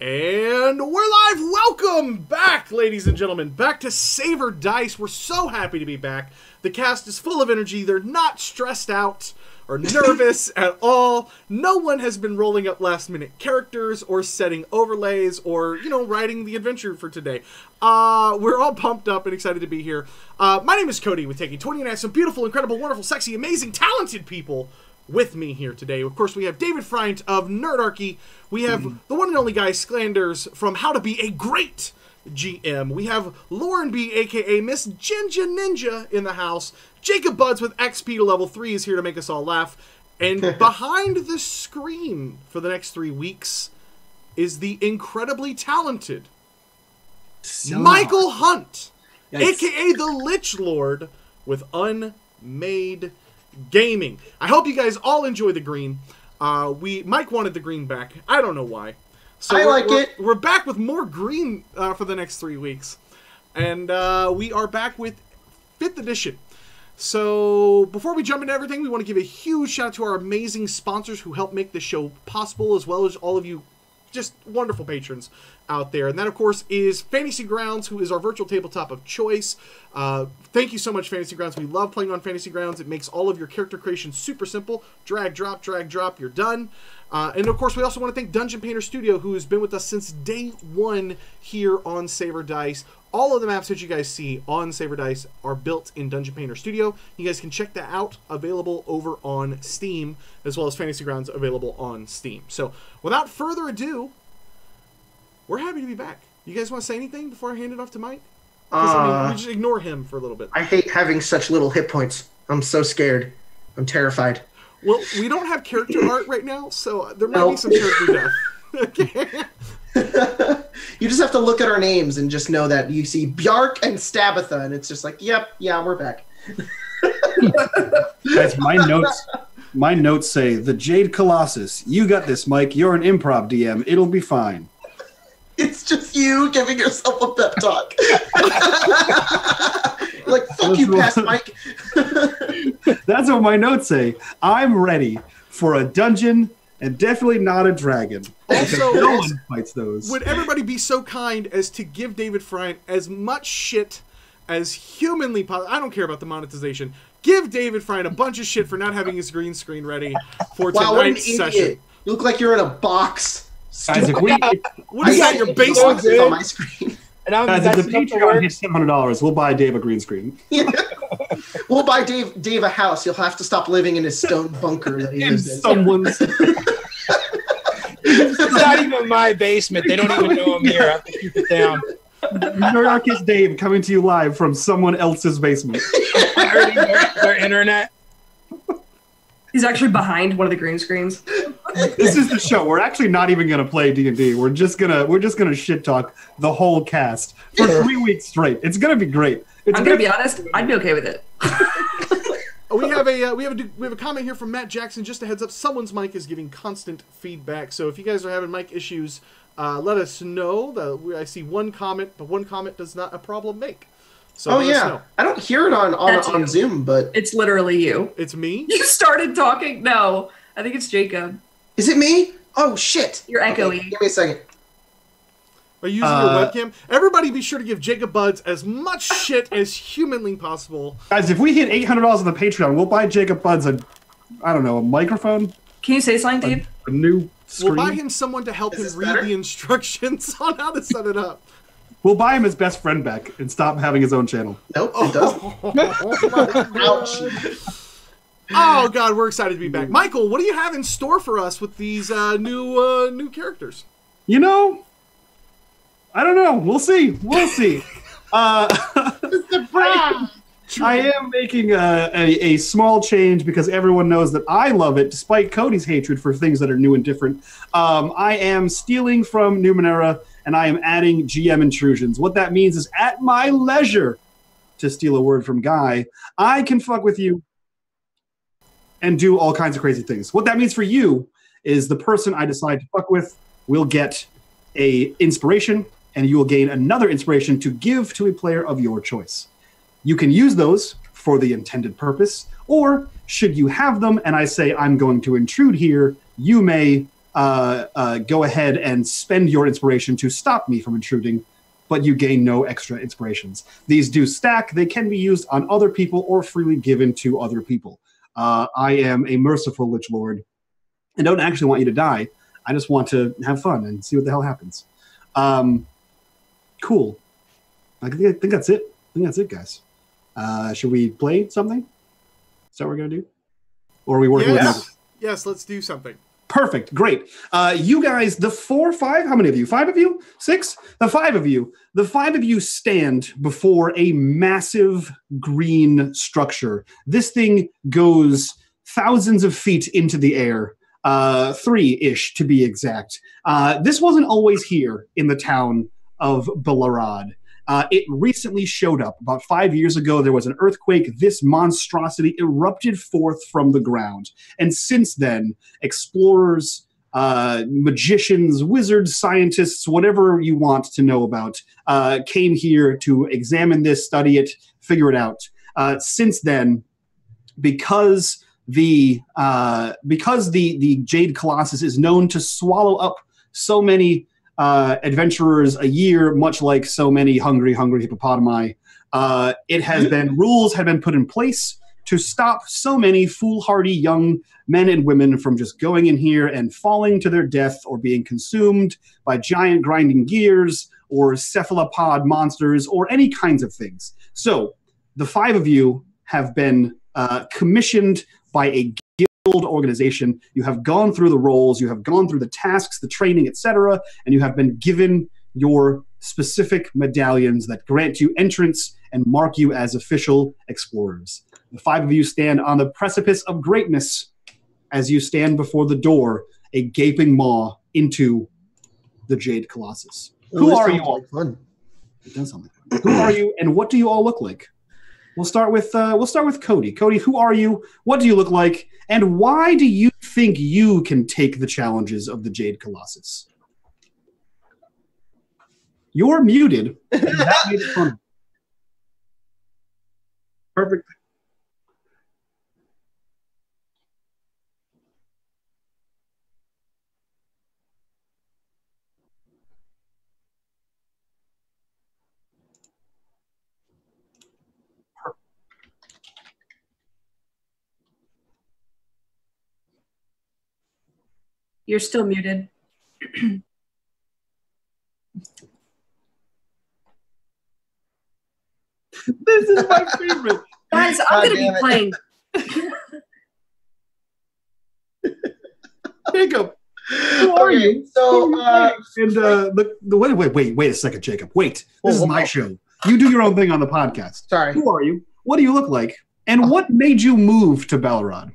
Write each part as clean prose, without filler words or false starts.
And we're live! Welcome back, ladies and gentlemen, back to Saver Dice. We're so happy to be back. The cast is full of energy. They're not stressed out or nervous at all. No one has been rolling up last-minute characters or setting overlays or, writing the adventure for today. We're all pumped up and excited to be here. My name is Cody. We're taking 20 and I have some beautiful, incredible, wonderful, sexy, amazing, talented people with me here today. Of course, we have David Friant of Nerdarchy. We have the one and only guy, SCLANDERS, from How to Be a Great GM. We have Lauren B, a.k.a. Miss Ginger Ninja, in the house. Jacob BUDZ with XP to level 3 is here to make us all laugh. And behind the screen for the next 3 weeks is the incredibly talented Michael Hunt, a.k.a. the Lich Lord with Unmade Gaming. I hope you guys all enjoy the green. Mike wanted the green back. I don't know why. So I like it. We're back with more green for the next 3 weeks. And we are back with 5th edition. So before we jump into everything, we want to give a huge shout out to our amazing sponsors who help make this show possible, as well as all of you just wonderful patrons out there. And that, of course, is Fantasy Grounds, who is our virtual tabletop of choice. Thank you so much, Fantasy Grounds. We love playing on Fantasy Grounds. It makes all of your character creation super simple. Drag, drop, you're done. And, of course, we also want to thank Dungeon Painter Studio, who has been with us since day 1 here on Saver Dice. All of the maps that you guys see on Saver Dice are built in Dungeon Painter Studio. You guys can check that out, available over on Steam, as well as Fantasy Grounds available on Steam. So, without further ado, we're happy to be back. You guys want to say anything before I hand it off to Mike? We just ignore him for a little bit. I hate having such little hit points. I'm so scared. I'm terrified. Well, we don't have character art right now, so there might be some character death. Okay. You just have to look at our names and just know that you see Bjark and Stabatha, and it's just like, yep, yeah, we're back. Guys, my notes say, the Jade Colossus. You got this, Mike. You're an improv DM. It'll be fine. It's just you giving yourself a pep talk. Like, fuck you, past Mike. That's what my notes say. I'm ready for a dungeon and definitely not a dragon. Also, no one fights those. Would everybody be so kind as to give David Friant as much shit as humanly possible? I don't care about the monetization. Give David Friant a bunch of shit for not having his green screen ready for tonight's session. You look like you're in a box. Guys, what is that, your basement? On my screen. Guys, if the Patreon hits $700, we'll buy Dave a green screen. Yeah. We'll buy Dave a house. He'll have to stop living in his stone bunker that he lives in. Someone's... It's not even my basement. They don't even know I'm here. I have to keep it down. Nerdarchy Dave coming to you live from someone else's basement. Hurting their internet. He's actually behind one of the green screens. This is the show. We're actually not even gonna play D&D. We're just gonna shit talk the whole cast for 3 weeks straight. It's gonna be great. I'm gonna be honest. I'd be okay with it. We have a comment here from Matt Jackson. Just a heads up, someone's mic is giving constant feedback. So if you guys are having mic issues, let us know. I see one comment, but one comment does not a problem make. So oh yeah, I don't hear it on Zoom, but it's literally you. It's me. You started talking. No, I think it's Jacob. Is it me? Oh shit! You're echoey. Okay, give me a second. Are you using your webcam? Everybody be sure to give Jacob BUDZ as much shit as humanly possible. Guys, if we hit $800 on the Patreon, we'll buy Jacob BUDZ a microphone. Can you say something, Dave? A new screen. We'll buy him someone to help him read the instructions on how to set it up. We'll buy him his best friend back and stop having his own channel. Nope, it doesn't. Ouch. Oh, God, we're excited to be back. Michael, what do you have in store for us with these new characters? I don't know. We'll see. We'll see. I am making a small change because everyone knows that I love it, despite Cody's hatred for things that are new and different. I am stealing from Numenera, and I am adding GM intrusions. What that means is, at my leisure, to steal a word from Guy, I can fuck with you and do all kinds of crazy things. What that means for you is the person I decide to fuck with will get a inspiration, and you will gain another inspiration to give to a player of your choice. You can use those for the intended purpose, or should you have them and I say I'm going to intrude here, you may go ahead and spend your inspiration to stop me from intruding, but you gain no extra inspirations. These do stack. They can be used on other people or freely given to other people. I am a merciful Lich Lord and don't actually want you to die. I just want to have fun and see what the hell happens. Cool. I think that's it. I think that's it, guys. Should we play something? Is that what we're going to do? Or are we working with... Yes, let's do something. Perfect. Great. You guys, the 4, 5, how many of you? 5 of you? 6? The 5 of you. The 5 of you stand before a massive green structure. This thing goes thousands of feet into the air. 3-ish to be exact. This wasn't always here in the town of Belarad. It recently showed up. About 5 years ago, there was an earthquake. This monstrosity erupted forth from the ground. And since then, explorers, magicians, wizards, scientists, whatever you want to know about, came here to examine this, study it, figure it out. Since then, because the Jade Colossus is known to swallow up so many adventurers a year, much like so many hungry hippopotami. It has been, rules have been put in place to stop so many foolhardy young men and women from just going in here and falling to their death or being consumed by giant grinding gears or cephalopod monsters or any kinds of things. So the 5 of you have been commissioned by a guild organization. You have gone through the roles, you have gone through the tasks, the training, etc., and you have been given your specific medallions that grant you entrance and mark you as official explorers. The 5 of you stand on the precipice of greatness as you stand before the door, a gaping maw into the Jade Colossus. Who are you all? Fun. It does sound like fun. Who are you, and what do you all look like? We'll start with Cody. Cody, who are you? What do you look like? And why do you think you can take the challenges of the Jade Colossus? You're muted. And that made it fun. Perfect. You're still muted. This is my favorite. Guys, I'm going to be playing. Jacob, who are you? So, wait a second, Jacob. Wait, this is my show. You do your own thing on the podcast. Sorry. Who are you? What do you look like? And what made you move to Belarad?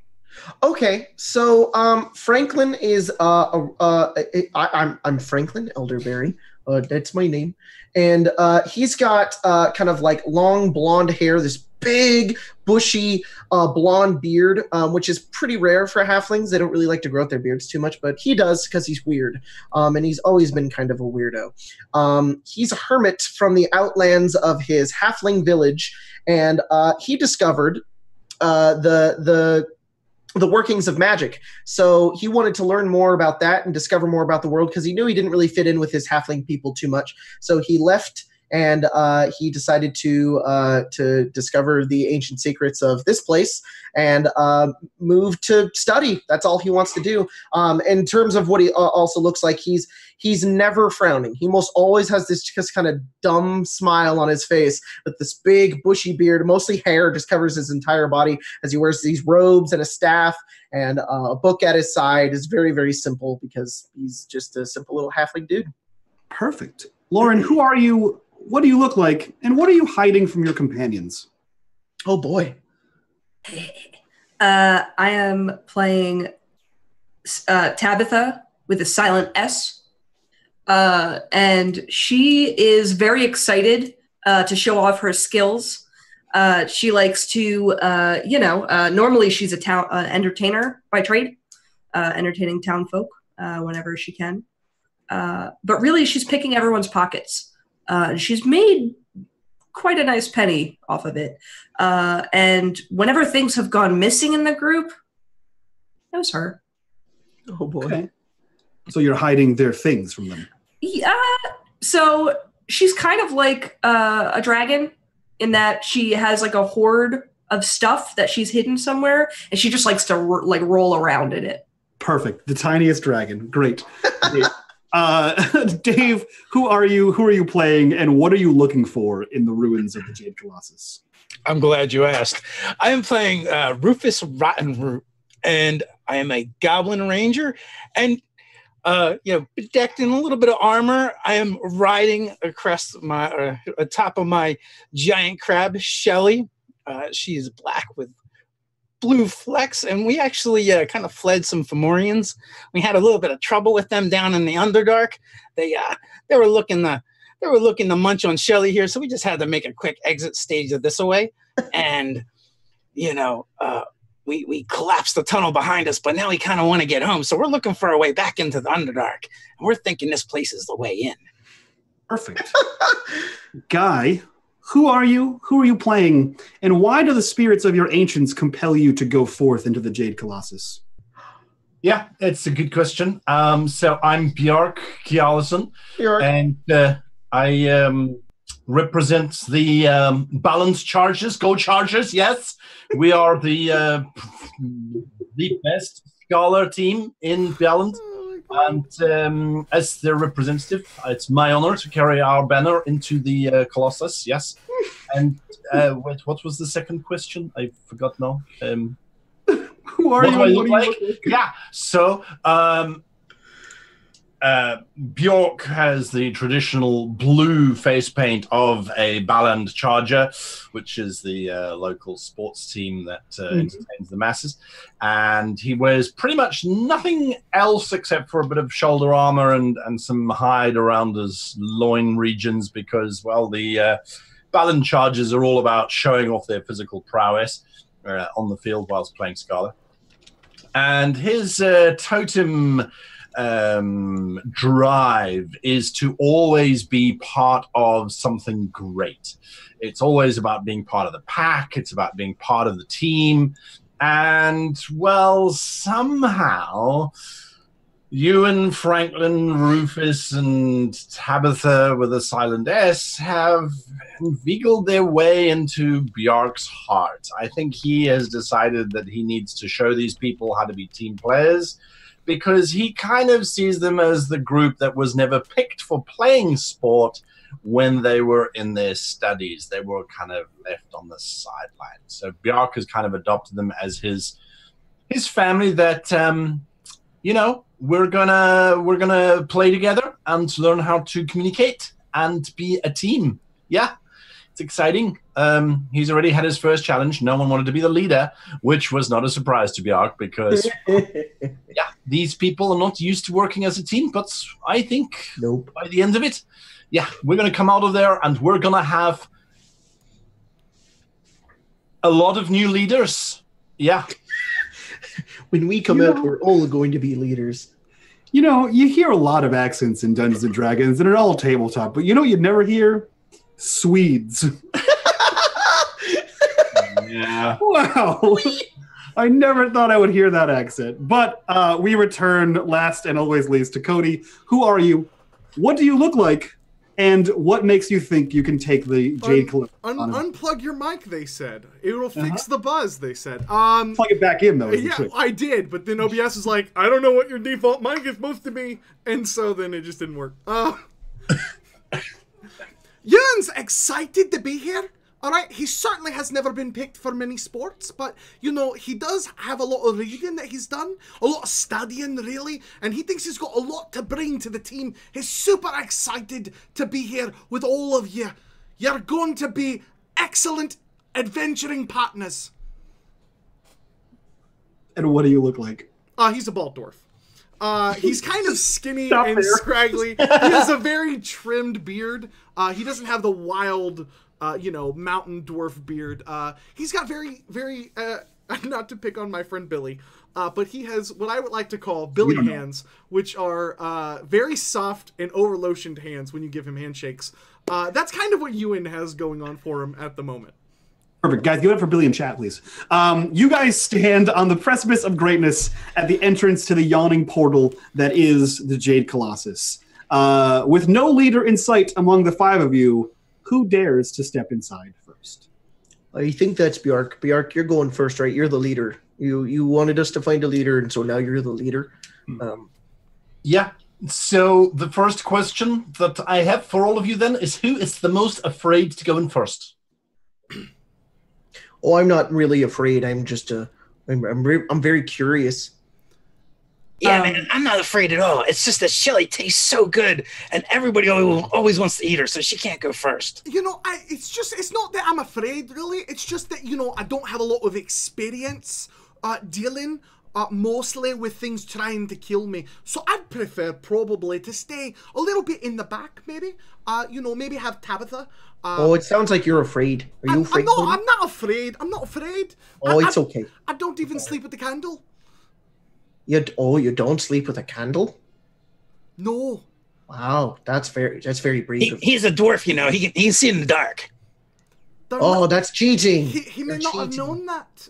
Okay, so Franklin is I'm Franklin Elderberry. That's my name, and he's got kind of like long blonde hair, this big bushy blonde beard, which is pretty rare for halflings. They don't really like to grow out their beards too much, but he does because he's weird, and he's always been kind of a weirdo. He's a hermit from the outlands of his halfling village, and he discovered the workings of magic. So he wanted to learn more about that and discover more about the world because he knew he didn't really fit in with his halfling people too much. So he left and he decided to discover the ancient secrets of this place and move to study. That's all he wants to do. In terms of what he also looks like, he's never frowning. He most always has this just kind of dumb smile on his face with this big bushy beard, mostly hair, just covers his entire body as he wears these robes and a staff and a book at his side. Is very, very simple because he's just a simple little halfling dude. Perfect. Lauren, who are you? What do you look like? And what are you hiding from your companions? Oh, boy. I am playing Tabitha with a silent S. And she is very excited to show off her skills. She likes to, normally she's a town entertainer by trade, entertaining town folk whenever she can. But really, she's picking everyone's pockets. She's made quite a nice penny off of it. And whenever things have gone missing in the group, it was her. Oh, boy. Okay. So you're hiding their things from them. Yeah. So she's kind of like a dragon in that she has like a hoard of stuff that she's hidden somewhere, and she just likes to roll around in it. Perfect. The tiniest dragon. Great. Dave, who are you? Who are you playing, and what are you looking for in the ruins of the Jade Colossus? I'm glad you asked. I am playing Rufus Rottenroot, and I am a Goblin Ranger, and bedecked in a little bit of armor. I am riding across my atop of my giant crab, Shelly. She is black with blue flecks, and we actually kind of fled some Fomorians. We had a little bit of trouble with them down in the Underdark. They were looking to munch on Shelly here, so we just had to make a quick exit stage of this away. And we collapsed the tunnel behind us, but now we kind of want to get home. So we're looking for a way back into the Underdark. And we're thinking this place is the way in. Perfect. Guy, who are you? Who are you playing? And why do the spirits of your ancients compel you to go forth into the Jade Colossus? Yeah, it's a good question. So I'm Björk Kjallison, and I represent the balance charges, Go Chargers. Yes, we are the best scholar team in balance. And as their representative, it's my honor to carry our banner into the Colossus. Yes. And wait, what was the second question? I forgot now. Who are you? What do I look like? Yeah. So Björk has the traditional blue face paint of a Balland Charger, which is the local sports team that entertains the masses. And he wears pretty much nothing else except for a bit of shoulder armor and some hide around his loin regions because, well, the Balland Chargers are all about showing off their physical prowess on the field whilst playing Scala. And his totem drive is to always be part of something great. It's always about being part of the pack. It's about being part of the team. And, well, somehow Ewan, Franklin, Rufus, and Tabitha with a silent S have inveigled their way into Bjark's heart. I think he has decided that he needs to show these people how to be team players, because he kind of sees them as the group that was never picked for playing sport when they were in their studies. They were kind of left on the sidelines. So Bjark has kind of adopted them as his family that, we're gonna play together and learn how to communicate and be a team. Yeah, it's exciting. He's already had his first challenge. No one wanted to be the leader, which was not a surprise to Bjark because, these people are not used to working as a team. But I think by the end of it, we're going to come out of there and we're going to have a lot of new leaders. Yeah. When we come out, we're all going to be leaders. You know, you hear a lot of accents in Dungeons and Dragons, and they're all tabletop. But you know you'd never hear? Swedes. Yeah. Wow. I never thought I would hear that accent. But we return last and always least to Cody. Who are you? What do you look like? And what makes you think you can take the Jade Colossus? Unplug your mic, they said. It will fix the buzz, they said. Plug it back in, though. Yeah, I did, but then OBS is like, I don't know what your default mic is supposed to be. And so then it just didn't work. Ewan's excited to be here. All right, he certainly has never been picked for many sports, but, he does have a lot of reading that he's done, a lot of studying, really, and he thinks he's got a lot to bring to the team. He's super excited to be here with all of you. You're going to be excellent adventuring partners. And what do you look like? He's a bald dwarf. He's kind of skinny and scraggly. He has a very trimmed beard. He doesn't have the wild... mountain dwarf beard. He's got very, very, not to pick on my friend Billy, but he has what I would like to call Billy hands, which are very soft and over-lotioned hands when you give him handshakes. That's kind of what Ewan has going on for him at the moment. Perfect. Guys, give it up for Billy in chat, please. You guys stand on the precipice of greatness at the entrance to the yawning portal that is the Jade Colossus. With no leader in sight among the 5 of you, who dares to step inside first? I think that's Bjark. Bjark, you're going first, right? You're the leader. You wanted us to find a leader, and so now you're the leader. Yeah. So the first question that I have for all of you then is, who is the most afraid to go in first? Oh, I'm not really afraid. I'm just I'm very curious. Yeah, man, I'm not afraid at all. It's just that Shelly tastes so good, and everybody always wants to eat her, so she can't go first. You know, it's not that I'm afraid, really. It's just that, you know, I don't have a lot of experience dealing mostly with things trying to kill me. So I'd prefer probably to stay a little bit in the back, maybe. You know, maybe have Tabitha. Oh, it sounds like you're afraid. Are you afraid? I'm not afraid. I'm not afraid. Oh, it's okay. I don't even sleep with the candle. You don't sleep with a candle? No. Wow, that's very brave. He's a dwarf, you know. He can see in the dark. That's cheating. He may not have known that.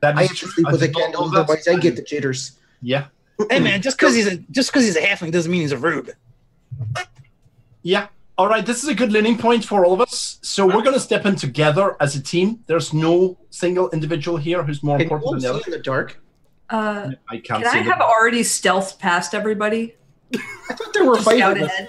That I is have to true. sleep with a did not candle, know that. otherwise I get the jitters. Yeah. Hey, man, just because he's a halfling doesn't mean he's a rube. Yeah. All right, this is a good leaning point for all of us. So we're going to step in together as a team. There's no single individual here who's more Can important you than the see other. in the dark? I can't Can see I have already stealthed past everybody? I thought there were Scout 5 of us. ahead.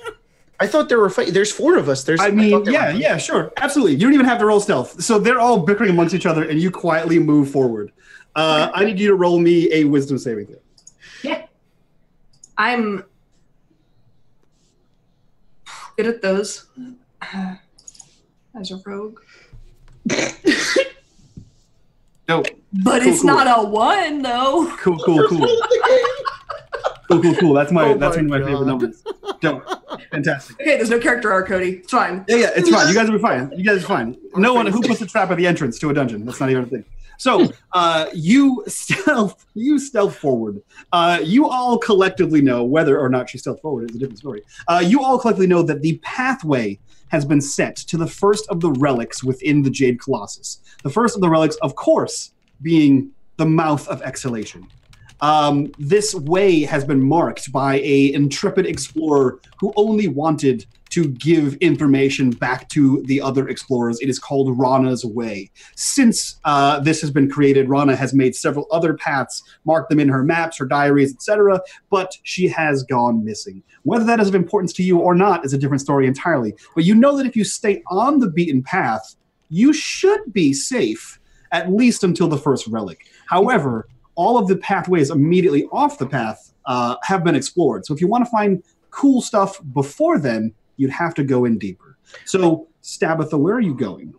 I thought there were 5. There's 4 of us. I mean, yeah, sure. Absolutely. You don't even have to roll stealth. So they're all bickering amongst each other, and you quietly move forward. I need you to roll me a wisdom saving throw. Yeah. I'm good at those. As a rogue. No. But Cool, it's cool. not a 1, though. Cool. Cool. That's one of my favorite numbers. Don't. Fantastic. Okay, there's no character arc, Cody. It's fine. Yeah, it's fine. You guys will be fine. You guys are fine. No one who puts a trap at the entrance to a dungeon. That's not even a thing. So you stealth forward. You all collectively know, whether or not she stealth forward is a different story. You all collectively know that the pathway has been set to the first of the relics within the Jade Colossus. The first of the relics, of course, being the Mouth of Exhalation. This way has been marked by an intrepid explorer who only wanted to give information back to the other explorers. It is called Rana's Way. Since this has been created, Rana has made several other paths, marked them in her maps, her diaries, etc., but she has gone missing. Whether that is of importance to you or not is a different story entirely. But you know that if you stay on the beaten path, you should be safe, at least until the first relic. However, all of the pathways immediately off the path have been explored. So if you want to find cool stuff before then, you'd have to go in deeper. So, Stabitha, where are you going?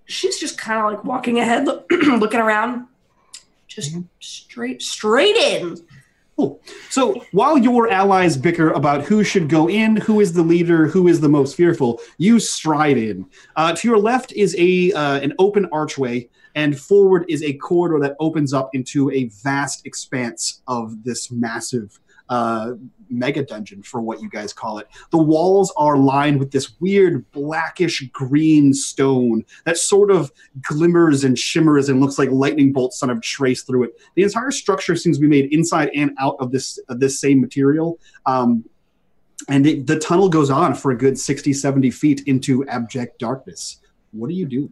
She's just kind of like walking ahead, looking around. Just straight in. Cool. So while your allies bicker about who should go in, who is the leader, who is the most fearful, you stride in. To your left is an open archway, and forward is a corridor that opens up into a vast expanse of this massive mega dungeon, for what you guys call it. The walls are lined with this weird blackish green stone that sort of glimmers and shimmers and looks like lightning bolts sort of trace through it. The entire structure seems to be made inside and out of this same material. And the tunnel goes on for a good 60, 70 feet into abject darkness. What do you do?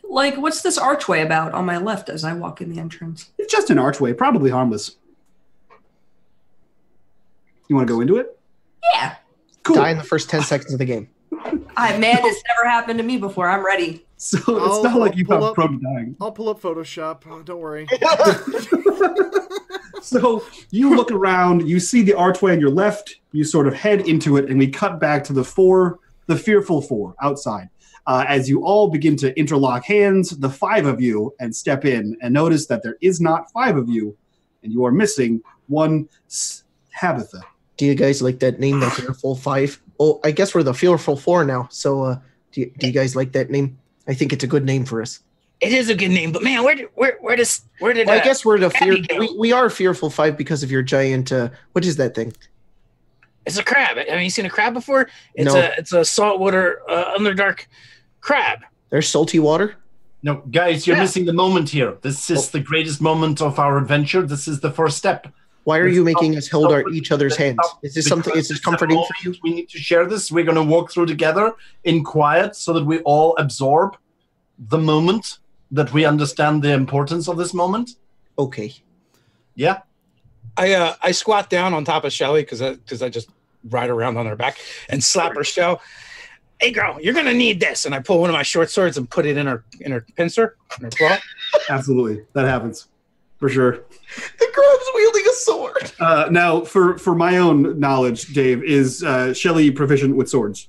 Like, what's this archway about on my left as I walk in the entrance? It's just an archway, probably harmless. You want to go into it? Yeah. Cool. Die in the first 10 seconds of the game. Man, it's never happened to me before. I'm ready. So it's not like you have prone to dying. I'll pull up Photoshop. Don't worry. So you look around, you see the archway on your left, you sort of head into it, and we cut back to the fearful four outside. As you all begin to interlock hands, the 5 of you, and step in, and notice that there is not 5 of you, and you are missing one Tabitha. Do you guys like that name, the Fearful 5? Oh, I guess we're the Fearful 4 now. So do you guys like that name? I think it's a good name for us. It is a good name, but man, where did Well, I guess we're the Abby go? we are Fearful 5 because of your giant what is that thing? It's a crab. Have you seen a crab before? No. It's a saltwater underdark crab. There's salty water? No, guys, you're missing the moment here. This is the greatest moment of our adventure. This is the first step. Why are you making us hold each other's hands? Is this something? Is this comforting for you? We need to share this. We're going to walk through together in quiet so that we all absorb the moment, that we understand the importance of this moment. Okay. Yeah. I squat down on top of Shelly because I just ride around on her back and slap her shell. Hey girl, you're gonna need this, and I pull one of my short swords and put it in her pincer, in her claw. Absolutely, that happens for sure. The crab's wielding a sword. Now, for my own knowledge, Dave, is Shelly proficient with swords?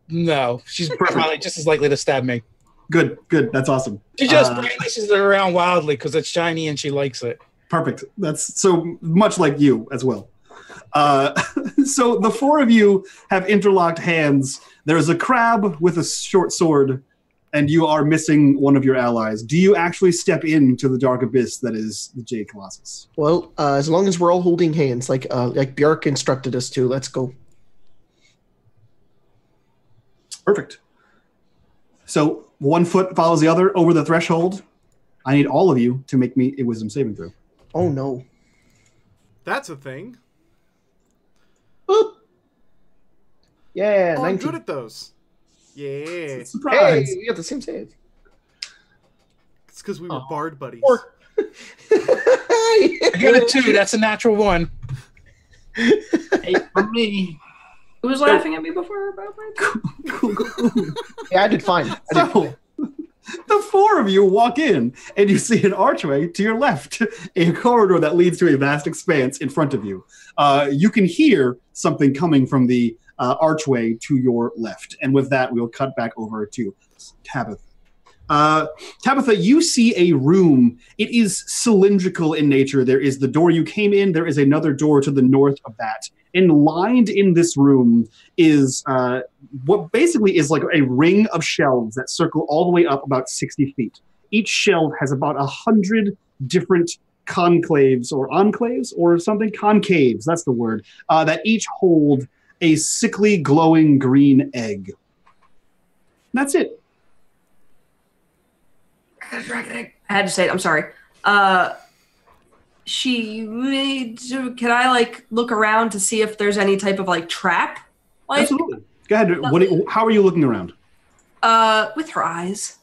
No, she's probably just as likely to stab me. Good. That's awesome. She just brandishes it around wildly because it's shiny and she likes it. Perfect. That's so much like you as well. So the four of you have interlocked hands. There's a crab with a short sword, and you are missing one of your allies. Do you actually step into the dark abyss that is the Jade Colossus? Well, as long as we're all holding hands, like Björk instructed us to, let's go. Perfect. So one foot follows the other over the threshold. I need all of you to make me a wisdom saving throw. Oh no. That's a thing. Boop. Yeah, Oh, I'm 19. good at those. Yeah. Surprise! Hey, we got the same save. It's because we were bard buddies. I got a 2. That's a natural 1. 8 for me. Who was laughing at me before about my Yeah, I did fine. The four of you walk in, and you see an archway to your left, a corridor that leads to a vast expanse in front of you. You can hear something coming from the archway to your left. And with that, we'll cut back over to Tabitha. Tabitha, you see a room. It is cylindrical in nature. There is the door you came in. There is another door to the north of that. And lined in this room is what basically is like a ring of shelves that circle all the way up about 60 feet. Each shelf has about 100 different conclaves or enclaves or something. Concaves, that's the word. That each hold a sickly glowing green egg. That's it. I had to say it. I'm sorry. Can I like look around to see if there's any type of like trap? Like, Absolutely. Go ahead. How are you looking around? With her eyes.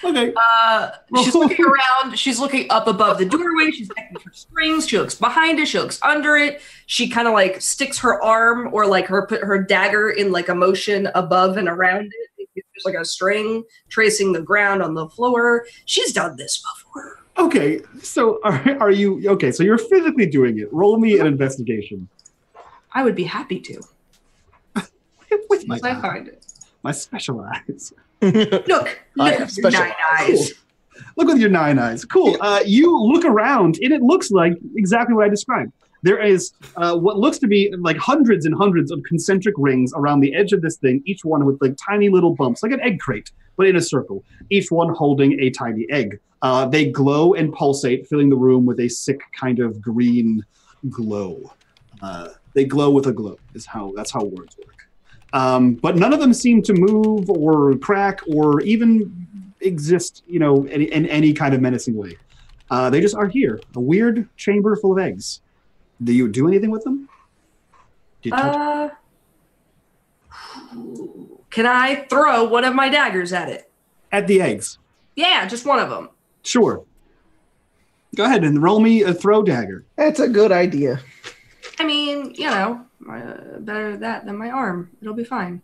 Okay. She's looking around. She's looking up above the doorway. She's checking for strings. She looks behind it. She looks under it. She kind of like sticks her arm or like put her dagger in like a motion above and around it. There's like a string tracing the ground on the floor. She's done this before. Okay. So are you okay? So you're physically doing it. Roll me an investigation. I would be happy to. With my I find it. My special eyes. Look with your 9 eyes. Cool. Look with your 9 eyes. Cool. You look around, and it looks like exactly what I described. There is what looks to be like hundreds and hundreds of concentric rings around the edge of this thing, each one with like tiny little bumps, like an egg crate, but in a circle, each one holding a tiny egg. They glow and pulsate, filling the room with a sick kind of green glow. They glow with a glow, that's how words work. But none of them seem to move or crack or even exist, in any kind of menacing way. They just are here, a weird chamber full of eggs. Do you do anything with them? Do you touch Can I throw one of my daggers at it? At the eggs? Yeah, just one of them. Sure. Go ahead and roll me a throw dagger. That's a good idea. I mean, better that than my arm. It'll be fine.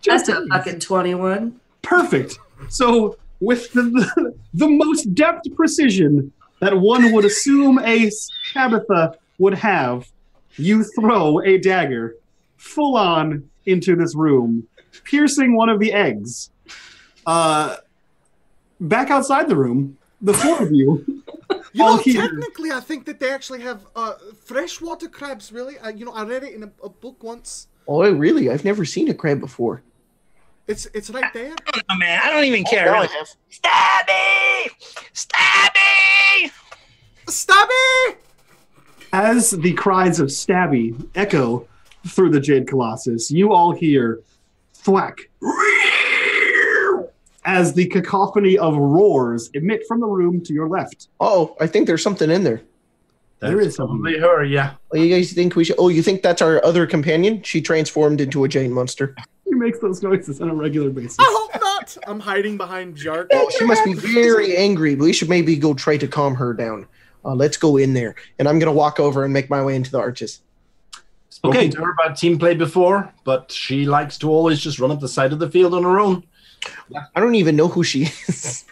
That's a fucking 21. Perfect. So with the most deft precision that one would assume a Tabitha would have, you throw a dagger full on into this room, piercing one of the eggs. Back outside the room, the four of you. Technically, I think that they actually have freshwater crabs. Really, I read it in a book once. Oh, really? I've never seen a crab before. It's right there. Oh, man, I don't even care. now I Really. have. Stabby! Stabby! Stabby! As the cries of Stabby echo through the Jade Colossus, you all hear thwack as the cacophony of roars emit from the room to your left. Oh, I think there's something in there. There is something. Probably her, yeah. Oh, you guys think we should? Oh, you think that's our other companion? She transformed into a Jane monster. He makes those noises on a regular basis. I hope not. I'm hiding behind Jark. Oh, she must be very angry. We should maybe go try to calm her down. Let's go in there, and I'm gonna walk over and make my way into the arches. Spoken Okay. to her about team play before, but she likes to always just run up the side of the field on her own. I don't even know who she is.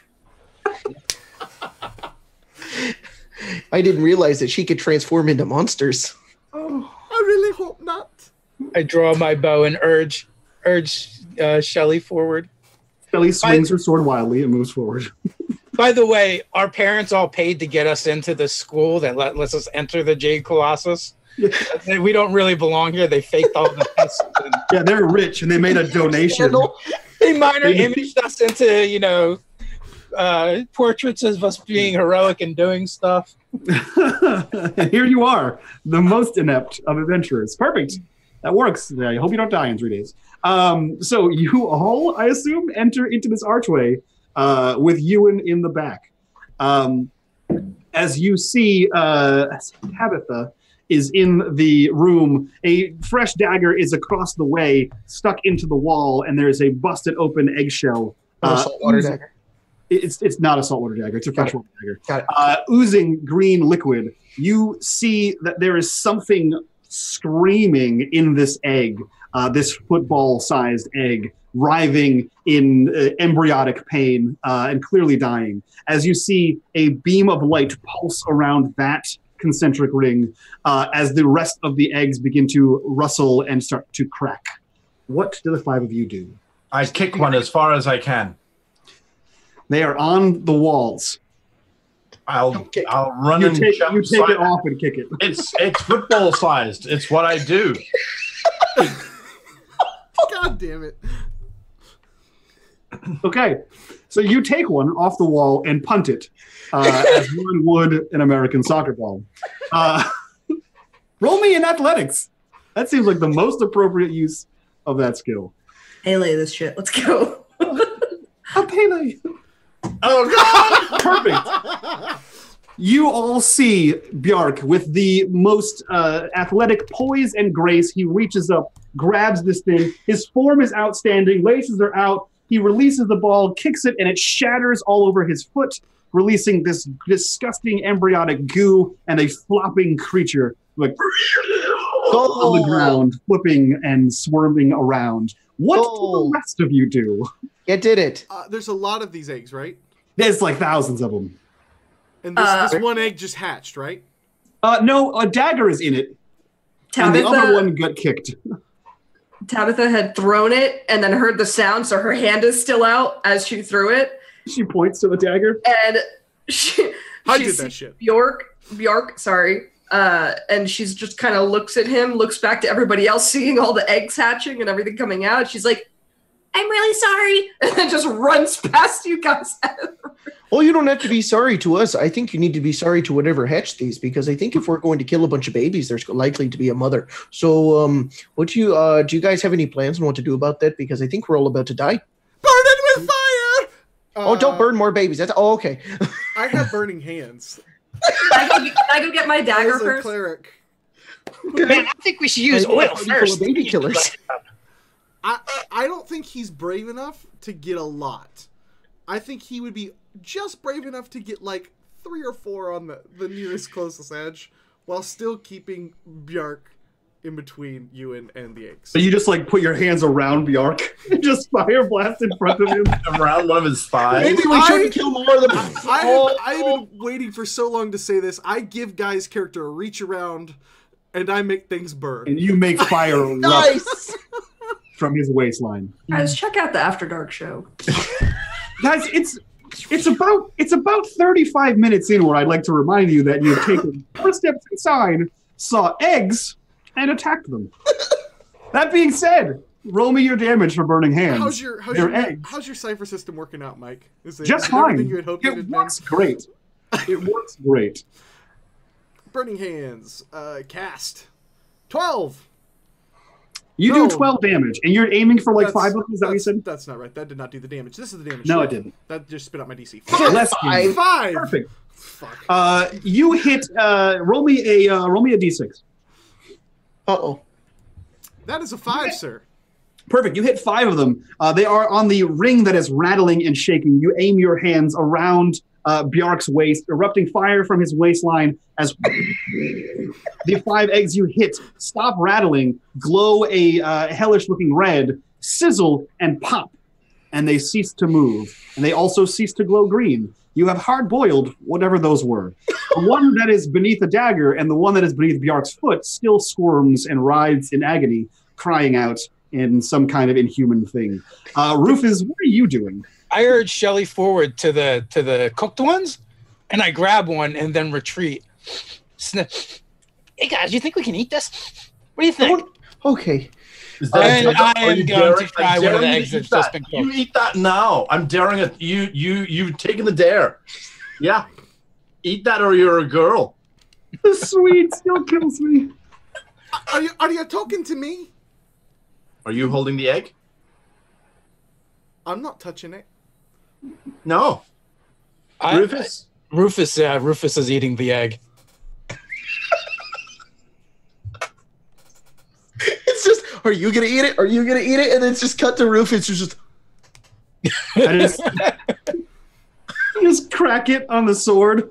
I didn't realize that she could transform into monsters. Oh, I really hope not. I draw my bow and urge Shelly forward. Ellie swings her sword wildly and moves forward. By the way, our parents all paid to get us into the school that lets us enter the Jade Colossus. We don't really belong here. They faked all the tests. Yeah, they're rich and they made a donation. They minor imaged us into, portraits of us being heroic and doing stuff. And here you are, the most inept of adventurers. Perfect. That works. I hope you don't die in 3 days. So you all, I assume, enter into this archway with Ewan in the back. As you see, Tabitha is in the room. A fresh dagger is across the way, stuck into the wall, and there's a busted open eggshell. Saltwater dagger. It's not a saltwater dagger. It's a Got it. freshwater dagger. Got it. Oozing green liquid. You see that there is something screaming in this egg, this football-sized egg, writhing in embryonic pain and clearly dying. As you see a beam of light pulse around that concentric ring as the rest of the eggs begin to rustle and start to crack. What do the five of you do? I kick one as far as I can. They are on the walls. I'll run You and take jump. it off and kick it. It's football sized. It's what I do. God damn it. Okay, so you take one off the wall and punt it, as one would an American soccer ball. Roll me in athletics. That seems like the most appropriate use of that skill. Pele this shit. Let's go. A Pele. Oh God! Perfect. You all see Bjark with the most athletic poise and grace. He reaches up, grabs this thing. His form is outstanding. Laces are out. He releases the ball, kicks it, and it shatters all over his foot, releasing this disgusting embryonic goo and a flopping creature like on the ground, flipping and swarming around. What do the rest of you do? You did it. There's a lot of these eggs, right? There's like thousands of them. And this one egg just hatched, right? No, a dagger is in it. And the other one got kicked. Tabitha had thrown it and then heard the sound, so her hand is still out as she threw it. She points to the dagger. And she did that shit. Bjark, sorry. And she's just kind of looks at him, looks back to everybody else, seeing all the eggs hatching and everything coming out. She's like, I'm really sorry. And then just runs past you guys. Well, you don't have to be sorry to us. I think you need to be sorry to whatever hatched these, because I think if we're going to kill a bunch of babies, there's likely to be a mother. So, do you guys have any plans on what to do about that? Because I think we're all about to die. Burn it with fire! Don't burn more babies. Okay. I have burning hands. Can I go get my dagger As a first? cleric. Man, I think we should use oil first. Baby killers. I don't think he's brave enough to get a lot. I think he would be just brave enough to get like 3 or 4 on the nearest closest edge, while still keeping Bjark in between you and the eggs. So you just like put your hands around Bjark and just fire blast in front of him. Around one of his thighs. Maybe we shouldn't kill more of them. I've been waiting for so long to say this. I give Guy's character a reach around, and I make things burn. And you make fire erupt Nice. from his waistline. Guys, check out the After Dark show. Guys, it's about 35 minutes in where I'd like to remind you that you've taken 4 steps inside, saw eggs, and attacked them. That being said, Roll me your damage for burning hands. How's your cipher system working out, Mike? Just fine. Everything you had hoped It works great. It works great. Burning hands. Cast. 12. You do 12 damage, and you're aiming for like 5 of them. Is that what you said? That's not right. That did not do the damage. This is the damage. No, it didn't. That just spit out my DC. Less 5. Perfect. Fuck. You hit. Roll me a d6. Uh-oh. That is a 5, sir. Perfect. You hit 5 of them. They are on the ring that is rattling and shaking. You aim your hands around Bjark's waist, erupting fire from his waistline as the 5 eggs you hit stop rattling, glow a hellish-looking red, sizzle, and pop, and they cease to move. And they also cease to glow green. You have hard-boiled whatever those were. The one that is beneath the dagger and the one that is beneath Bjark's foot still squirms and writhes in agony, crying out in some kind of inhuman thing. Rufus, what are you doing? I urge Shelly forward to the cooked ones, and I grab one and then retreat. Hey guys, you think we can eat this? What do you think? Okay. And I am going to try one of the eggs that's just been cooked. You eat that now. I'm daring it. You've taken the dare. Yeah. Eat that or you're a girl. The sweet still kills me. Are you talking to me? Are you holding the egg? I'm not touching it. No. Rufus? Rufus is eating the egg. It's just, are you gonna eat it? Are you gonna eat it? And it's just cut to Rufus. It's just. I just crack it on the sword.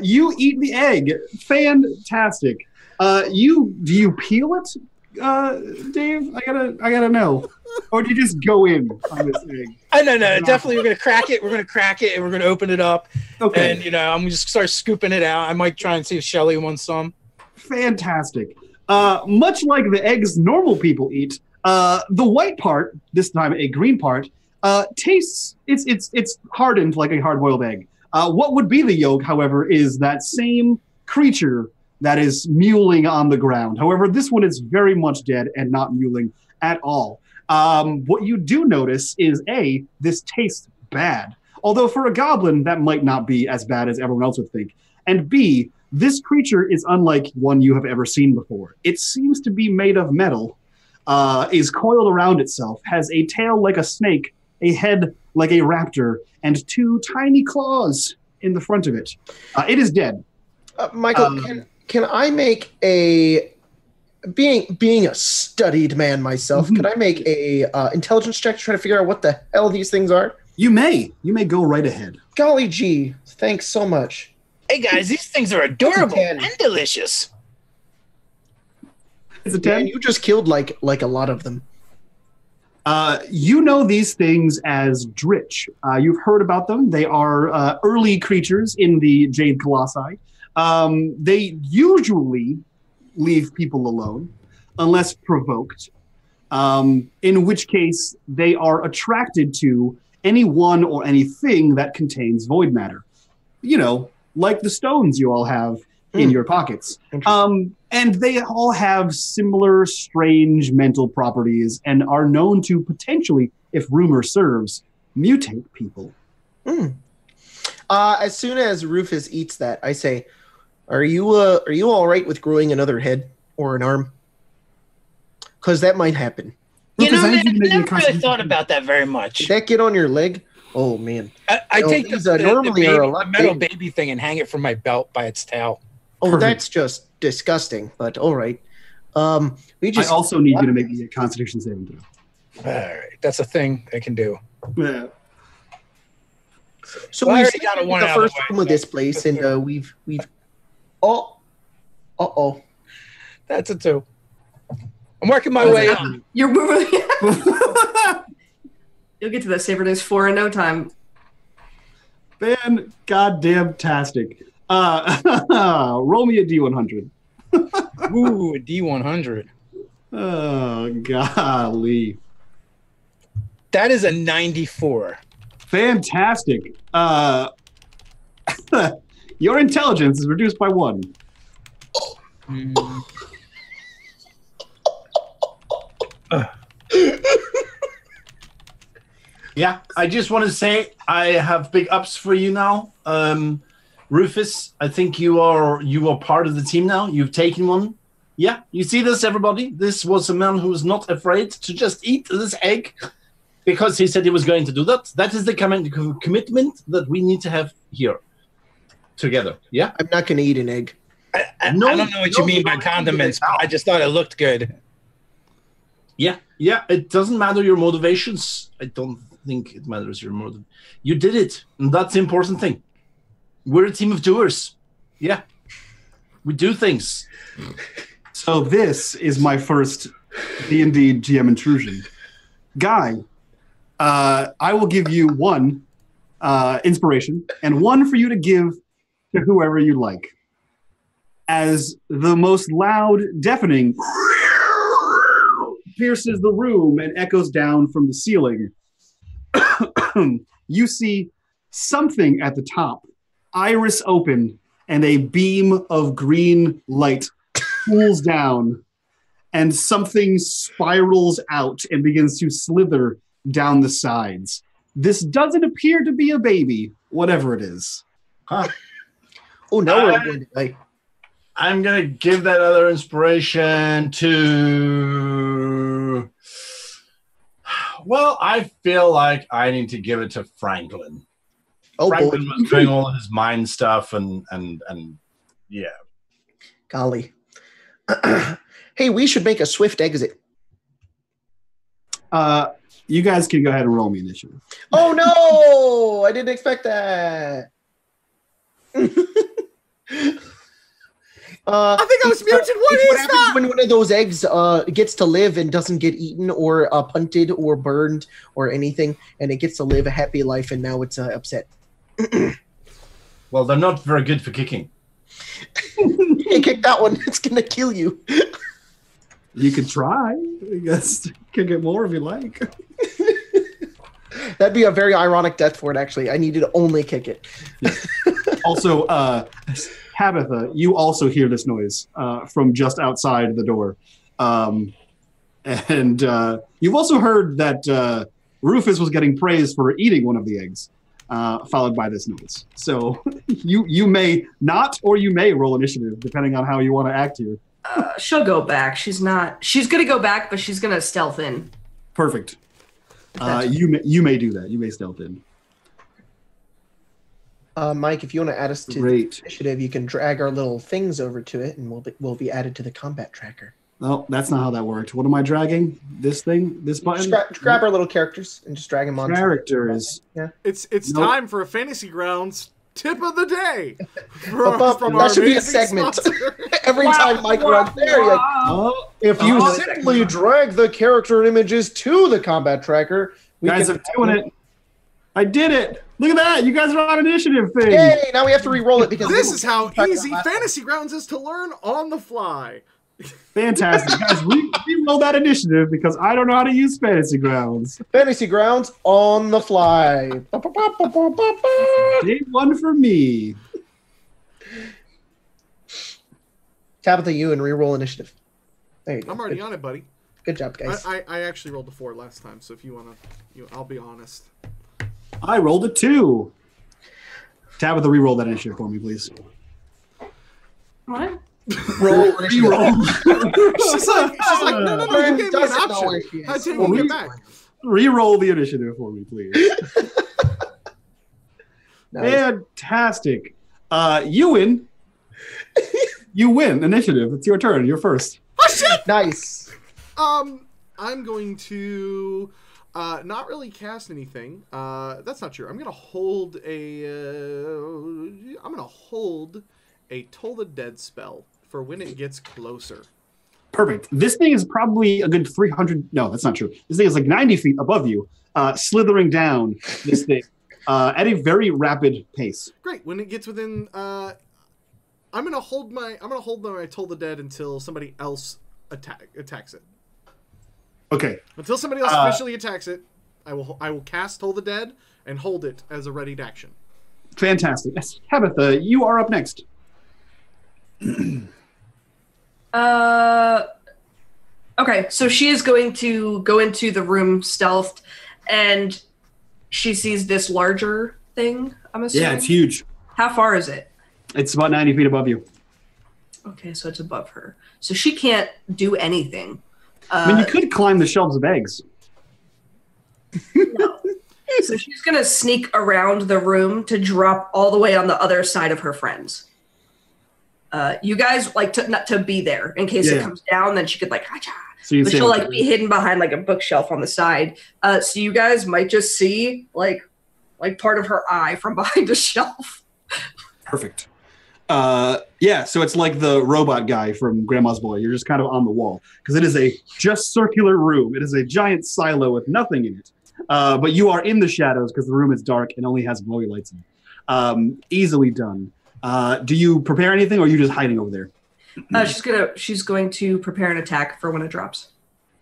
You eat the egg. Fantastic. Do you peel it, Dave? I gotta know. Or do you just go in on this egg? No. Definitely, we're gonna crack it. We're gonna crack it, and we're gonna open it up. Okay. And I'm gonna just start scooping it out. I might try and see if Shelly wants some. Fantastic. Much like the eggs normal people eat, the white part, this time a green part, tastes. It's hardened like a hard-boiled egg. What would be the yolk, however, is that same creature that is mewling on the ground. However, this one is very much dead and not mewling at all. What you do notice is, A, this tastes bad. Although for a goblin, that might not be as bad as everyone else would think. And B, this creature is unlike one you have ever seen before. It seems to be made of metal, is coiled around itself, has a tail like a snake, a head like a raptor, and 2 tiny claws in the front of it. It is dead. Michael, can I make a... Being a studied man myself, can I make a intelligence check to try to figure out what the hell these things are? You may go right ahead. Golly gee, thanks so much. Hey guys, these things are adorable and delicious. It's a 10. And you just killed like a lot of them. You know these things as dredge. You've heard about them. They are early creatures in the Jade Colossi. They usually leave people alone unless provoked, in which case they are attracted to anyone or anything that contains void matter. Like the stones you all have in your pockets. And they all have similar strange mental properties and are known to potentially, if rumor serves, mutate people. As soon as Rufus eats that, I say, Are you all right with growing another head or an arm? Because that might happen. Man, I never really thought about that very much. Did that get on your leg? Oh, man. I take the metal big. baby thing and hang it from my belt by its tail. Oh, perfect. That's just disgusting, but all right. I also need you to make me a Constitution saving throw. All right. That's a thing I can do. Yeah. So we've seen the first room of this place, and we've Uh-oh. That's a 2. I'm working my way up. You're moving. You'll get to that Saber Days 4 in no time. Man, goddamn-tastic. Roll me a D100. Ooh, a D100. Oh, golly. That is a 94. Fantastic. Your intelligence is reduced by 1. Yeah, I just want to say I have big ups for you now. Rufus, I think you are part of the team now. You've taken one. Yeah, you see this, everybody? This was a man who was not afraid to just eat this egg because he said he was going to do that. That is the commitment that we need to have here together. Yeah? I'm not going to eat an egg. I don't know what you mean by condiments, but I just thought it looked good. Yeah, it doesn't matter your motivations. I don't think it matters your motive. You did it, and that's the important thing. We're a team of doers. Yeah, we do things. So this is my first D&D GM intrusion. Guy, I will give you one inspiration and one for you to give to whoever you like. As the most loud, deafening pierces the room and echoes down from the ceiling, you see something at the top, iris open, and a beam of green light pulls down, and something spirals out and begins to slither down the sides. This doesn't appear to be a baby, whatever it is. Huh. Oh, no, we're going to die. I'm going to give that other inspiration to... Well, I feel like I need to give it to Franklin. Oh, Franklin boy. was doing all of his mind stuff and yeah. Golly. Hey, we should make a swift exit. You guys can go ahead and roll me initiative. Oh, no! I didn't expect that. I think I was muted. What is happens that? when one of those eggs gets to live and doesn't get eaten or punted or burned or anything, and it gets to live a happy life, and now it's upset. Well, they're not very good for kicking. Hey, kick that one. It's going to kill you. You could try. I guess kick it more if you like. That'd be a very ironic death for it, actually. I needed to only kick it. Yeah. Also, Tabitha, you also hear this noise from just outside the door. And you've also heard that Rufus was getting praised for eating one of the eggs, followed by this noise. So you may not, or you may roll initiative, depending on how you want to act here. She'll go back. She's going to go back, but she's going to stealth in. Perfect. You may do that. You may stealth in. Mike, if you want to add us to the initiative, you can drag our little things over to it, and we'll be added to the combat tracker. No, that's not how that worked. What am I dragging? This thing? This button? Just grab our little characters and just drag them on. Characters. Yeah. It's time for a Fantasy Grounds tip of the day. That should be a segment. Every time Mike runs there, if you simply drag the character images to the combat tracker, guys are doing it. I did it. Look at that. You guys are on initiative thing. Yay, now we have to re-roll it because this is how easy Fantasy Grounds is to learn on the fly. Fantastic. Guys, re-roll that initiative because I don't know how to use Fantasy Grounds. Fantasy Grounds on the fly. Day one for me. Tabitha, you and re-roll initiative. There you go. I'm already on it, buddy. Good job, guys. I actually rolled a 4 last time, so if you want to, I'll be honest. I rolled a 2. Tabitha, re-roll that initiative for me, please. What? Roll. she's like, no, you gave me an option. How did you get back? Re-roll the initiative for me, please. Nice. Fantastic. You win. You win initiative. It's your turn. You're first. Oh, shit! Nice. I'm going to not really cast anything. That's not true. I'm gonna hold a Toll the Dead spell for when it gets closer. Perfect. This thing is probably a good 300. No, that's not true. This thing is like 90 feet above you, slithering down this thing at a very rapid pace. Great. When it gets within, I'm gonna hold my Toll the Dead until somebody else attacks it. Okay. Until somebody else officially attacks it, I will cast Toll the Dead and hold it as a readied action. Fantastic. Yes. Tabitha, you are up next. Okay, so she is going to go into the room stealthed, and she sees this larger thing, I'm assuming? Yeah, it's huge. How far is it? It's about 90 feet above you. Okay, so it's above her. So she can't do anything. I mean, you could climb the shelves of eggs. No. So she's going to sneak around the room to drop all the way on the other side of her friends. You guys like to be there in case it comes down, then she could like, Hacha. So But she'll like be hidden behind like a bookshelf on the side. So you guys might just see like part of her eye from behind a shelf. Perfect. Yeah, so it's like the robot guy from Grandma's Boy. You're just kind of on the wall because it is a just circular room. It is a giant silo with nothing in it. But you are in the shadows because the room is dark and only has glowy lights in it. Easily done. Do you prepare anything, or are you just hiding over there? She's going to prepare an attack for when it drops.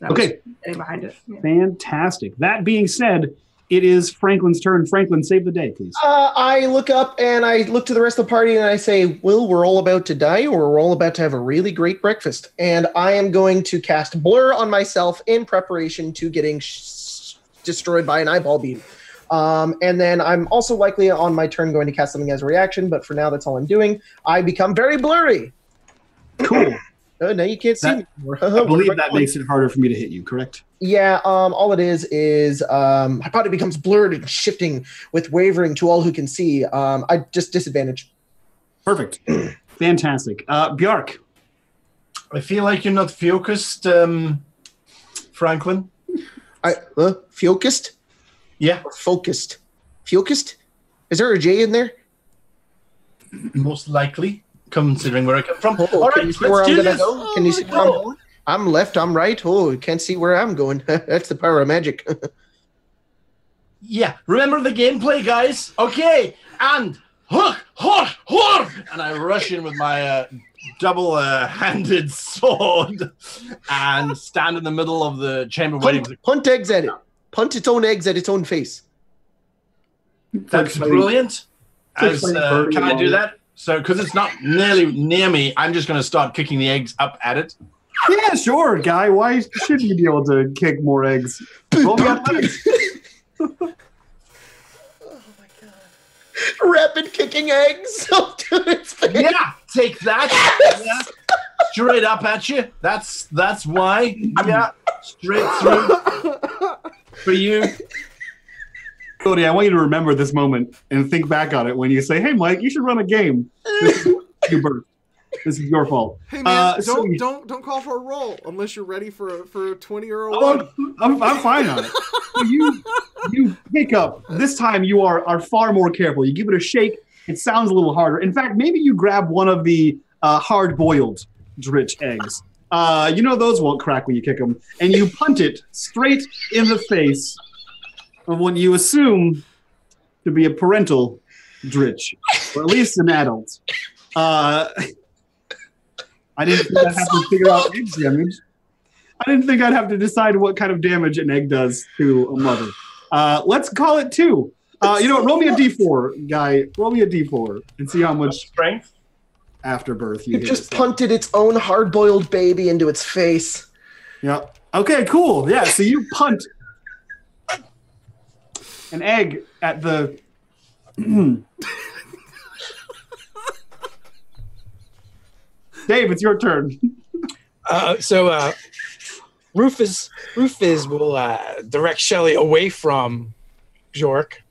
Okay. Getting behind it. Yeah. Fantastic. That being said, it is Franklin's turn. Franklin, save the day, please. I look up and I look to the rest of the party and I say, Will, we're all about to die or we're all about to have a really great breakfast. And I am going to cast Blur on myself in preparation to getting destroyed by an eyeball beam. And then I'm also likely on my turn going to cast something as a reaction, but for now that's all I'm doing. I become very blurry. Cool. Now you can't see me anymore. I believe that makes it harder for me to hit you, correct? Yeah, all it is my body becomes blurred and shifting with wavering to all who can see. I just disadvantage. Perfect. Fantastic. Bjark. I feel like you're not focused, Franklin. Focused? Yeah. Or focused? Focused? Is there a J in there? Most likely, considering where I come from. Oh, All can right, you see where let's I'm do gonna this. go? Can you see where I'm going? I'm left, I'm right. Oh, can't see where I'm going. That's the power of magic. Yeah, remember the gameplay, guys? Okay, and hook, and I rush in with my double-handed sword and stand in the middle of the chamber waiting. Punt eggs at it. Punt its own eggs at its own face. That's brilliant. Can I do that? So, because it's not nearly near me, I'm just going to start kicking the eggs up at it. Yeah, sure, guy. Why shouldn't you be able to kick more eggs? Roll me athletics. Oh my god! Rapid kicking eggs up to its face. Yeah, take that. Yes! Yeah. Straight up at you. That's why. Yeah, straight through for you. Cody, I want you to remember this moment and think back on it when you say, "Hey, Mike, you should run a game." This is your fault. Hey man, so don't call for a roll unless you're ready for a 20 or a 1. I'm fine on it. So you pick up. This time you are far more careful. You give it a shake. It sounds a little harder. In fact, maybe you grab one of the hard-boiled dredge eggs. You know those won't crack when you kick them, and you punt it straight in the face of what you assume to be a parental dredge, or at least an adult. I didn't think I'd have to figure out egg damage. I didn't think I'd have to decide what kind of damage an egg does to a mother. Let's call it 2. You know what? Roll me a d4, guy. Roll me a d4 and see how much Strength. after birth You just punted its own hard-boiled baby into its face. Yeah. Okay, cool. Yeah, so you punt an egg at the... Dave, it's your turn. Rufus will direct Shelly away from Bjork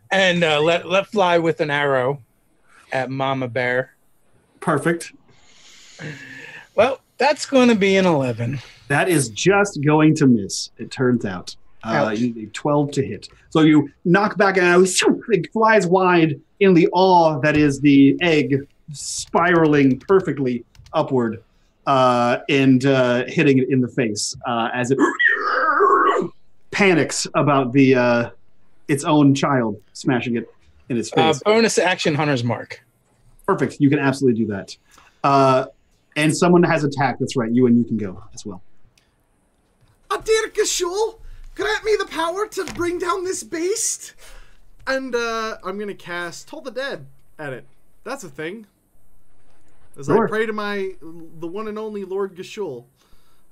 and let fly with an arrow at Mama Bear. Perfect. Well, that's going to be an 11. That is just going to miss, it turns out. You need a 12 to hit. So you knock back an arrow, it flies wide in the awe that is the egg spiraling perfectly upward and hitting it in the face as it panics about the its own child smashing it in its face. Bonus action Hunter's Mark. Perfect. You can absolutely do that. And someone has attack. That's right. You can go as well. Adir Gashul, grant me the power to bring down this beast. And I'm going to cast Toll the Dead at it. That's a thing. As I pray to the one and only Lord Gashul.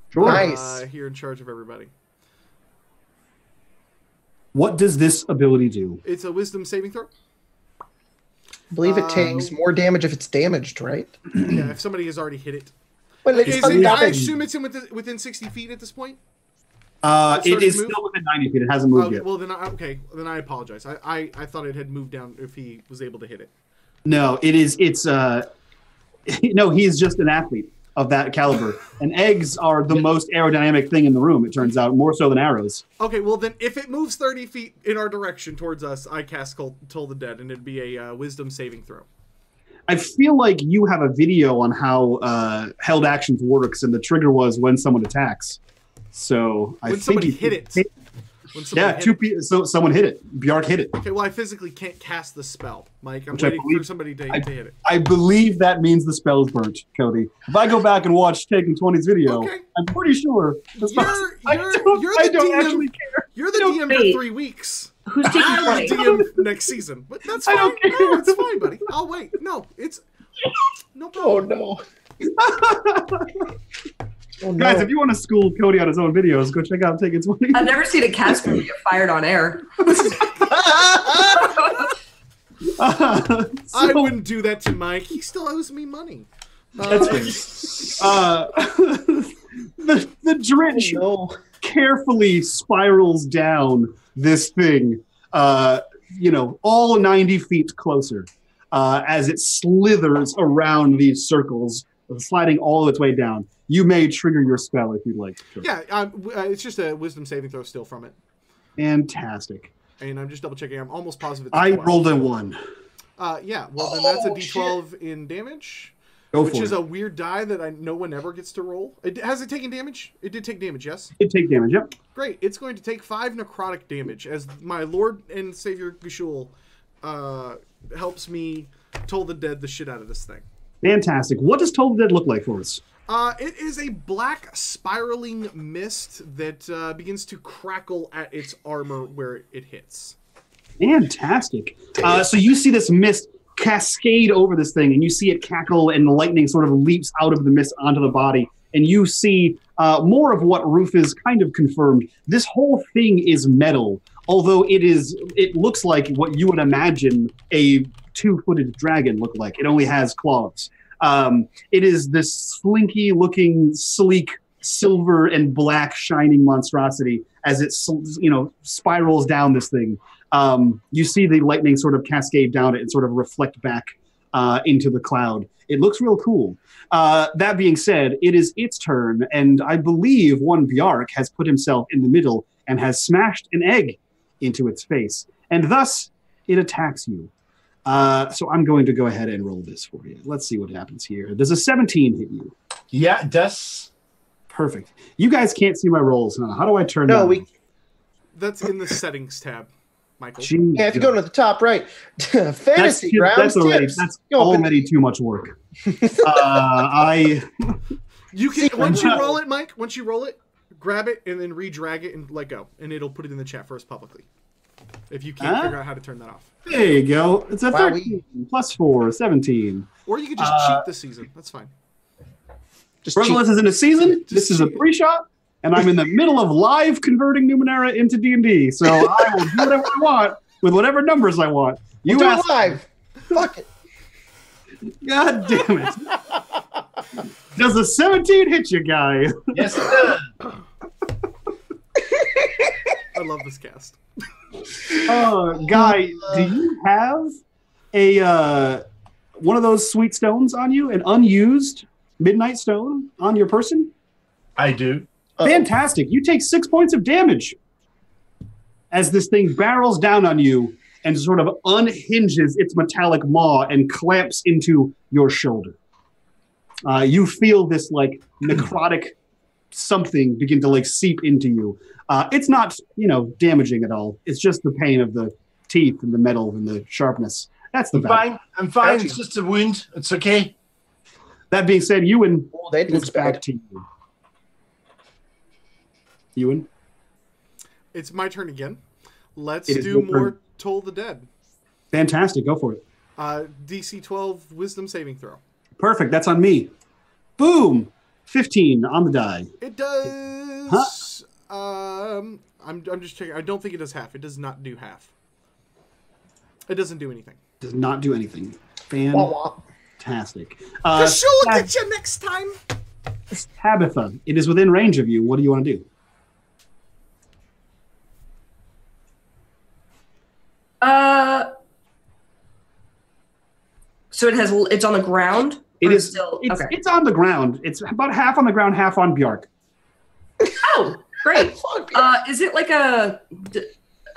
Sure. Nice. Here in charge of everybody. What does this ability do? It's a wisdom saving throw. I believe it takes more damage if it's damaged, right? Yeah, if somebody has already hit it. Well, I assume it's within 60 feet at this point? It is still within 90 feet. It hasn't moved yet. Well, then I apologize. I thought it had moved down if he was able to hit it. No, it is. It's no. He's just an athlete of that caliber, and eggs are the most aerodynamic thing in the room. It turns out, more so than arrows. Okay, well then, if it moves 30 feet in our direction towards us, I cast Toll the Dead, and it'd be a wisdom saving throw. I feel like you have a video on how held actions works, and the trigger was when someone attacks. So I think somebody hit it. So someone hit it. Bjark hit it. Okay, well I physically can't cast the spell, Mike. I'm waiting for somebody to hit it. I believe that means the spell is burnt, Cody. If I go back and watch Taking 20's video, I'm pretty sure the spell. I don't actually care. You're the DM for 3 weeks. Who's taking I'm the DM next season, but that's fine. I don't care. No, it's fine, buddy. I'll wait. No, it's no problem. Oh no. Oh, no. Guys, if you want to school Cody on his own videos, go check out Taking 20. I've never seen a cast member get fired on air. I wouldn't do that to Mike. He still owes me money. That's fair. The dredge carefully spirals down this thing, all 90 feet closer as it slithers around these circles, sliding all its way down. You may trigger your spell if you'd like. Sure. Yeah, it's just a wisdom saving throw still from it. Fantastic. And I'm just double checking. I'm almost positive it's I rolled a 1. Yeah, well then that's a d12 in damage. Which is a weird die that no one ever gets to roll. Has it taken damage? It did take damage, yes? It take damage, yep. Great. It's going to take 5 necrotic damage as my Lord and Savior Gashul helps me Toll the Dead the shit out of this thing. Fantastic. What does Toll the Dead look like for us? It is a black spiraling mist that begins to crackle at its armor where it hits. Fantastic. So you see this mist cascade over this thing, and you see it cackle, and the lightning sort of leaps out of the mist onto the body, and you see more of what Rufus kind of confirmed. This whole thing is metal, although it looks like what you would imagine a 2-footed dragon look like. It only has claws. It is this slinky looking, sleek, silver and black shining monstrosity as it spirals down this thing. You see the lightning sort of cascade down it and sort of reflect back into the cloud. It looks real cool. That being said, it is its turn, and I believe one Bjark has put himself in the middle and has smashed an egg into its face, and thus it attacks you. So I'm going to go ahead and roll this for you. Let's see what happens here. Does a 17 hit you? Yeah, it does. Perfect. You guys can't see my rolls, huh? How do I turn that? That's in the settings tab, Michael. Yeah, if you go to the top right, fantasy rounds. That's already too much work. You can once you roll it, Mike. Once you roll it, grab it and then re-drag it and let go, and it'll put it in the chat for us publicly. If you can't figure out how to turn that off. There you go. It's a 13 plus 4, 17. Or you could just cheat the season. That's fine. Brotherless is in a season. This is a pre-shot, and I'm in the middle of live converting Numenera into D&D. So I will do whatever I want with whatever numbers I want. You do it live. Fuck it. God damn it. Does a 17 hit you, guy? Yes, it does. I love this cast. Guy, do you have a one of those sweet stones on you? An unused midnight stone on your person? I do. Fantastic. You take 6 points of damage as this thing barrels down on you and sort of unhinges its metallic maw and clamps into your shoulder. You feel this like necrotic something begin to seep into you. It's not, damaging at all. It's just the pain of the teeth and the metal and the sharpness. That's the fine. I'm fine. It's just a wound. It's okay. That being said, Ewan looks back to you. Ewan? It's my turn again. Let's do more Toll the Dead. Fantastic. Go for it. DC 12 Wisdom saving throw. Perfect. That's on me. Boom. 15 on the die. It does. I'm just checking. I don't think it does half. It does not do half. It doesn't do anything. Does not do anything. Fantastic. She'll get you next time. Tabitha, it is within range of you. What do you want to do? So it's on the ground? It is still it's, okay. It's on the ground. It's about half on the ground, half on Bjark. Oh, great. Is it like I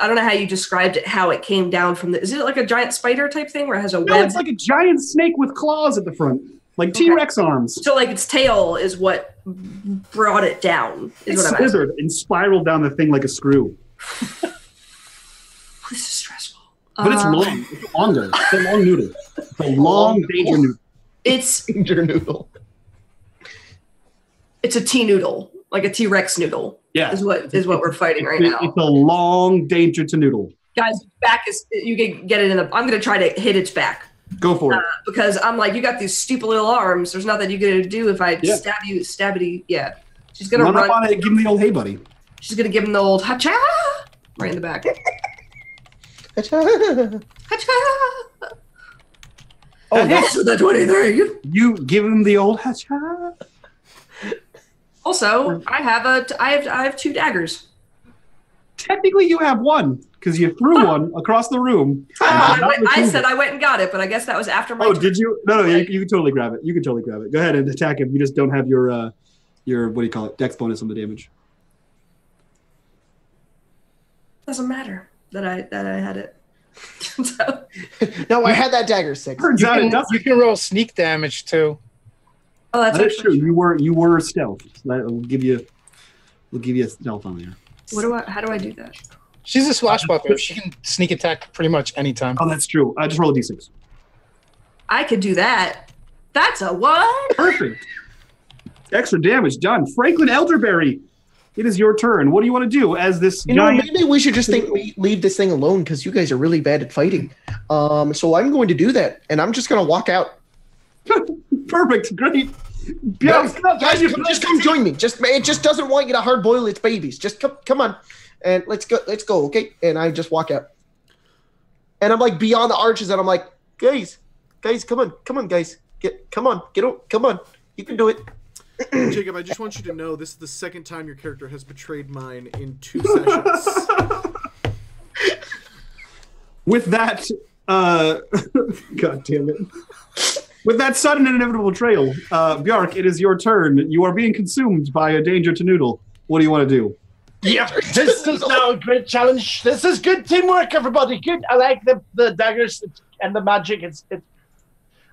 don't know how you described it, how it came down from is it like a giant spider type thing where it has a web? No, it's like a giant snake with claws at the front. Like T-Rex arms. So like its tail is what brought it down. It slithered and spiraled down the thing like a screw. This is stressful. But it's long. It's longer. It's a long noodle. It's a long danger noodle. It's Danger noodle. It's a T-noodle, like a T-Rex noodle. Yeah. Is what we're fighting right now. It's a long danger to noodle. Guys, back is you can get it in the. I'm gonna try to hit its back. Go for it. Because I'm like, you got these stupid little arms. There's nothing you can do if I stab you, stabbity. Yeah. She's gonna run up on it, give him the old hey buddy. She's gonna give him the old hacha right in the back. Hacha. Hacha. Oh, that's the 23. You give him the old hacha. Also, I have 2 daggers. Technically, you have one because you threw one across the room. I said I went and got it, but I guess that was after my. Oh, did you? No, you can totally grab it. You can totally grab it. Go ahead and attack him. You just don't have your what do you call it? Dex bonus on the damage. Doesn't matter that I had it. So. No, I had that dagger 6. You can roll sneak damage too. Oh, that's true. You were stealth. So we'll give you a stealth on there. How do I do that? She's a swashbuckler. She can sneak attack pretty much anytime. Oh, that's true. I just roll a d6. I could do that. That's a 1. Perfect. Extra damage done. Franklin Elderberry, it is your turn. What do you want to do as this giant... maybe we should just leave this thing alone because you guys are really bad at fighting. So I'm going to do that, and I'm just going to walk out. Perfect. Great. Guys, just come join me. It just doesn't want you to hard boil its babies. Just come on, and let's go, okay? And I just walk out, and I'm like beyond the arches, and I'm like, guys, come on, guys, come on, you can do it. Jacob, I just want you to know this is the second time your character has betrayed mine in 2 sessions. With that, God damn it. With that sudden and inevitable betrayal, Bjark, it is your turn. You are being consumed by a danger to Noodle. What do you want to do? Yeah, this is now a great challenge. This is good teamwork, everybody. Good. I like the daggers and the magic.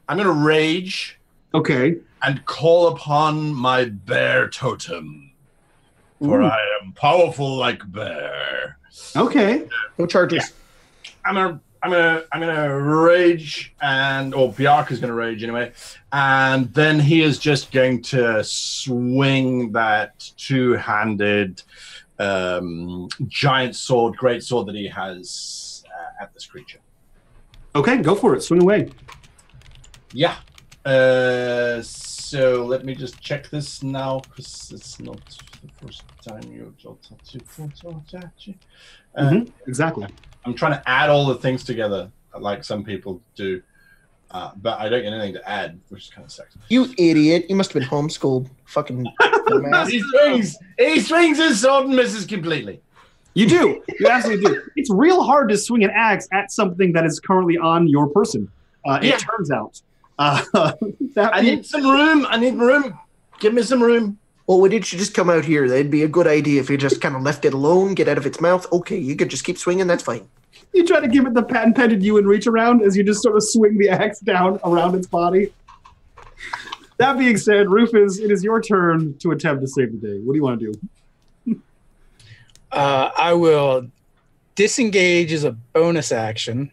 I'm going to rage. Okay. And call upon my bear totem. For I am powerful like bear. Okay. No charges. Yeah. I'm gonna rage, or Bjark is gonna rage anyway, and then he is just going to swing that 2-handed giant sword, great sword that he has at this creature. Okay, go for it. Swing away. Yeah. So let me just check this now because it's not the first time you exactly. I'm trying to add all the things together like some people do, but I don't get anything to add, which is kind of sucks. You idiot! You must have been homeschooled. Fucking dumbass. He swings his sword and misses completely. You do. You absolutely do. It's real hard to swing an axe at something that is currently on your person. It turns out. I need some room. I need room. Give me some room. Well, why didn't you just come out here? That'd be a good idea if you just kind of left it alone, get out of its mouth. Okay, you could just keep swinging. That's fine. You try to give it the patent-pended you and reach around as you just sort of swing the axe down around its body. That being said, Rufus, it is your turn to attempt to save the day. What do you want to do? I will disengage as a bonus action.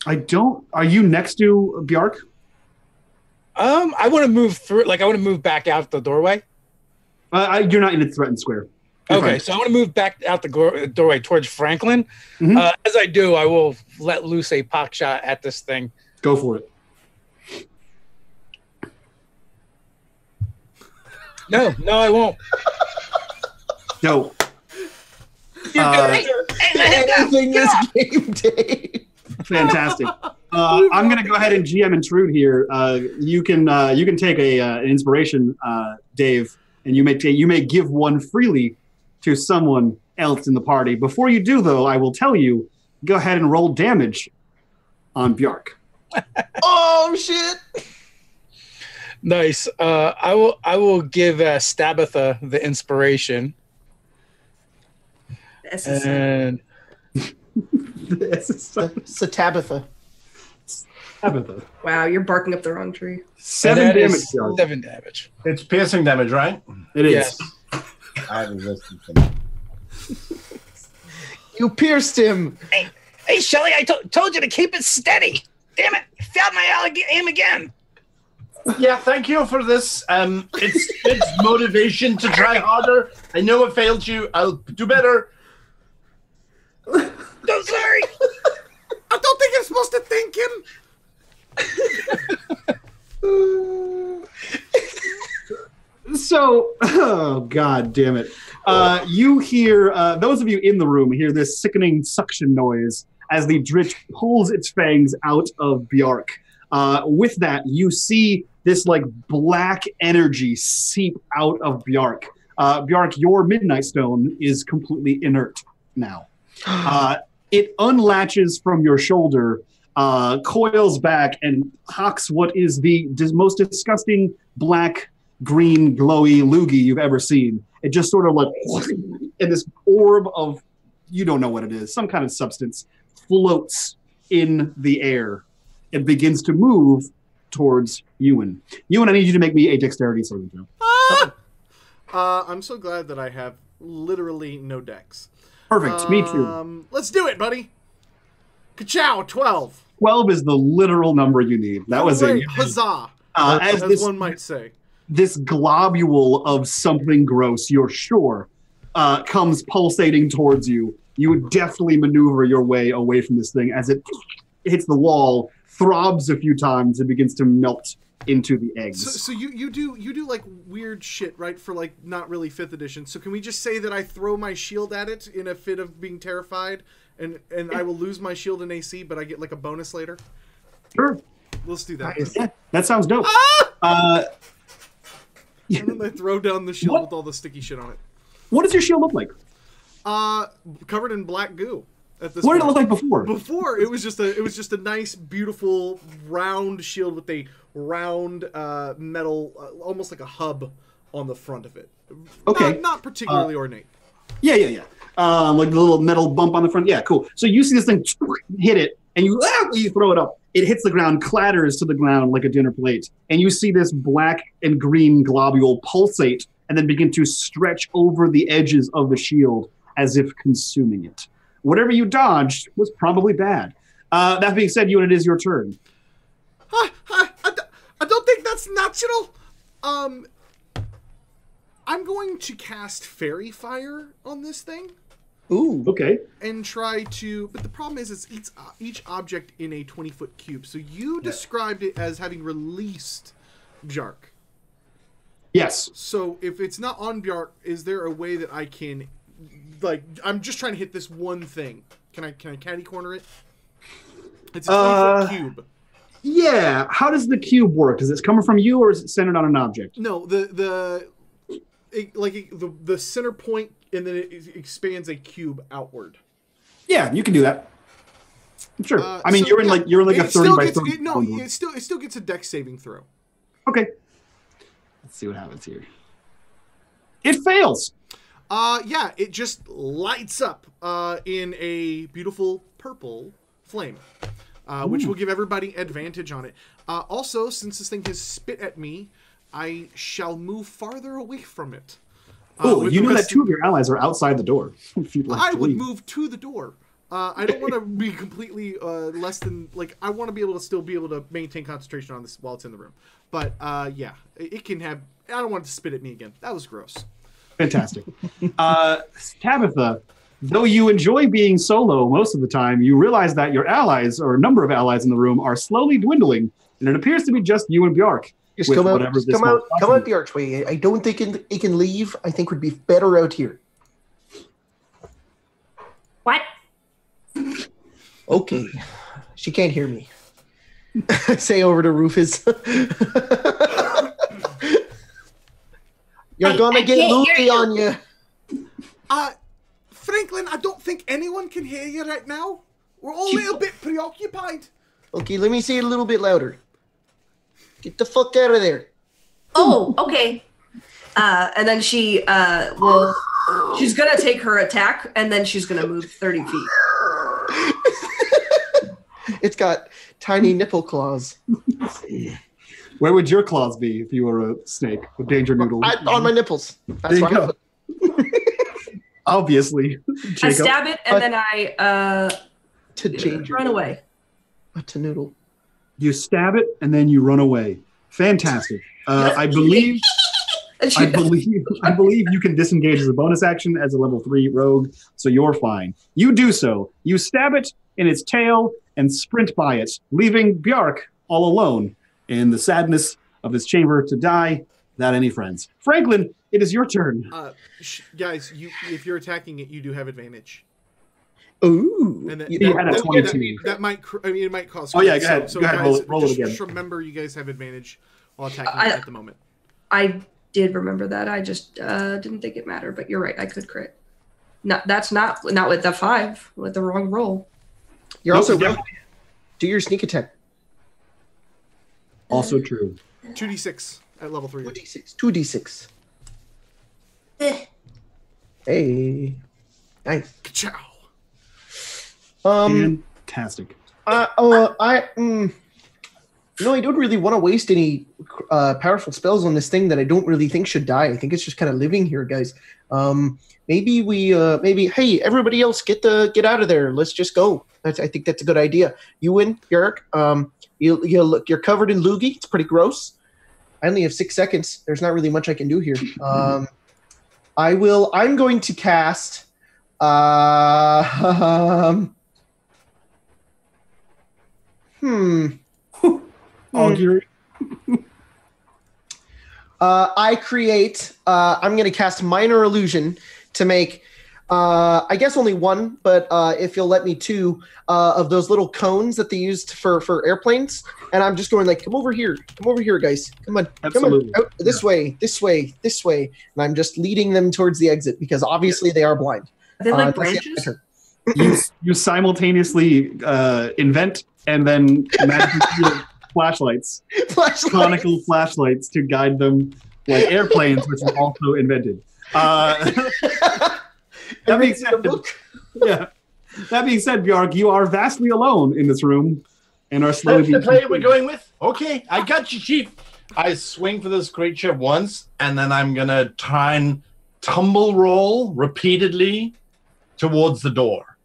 Are you next to Bjark? I want to move through. Like I want to move back out the doorway. You're not in a threatened square. You're okay, fine. so I want to move back out the doorway towards Franklin. Mm-hmm. As I do, I will let loose a pot shot at this thing. Go for it. No, I won't. No. Anything is game day. Fantastic. I'm going to go ahead and GM intrude here. You can take an inspiration, Dave, and you may give one freely to someone else in the party. Before you do, though, I will tell you, go ahead and roll damage on Bjark. Oh shit! Nice. I will give Stabitha the inspiration. And Satabitha. Wow, you're barking up the wrong tree. 7 damage. 7 damage. It's piercing damage, right? It is. Yes. I have resistance. You pierced him. Hey, Shelly, I told you to keep it steady. Damn it. Failed my aim again. Yeah, thank you for this. It's motivation to try harder. I know I failed you. I'll do better. No, sorry. I don't think I'm supposed to thank him. So, oh god damn it! You hear those of you in the room hear this sickening suction noise as the dredge pulls its fangs out of Bjark. With that, you see this like black energy seep out of Bjark. Bjark, your Midnight Stone is completely inert now. It unlatches from your shoulder, coils back, and hawks what is the most disgusting black, green, glowy loogie you've ever seen. It just sort of like, and this orb of, you don't know what it is, some kind of substance, floats in the air. It begins to move towards Ewan. Ewan, I need you to make me a dexterity saving throw. I'm so glad that I have literally no dex. Perfect, me too. Let's do it, buddy. Ka-chow, 12. 12 is the literal number you need. That was it. Huzzah. As one might say. This globule of something gross, you're sure, comes pulsating towards you. You would definitely maneuver your way away from this thing as it hits the wall, throbs a few times, and begins to melt into the eggs. So you do like weird shit, right? For like not really 5th edition. So can we just say that I throw my shield at it in a fit of being terrified, and I will lose my shield in AC, but I get like a bonus later? Sure. Let's do that. Yeah, that sounds dope. And then I throw down the shield with all the sticky shit on it. What does your shield look like? Covered in black goo. What did it look like before? Before it was just a nice, beautiful, round shield with a round metal, almost like a hub on the front of it. Okay. Not particularly ornate. Yeah. Like the little metal bump on the front. Yeah, cool. So you see this thing hit it, and you throw it up. It hits the ground, clatters to the ground like a dinner plate, and you see this black and green globule pulsate and then begin to stretch over the edges of the shield as if consuming it. Whatever you dodged was probably bad. That being said, Ewan, it is your turn. I don't think that's natural. I'm going to cast Fairy Fire on this thing. Ooh. Okay. And try to... But the problem is it's each object in a 20-foot cube. So you described it as having released Bjark. Yes. So if it's not on Bjark, is there a way that I can... Like, I'm just trying to hit this one thing. Can I catty corner it? It's a 20-foot cube. Yeah. How does the cube work? Is it coming from you, or is it centered on an object? No, the center point, and then it expands a cube outward. Yeah, you can do that. Sure. I mean, so, you're in like a 30 by 30. It still gets a dex saving throw. Okay. Let's see what happens here. It fails. Yeah, it just lights up in a beautiful purple flame, which will give everybody advantage on it. Also, since this thing has spit at me, I shall move farther away from it. Oh, you know that 2 of your allies are outside the door. I would move to the door. I don't want to be completely less than... Like, I want to be able to still be able to maintain concentration on this while it's in the room. But, yeah, it can have... I don't want it to spit at me again. That was gross. Fantastic. Tabitha, though you enjoy being solo most of the time, you realize that your allies, or a number of allies in the room, are slowly dwindling, and it appears to be just you and Bjark. Just come out the archway. I don't think it can leave. I think we'd be better out here. What? Okay. She can't hear me. Say over to Rufus. You're gonna get loopy on you. Franklin, I don't think anyone can hear you right now. We're all a little bit preoccupied. Okay, let me say it a little bit louder. Get the fuck out of there. Oh, okay. And then she's gonna take her attack, and then she's gonna move 30 feet. It's got tiny nipple claws. Where would your claws be if you were a snake with danger noodle? On my nipples. That's There you why. go. Obviously, Jacob. I stab it, and then I To danger. run away. To noodle. You stab it and then you run away. Fantastic. I believe you can disengage as a bonus action as a level 3 rogue, so you're fine. You do so. You stab it in its tail and sprint by it, leaving Bjark all alone in the sadness of this chamber to die without any friends. Franklin, it is your turn. Guys, if you're attacking it, you do have advantage. Ooh. And He had a 22. That might, it might cause. Oh, yeah, go ahead. So Go ahead, guys, roll it just again. remember, you guys have advantage while attacking it at the moment. I did remember that. I just didn't think it mattered. But you're right. I could crit. No, that's not with the 5. With the wrong roll. You're also yeah. do your sneak attack. Also true. 2d6 at level 3. 2d6. 2d6. Hey. Nice. Ka-chow. Fantastic. I don't really want to waste any powerful spells on this thing that I don't really think should die. I think it's just kind of living here, guys. Maybe hey, everybody else, get out of there. Let's just go. I think that's a good idea. You win, Björk. You're covered in loogie. It's pretty gross. I only have 6 seconds. There's not really much I can do here. I'm going to cast. Augury. I create. I'm going to cast Minor Illusion to make. I guess only one, but if you'll let me, 2 of those little cones that they used for airplanes, and I'm just going like, come over here, guys, come on, Absolutely. come on, out, this way, and I'm just leading them towards the exit because obviously they are blind. Are they like That's the end of my branches? turn. You simultaneously invent and then magically create flashlights, conical flashlights to guide them like airplanes, which are also invented. That being said, Björk, you are vastly alone in this room and are slowly That's the being play we're going with? Okay, I got you, Chief. I swing for this creature once, and then I'm going to try and tumble roll repeatedly towards the door.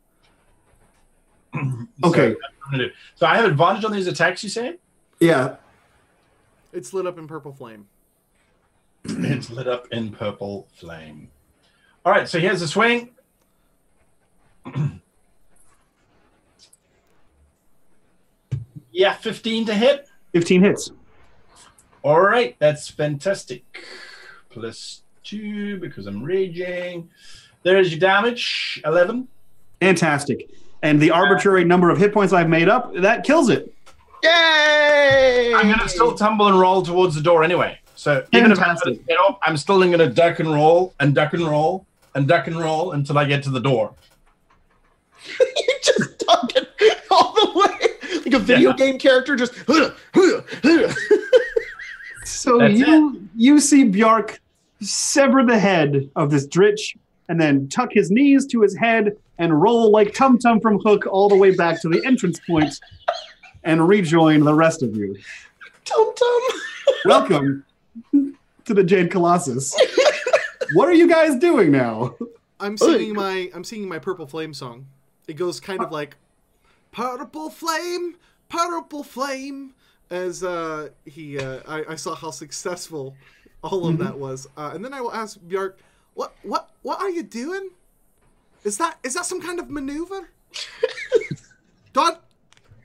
Okay. So I have advantage on these attacks, you say? Yeah. It's lit up in purple flame. It's lit up in purple flame. All right, so here's the swing. Yeah, 15 to hit. 15 hits. All right, that's fantastic. +2 because I'm raging. There's your damage, 11. Fantastic. And the arbitrary number of hit points I've made up, that kills it. Yay! I'm going to still tumble and roll towards the door anyway. So even if I get off, I'm still going to duck and roll and duck and roll and duck and roll until I get to the door. You just ducking all the way like a video game character. Just. So That's you see Björk sever the head of this dredge and then tuck his knees to his head and roll like Tum Tum from Hook all the way back to the entrance point and rejoin the rest of you. Tum Tum. Welcome to the Jade Colossus. What are you guys doing now? I'm singing my purple flame song. It goes kind of like purple flame, as I saw how successful all of that was. And then I will ask Björk, what are you doing? Is that some kind of maneuver? Don,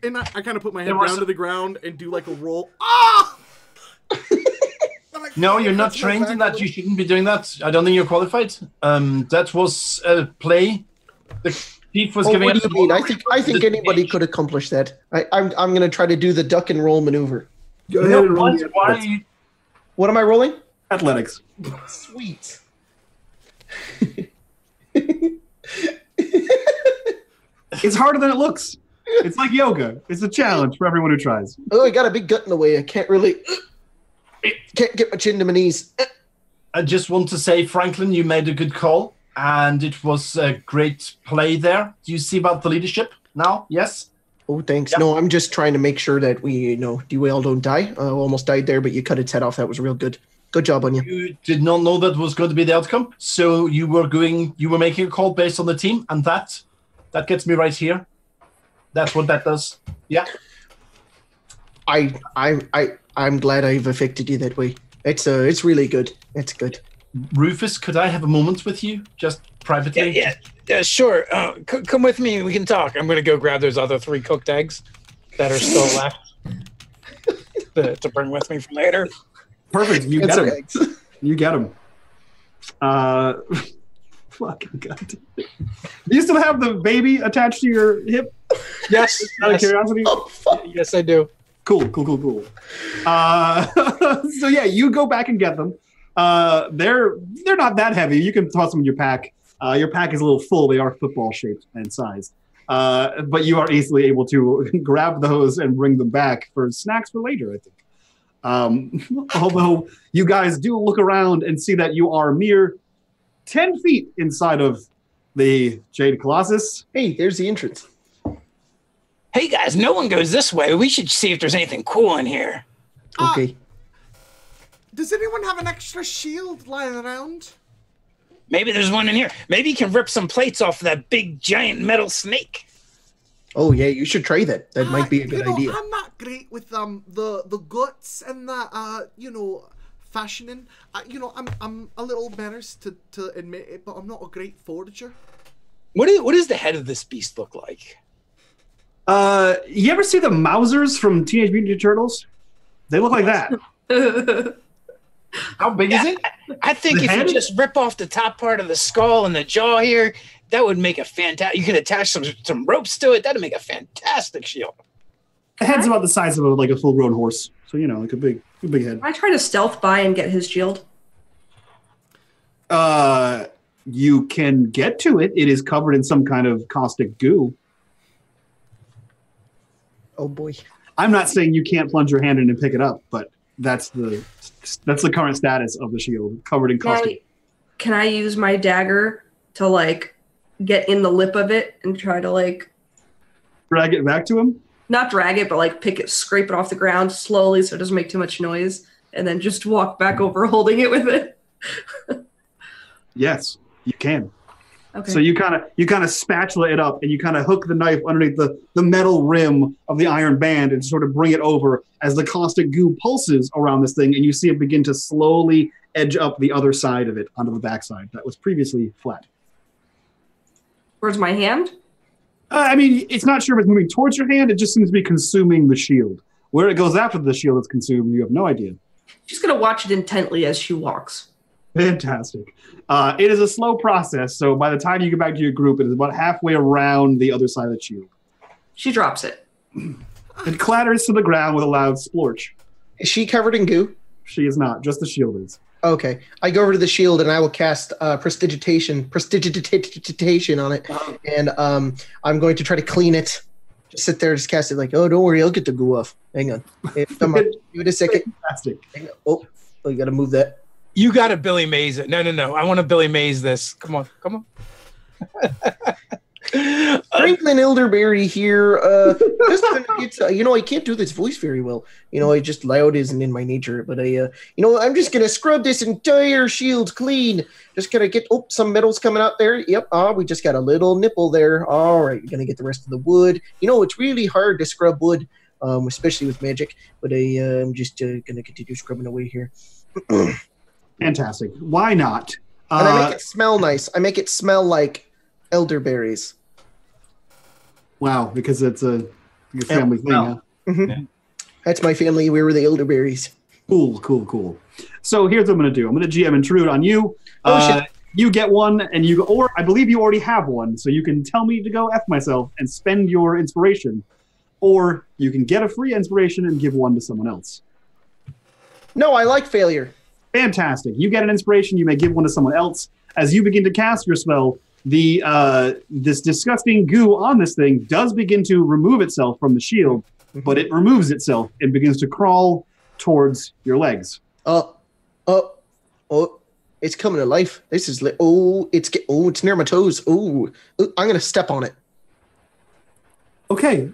and I kind of put my head down to the ground and do like a roll. Ah! No, you're not trained in that. You shouldn't be doing that. I don't think you're qualified. That was a play. Chief was Oh, giving what us do you the mean? I think anybody could accomplish that. I'm going to try to do the duck and roll maneuver. Go You ahead know and roll what? the Why are athletics. you What am I rolling? Athletics. Sweet. It's harder than it looks. It's like yoga. It's a challenge for everyone who tries. Oh, I got a big gut in the way. I can't really... Can't get my chin to my knees. I just want to say, Franklin, you made a good call, and it was a great play there. Do you see about the leadership now? Yes? Oh, thanks. Yeah. No, I'm just trying to make sure that we all don't die. Almost died there, but you cut its head off. That was real good. Good job on you. You did not know that was going to be the outcome, so you were making a call based on the team, and that gets me right here. That's what that does. Yeah. I'm glad I've affected you that way. It's really good. It's good. Rufus, could I have a moment with you, just privately? Yeah, sure. Come with me. We can talk. I'm going to go grab those other 3 cooked eggs that are still left to bring with me for later. Perfect. You That's get our them. eggs. You get them. Fucking god. Do you still have the baby attached to your hip? Yes. Out of Yes, curiosity? Oh, fuck. yes, I do. Cool. So yeah, you go back and get them. They're not that heavy. You can toss them in your pack. Your pack is a little full. They are football shaped and sized. But you are easily able to grab those and bring them back for snacks for later, I think. Although you guys do look around and see that you are mere 10 feet inside of the Jade Colossus. Hey, there's the entrance. Hey, guys, no one goes this way. We should see if there's anything cool in here. Okay. Does anyone have an extra shield lying around? Maybe there's one in here. Maybe you can rip some plates off of that big, giant metal snake. Oh, yeah, you should try that. That might be a good idea. I'm not great with the guts and the fashioning. I'm a little embarrassed to admit it, but I'm not a great forager. What does the head of this beast look like? You ever see the Mausers from Teenage Mutant Ninja Turtles? They look like that. How big is it? I think The if head? you just rip off the top part of the skull and the jaw here, that would make a fantastic. You can attach some ropes to it. That'd make a fantastic shield. The head's about the size of a full-grown horse, so like a big head. I try to stealth by and get his shield. You can get to it. It is covered in some kind of caustic goo. Oh, boy. I'm not saying you can't plunge your hand in and pick it up, but that's the current status of the shield, covered in caustic. Can I use my dagger to get in the lip of it and try to Drag it back to him? not drag it, but pick it, scrape it off the ground slowly so it doesn't make too much noise, and then just walk back over holding it with it? Yes, you can. Okay. So you kind of spatula it up and you kind of hook the knife underneath the metal rim of the iron band and sort of bring it over as the caustic goo pulses around this thing, and you see it begin to slowly edge up the other side of it onto the backside that was previously flat. Where's my hand? It's not sure if it's moving towards your hand. It just seems to be consuming the shield. Where it goes after the shield is consumed, you have no idea. She's going to watch it intently as she walks. Fantastic. It is a slow process, so by the time you get back to your group, it is about halfway around the other side of the shield. She drops it. It clatters to the ground with a loud splorch. Is she covered in goo? She is not, just the shield is. Okay. I go over to the shield and I will cast prestidigitation on it. And I'm going to try to clean it. Just sit there, just cast it oh, don't worry, I'll get the goo off. Hang on. Come on. Give it a second. Fantastic. Hang on. Oh, you got to move that. You got to Billy Mays it. No. I want to Billy Mays this. Come on. Franklin Elderberry here. Just I can't do this voice very well. I just loud isn't in my nature. But I'm just gonna scrub this entire shield clean. Just gonna get some metals coming out there. Yep. We just got a little nipple there. All right, we're gonna get the rest of the wood. It's really hard to scrub wood, especially with magic. But I'm just gonna continue scrubbing away here. Fantastic. Why not? And I make it smell nice. I make it smell like elderberries. Wow, because it's a family thing, huh? Mm-hmm. Yeah. That's my family. We were the elderberries. Cool. So here's what I'm going to do. I'm going to GM intrude on you. Oh, shit. You get one, and you go, or I believe you already have one, so you can tell me to go F myself and spend your inspiration. Or you can get a free inspiration and give one to someone else. No, I like failure. Fantastic. You get an inspiration, you may give one to someone else. As you begin to cast your spell, this disgusting goo on this thing does begin to remove itself from the shield, but it removes itself and begins to crawl towards your legs. Oh, it's coming to life. This is it's near my toes. I'm gonna step on it. Okay.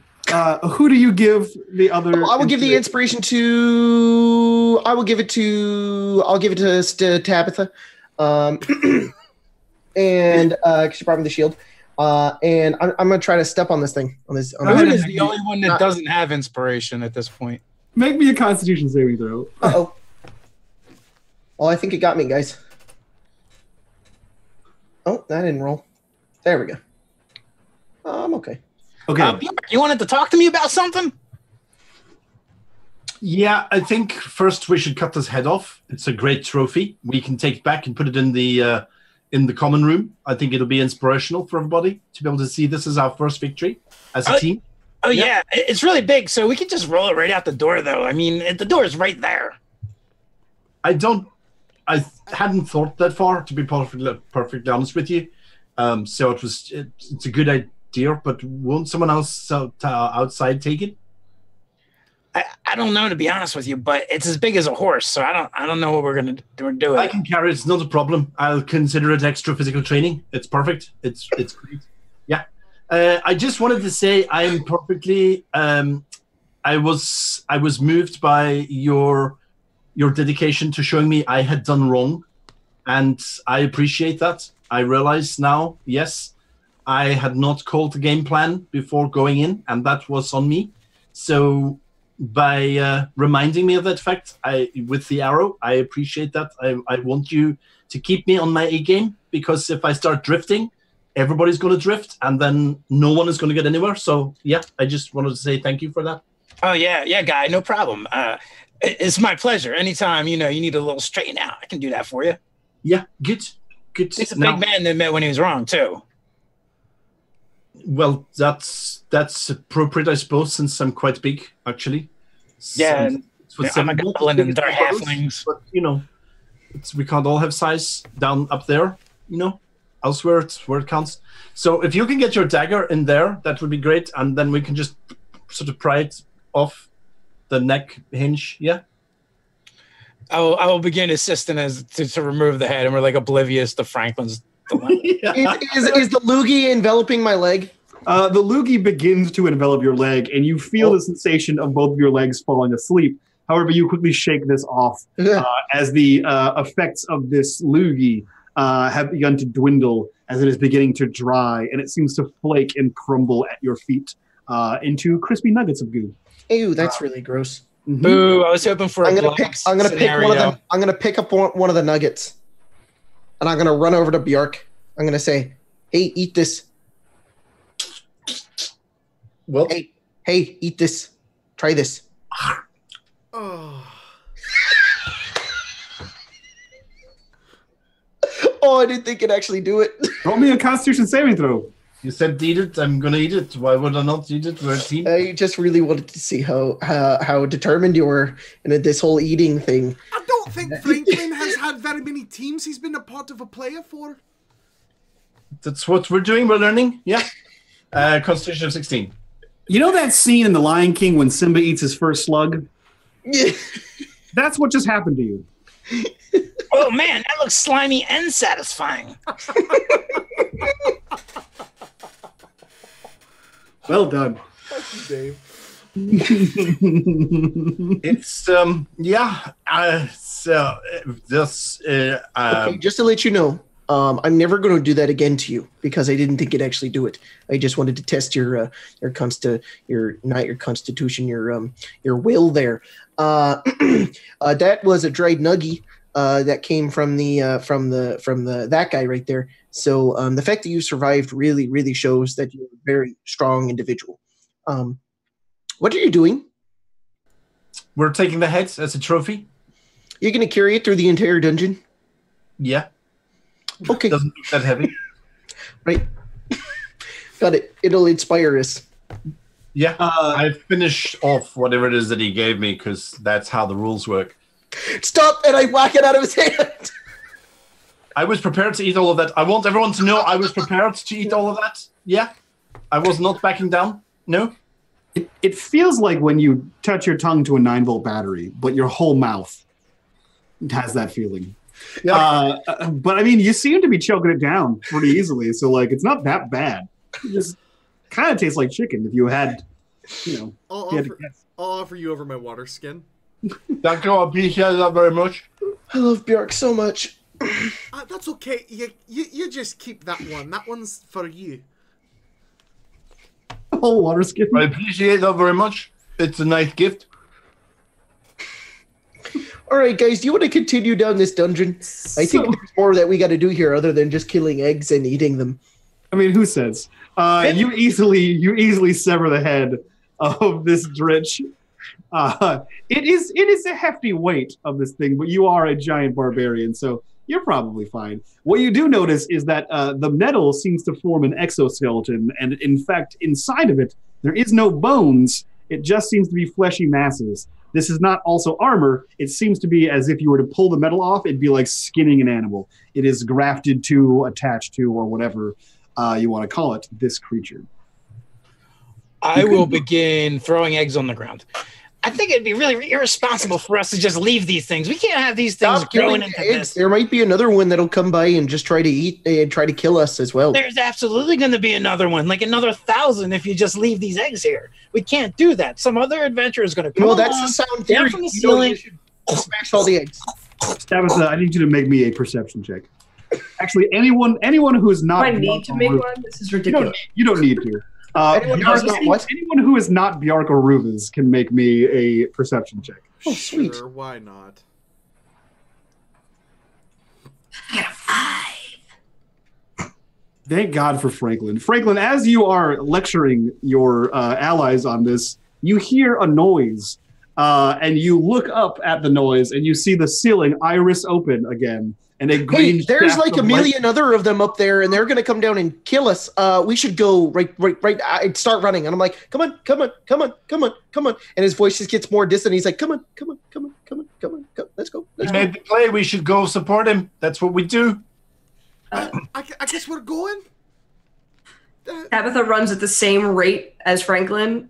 Who do you give the other? I will give the inspiration to. I'll give it to Tabitha, and because she brought me the shield. And I'm gonna try to step on this thing. Hood is the only one that doesn't have inspiration at this point. Make me a Constitution saving throw. Uh-oh. Well, I think it got me, guys. Oh, that didn't roll. There we go. I'm okay. Okay. You wanted to talk to me about something? Yeah, I think first we should cut this head off. It's a great trophy. We can take it back and put it in the common room. I think it'll be inspirational for everybody to be able to see this as our first victory as a team. Oh, yeah. It's really big, so we could just roll it right out the door, though. I mean, the door is right there. I hadn't thought that far, to be perfectly honest with you. So it's a good idea, but won't someone else outside take it? I don't know, to be honest with you, but it's as big as a horse, so I don't know what we're gonna do. I can carry it. It's not a problem. I'll consider it extra physical training. It's perfect. It's great. Yeah. I just wanted to say I'm perfectly. I was moved by your dedication to showing me I had done wrong, and I appreciate that. I realize now, yes, I had not called the game plan before going in, and that was on me. So by reminding me of that fact, with the arrow, I appreciate that. I want you to keep me on my A game, because if I start drifting, everybody's going to drift, and then no one is going to get anywhere. So yeah, I just wanted to say thank you for that. Oh yeah, guy, no problem. It's my pleasure. Anytime you need a little straighten out, I can do that for you. Yeah, good. He's a big man that admit when he was wrong too. Well, that's appropriate, I suppose, since I'm quite big, actually. Yeah, I'm a goblin and they're halflings. But, we can't all have size down up there, Elsewhere, it's where it counts. So if you can get your dagger in there, that would be great, and then we can just sort of pry it off the neck hinge, yeah? I will begin assisting to remove the head, and we're like oblivious to Franklin's dilemma. Yeah. Is the loogie enveloping my leg? The loogie begins to envelop your leg, and you feel the sensation of both of your legs falling asleep. However, you quickly shake this off as the effects of this loogie have begun to dwindle as it is beginning to dry, and it seems to flake and crumble at your feet into crispy nuggets of goo. Ew, that's really gross. Mm-hmm. Boo! I was hoping for I'm gonna pick one of them. I'm gonna pick up one of the nuggets, and I'm gonna run over to Bjork. I'm gonna say, "Hey, eat this." Well, hey, eat this. Try this. Oh. Oh, I didn't think it'd actually do it. Roll me a Constitution saving throw. You said eat it. I'm gonna eat it. Why would I not eat it? We're a team. I just really wanted to see how determined you were in this whole eating thing. I don't think Franklin has had very many teams he's been a part of a player for. That's what we're doing. We're learning. Yeah. Constitution of 16. You know that scene in The Lion King when Simba eats his first slug? Yeah. That's what just happened to you. Oh man, that looks slimy and satisfying. Well done. Dave. It's okay, just to let you know, I'm never going to do that again to you because I didn't think it'd actually do it. I just wanted to test your constitution, your will there. That was a dried nuggie that came from that guy right there. So the fact that you survived really, really shows that you're a very strong individual. What are you doing? We're taking the heads as a trophy. You're going to carry it through the entire dungeon? Yeah. Okay. Doesn't look that heavy. Right. Got it. It'll inspire us. Yeah, I finished off whatever it is that he gave me because that's how the rules work. Stop! And I whack it out of his hand. I was prepared to eat all of that. I want everyone to know I was prepared to eat all of that. Yeah, I was not backing down. No. It feels like when you touch your tongue to a 9-volt battery, but your whole mouth has that feeling. Yeah. But I mean, you seem to be choking it down pretty easily, so like it's not that bad. It just kind of tastes like chicken if you had, I'll offer you over my water skin. Thank you. I appreciate that very much. I love Bjork so much. That's okay. You just keep that one. That one's for you. Whole water skin. I appreciate that very much. It's a nice gift. All right, guys, do you want to continue down this dungeon? I think there's more that we got to do here other than just killing eggs and eating them. I mean, who says? You easily sever the head of this dredge. It is a hefty weight of this thing, but you are a giant barbarian, so you're probably fine. What you do notice is that the metal seems to form an exoskeleton, and in fact, inside of it, there is no bones. It just seems to be fleshy masses. This is not also armor. It seems to be as if you were to pull the metal off, it'd be like skinning an animal. It is grafted to, attached to, or whatever you want to call it, this creature. I will begin throwing eggs on the ground. I think it'd be really irresponsible for us to just leave these things. We can't have these things growing into this. There might be another one that'll come by and just try to eat and try to kill us as well. There's absolutely going to be another one, like another 1,000 if you just leave these eggs here. We can't do that. Some other adventurer is going to come along, that's the sound theory. down from the ceiling. You should smash all the eggs. Tabitha, I need you to make me a perception check. Actually, anyone who is not... Do I need to make one? This is ridiculous. You don't need to. Anyone who is not Bjark or Ruvas can make me a perception check. Oh, sweet. Sure, why not? I got a 5. Thank God for Franklin. Franklin, as you are lecturing your allies on this, you hear a noise, and you look up at the noise, and you see the ceiling iris open again. And a green there's like a million light. other of them up there, and they're gonna come down and kill us. We should go right. I'd start running, and I'm like, come on. And his voice just gets more distant. He's like, come on, let's go. He made the play. We should go support him. That's what we do. I guess we're going. Tabitha runs at the same rate as Franklin,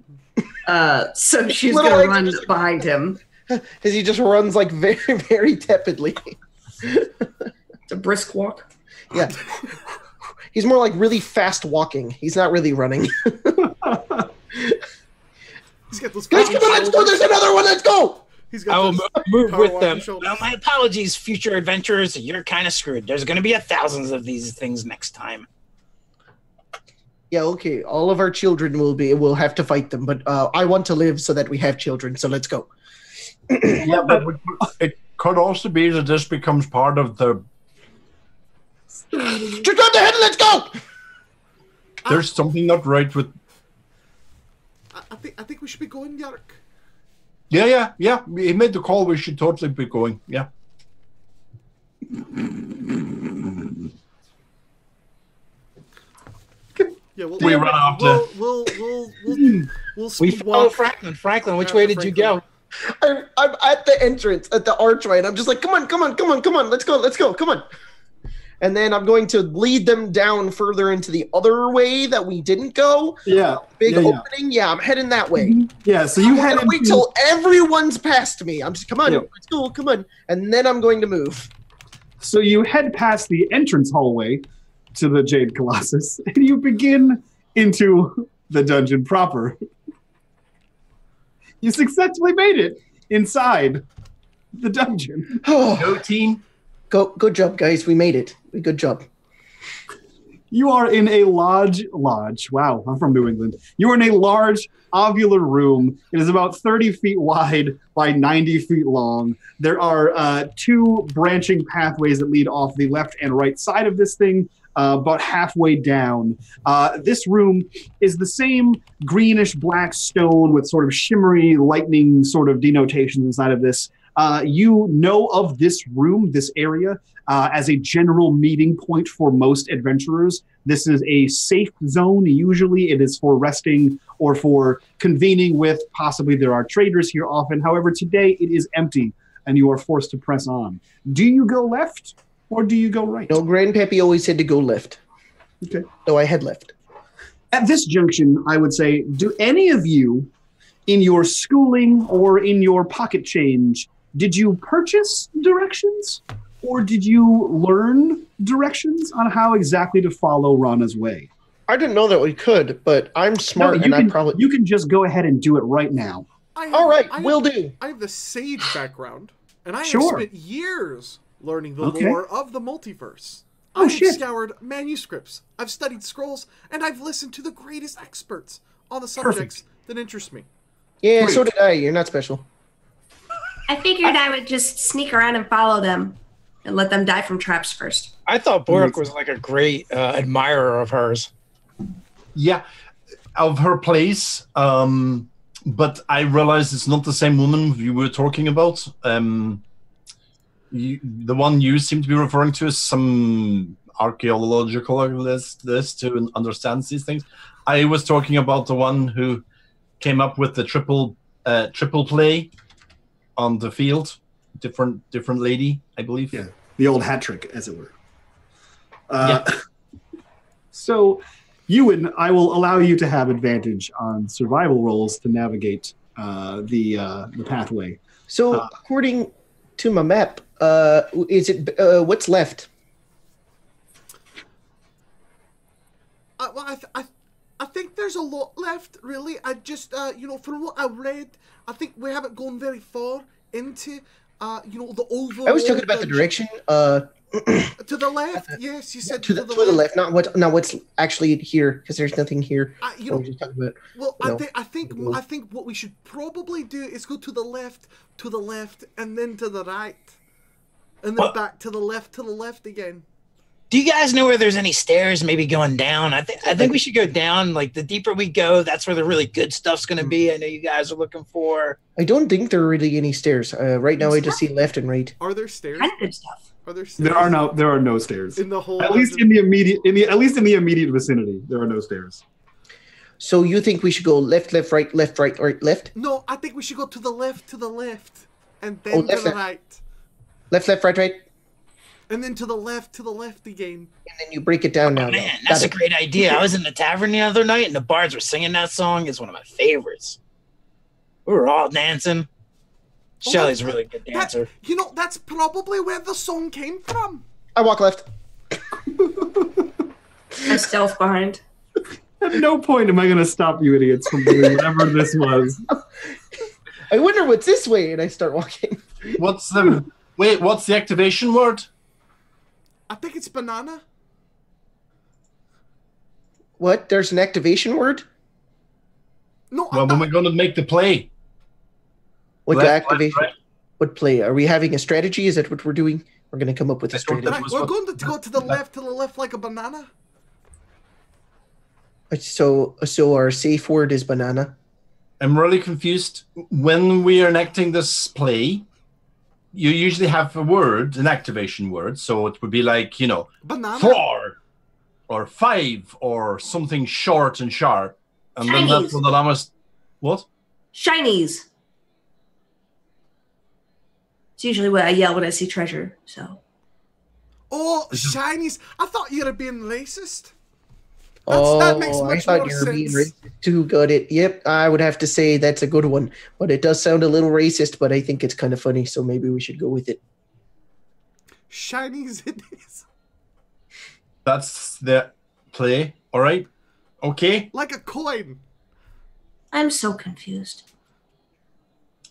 so she's Little going to eggs run behind him. As he just runs like very, very tepidly. It's a brisk walk. Yeah. He's more like really fast walking. He's not really running. He's got those Guys, come on, let's go. There's another one. Let's go. He's got I will those move power with walking them. shoulders. Well, my apologies, future adventurers. You're kind of screwed. There's going to be thousands of these things next time. Yeah, okay. All of our children will have to fight them, but I want to live so that we have children. So let's go. Yeah, but it could also be that this becomes part of the... Just grab the head and let's go. There's something not right with... I think we should be going, Yark. Yeah. He made the call. We should totally be going. Yeah. Yeah, We run after. We'll We speed follow walk. Franklin. Franklin, which way did you go? I'm at the entrance, at the archway, and I'm just like, come on, let's go, come on. And then I'm going to lead them down further into the other way that we didn't go. Yeah. Big opening. Yeah, I'm heading that way. Yeah, so you head wait till everyone's past me. I'm just, come on, let's go, come on. And then I'm going to move. So you head past the entrance hallway to the Jade Colossus, and you begin into the dungeon proper. You successfully made it inside the dungeon. Go team. Good job, guys. We made it. Good job. You are in a lodge. Wow, I'm from New England. You are in a large ovular room. It is about 30 feet wide by 90 feet long. There are 2 branching pathways that lead off the left and right side of this thing, about halfway down. This room is the same greenish black stone with sort of shimmery lightning sort of denotations inside of this. You know of this room, this area, as a general meeting point for most adventurers. This is a safe zone. Usually it is for resting or for convening with. Possibly there are traders here often. However, today it is empty and you are forced to press on. Do you go left or do you go right? No, Grandpappy always said to go left. Okay. So I head left. At this junction, I would say, do any of you in your schooling or in your pocket change, did you purchase directions? Or did you learn directions on how exactly to follow Rana's way? I didn't know that we could, but I'm smart You can just go ahead and do it right now. All right, will do. I have the sage background, and I Sure. have spent years learning the lore of the multiverse. Oh, I've shit. scoured manuscripts, I've studied scrolls, and I've listened to the greatest experts on the subjects that interest me. Yeah, so did I. You're not special. I figured I would just sneak around and follow them and let them die from traps first. I thought Bork was like a great admirer of hers. Yeah, of her place. But I realized it's not the same woman you were talking about. The one you seem to be referring to is some archaeological list to understand these things. I was talking about the one who came up with the triple play on the field. Different lady, I believe. Yeah, the old hat trick, as it were. Yeah. So, Ewan, I will allow you to have advantage on survival rolls to navigate the pathway. So, according to my map, is it what's left? Well, I think there's a lot left, really. I just, from what I read, I think we haven't gone very far into, the overall... I was talking about the direction. To the left, yes, you said to the left. Not what's actually here, because there's nothing here. We're just talking about, well, I think what we should probably do is go to the left, and then to the right, and then back to the left again. Do you guys know where there's any stairs maybe going down? I think we should go down. Like, the deeper we go, that's where the really good stuff's going to be. I know you guys are looking for... I don't think there are really any stairs. Right now, I just see left and right. Are there stairs? Kind of good stuff. Are there stairs? There are no stairs. In the whole... At least in the immediate vicinity, there are no stairs. So you think we should go left, right, left? No, I think we should go to the left, and then to the right. Left, right. And then to the left again. And then you break it down now. Man, that's a great idea. I was in the tavern the other night, and the bards were singing that song. It's one of my favorites. We were all dancing. Shelly's a really good dancer. That's probably where the song came from. I walk left. I stealth behind. At no point am I going to stop you idiots from doing whatever this was. I wonder what's this way, and I start walking. What's the activation word? I think it's banana. What? There's an activation word? No. Well, when we're going to make the play. What activation? Right. What play? Are we having a strategy? Is that what we're doing? We're going to come up with a strategy. We're going to go to the left like a banana. So our safe word is banana. I'm really confused. When we are enacting this play, you usually have a word, an activation word. So it would be like, banana. 4 or 5 or something short and sharp. And Chinese. then that will allow us... What? Shinies. It's usually what I yell when I see treasure, so. Oh, shinies. I thought you were being racist. That makes much more sense. Being racist too. Got it. Yep, I would have to say that's a good one. But it does sound a little racist, but I think it's kind of funny, so maybe we should go with it. Shinies it is. That's the play. All right. Okay. Like a coin. I'm so confused.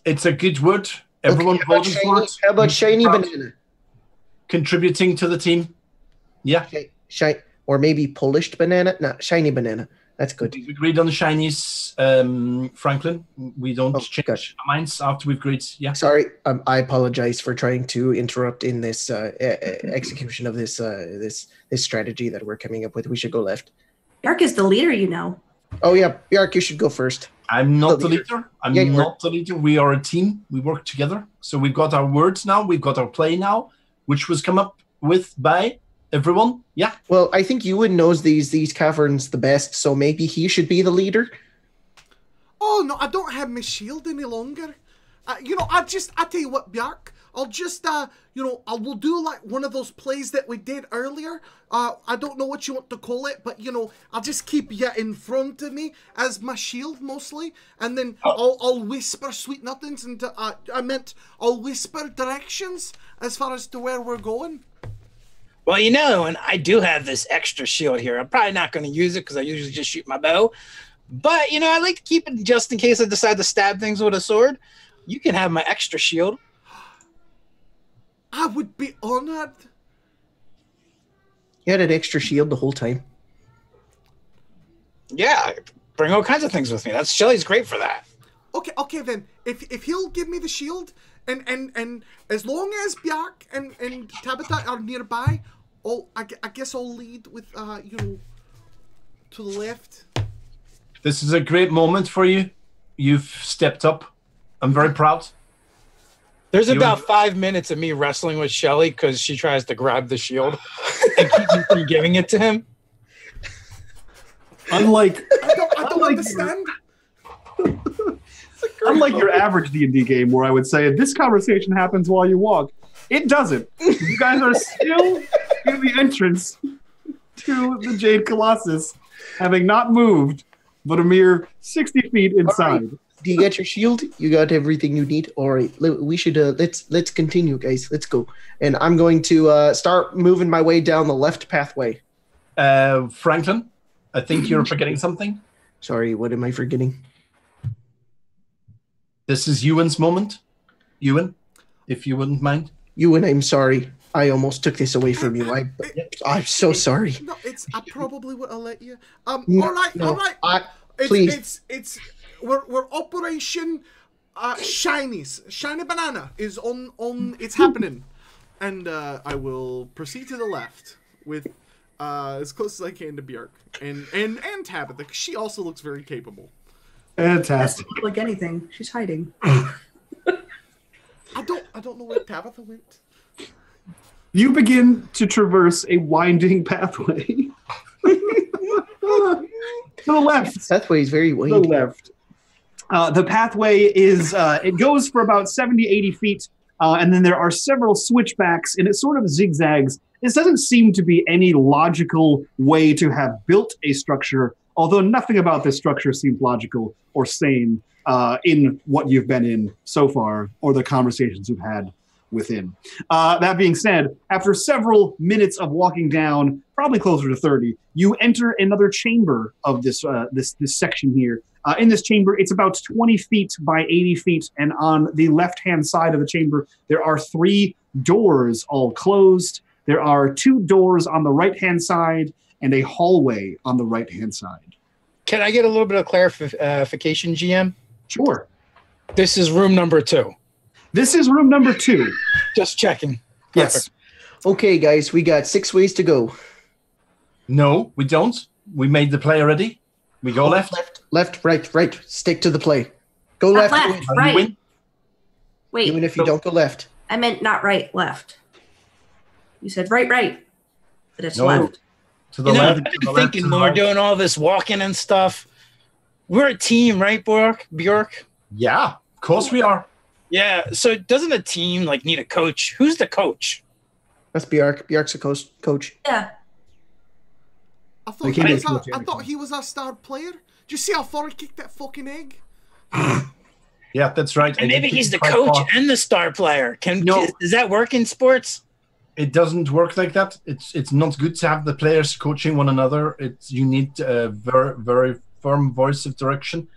It's a good word. Everyone voted for it. How about shiny banana? Contributing to the team. Yeah. Shiny. Or maybe polished banana? No, shiny banana. That's good. We've agreed on the shinies, Franklin. We don't change our minds after we've agreed. Yeah. Sorry, I apologize for trying to interrupt in this execution of this strategy that we're coming up with. We should go left. Yark is the leader, Oh yeah, Yark, you should go first. I'm not the leader. I'm not the leader. We are a team. We work together. So we've got our words now. We've got our play now, which was come up with by everyone. Yeah. Well, I think Ewan knows these caverns the best, so maybe he should be the leader. Oh, no, I don't have my shield any longer. You know, I tell you what, Bjark, I'll just, you know, I will do like one of those plays that we did earlier. I don't know what you want to call it, but, you know, I'll just keep you in front of me as my shield mostly. And then I'll whisper sweet nothings and I'll whisper directions as far as to where we're going. Well, you know, and I do have this extra shield here. I'm probably not going to use it because I usually just shoot my bow. But, you know, I like to keep it just in case I decide to stab things with a sword. You can have my extra shield. I would be honored. You had an extra shield the whole time. Yeah, I bring all kinds of things with me. Shelly's great for that. Okay then. If he'll give me the shield, and as long as Bjark and Tabitha are nearby, I guess I'll lead with you know, to the left. This is a great moment for you. You've stepped up. I'm very proud. There's about 5 minutes of me wrestling with Shelly because she tries to grab the shield and keep me from giving it to him. Unlike, I don't understand. Unlike your average D&D game, where I would say this conversation happens while you walk, it doesn't. You guys are still in the entrance to the Jade Colossus, having not moved, but a mere 60 feet inside. Right. Do you get your shield? You got everything you need. All right, we should let's continue, guys. Let's go. And I'm going to start moving my way down the left pathway. Franklin, I think you're forgetting something. Sorry, what am I forgetting? This is Ewan's moment. Ewan, if you wouldn't mind. Ewan, I'm sorry. I almost took this away from you. I'm so sorry. No, I probably would have let you. No, all right. Please. We're Operation Shinies. Shiny Banana is on. It's happening, and I will proceed to the left with as close as I can to Bjark and Tabitha. She also looks very capable. Fantastic. Doesn't look like anything. She's hiding. I don't know where Tabitha went. You begin to traverse a winding pathway. To the left. Pathway is very To winding. the left. The pathway is, it goes for about 70, 80 feet, and then there are several switchbacks, and it sort of zigzags. This doesn't seem to be any logical way to have built a structure, although nothing about this structure seems logical or sane in what you've been in so far, or the conversations you've had within. That being said, after several minutes of walking down, probably closer to 30, you enter another chamber of this this section here. In this chamber, it's about 20 feet by 80 feet, and on the left-hand side of the chamber, there are 3 doors all closed. There are 2 doors on the right-hand side and a hallway on the right-hand side. Can I get a little bit of clarification, GM? Sure. This is room number 2. This is room number 2. Just checking. Yes. Okay, guys, we got 6 ways to go. No, we don't. We made the play already. We go left. Left, right. Stick to the play. Go left. Left, And right. you win. Wait, Even if you don't go left. I meant not right, left. You said right, but it's No. left. To the You know, left. I've to been the left, thinking to the when we're right. doing all this walking and stuff. We're a team, right, Bjork? Yeah, of course we are. Yeah. So doesn't a team like need a coach? Who's the coach? That's Bjark. Bjark's a coach. Yeah. I They can't get coach thought he was our star player. Did you see how far he kicked that fucking egg? Yeah, that's right. And maybe he's the Quite coach far. and the star player. No. Does that work in sports? It doesn't work like that. It's not good to have the players coaching one another. You need a very, very firm voice of direction.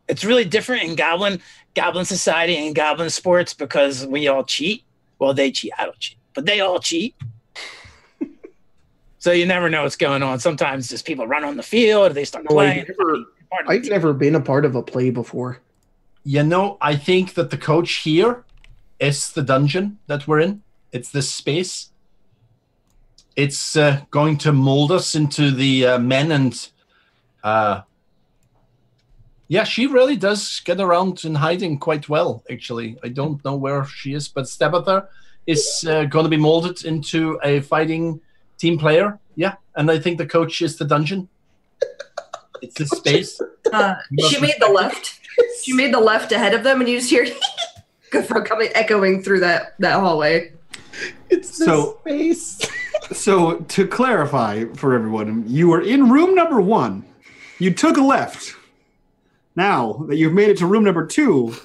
It's really different in Goblin Society and Goblin Sports because we all cheat. Well, they cheat. I don't cheat, but they all cheat. So you never know what's going on. Sometimes just people run on the field, or they start playing. I've never been a part of a play before. You know, I think that the coach here is the dungeon that we're in. It's this space. It's going to mold us into the men and, Yeah, she really does get around in hiding quite well, actually. I don't know where she is, but Stabatha is going to be molded into a fighting team player. Yeah, and I think the coach is the dungeon. It's the space. She made the left. She made the left ahead of them, and you just hear echoing through that hallway. It's the space. So to clarify for everyone, you are in room number 1. You took a left. Now that you've made it to room number 2,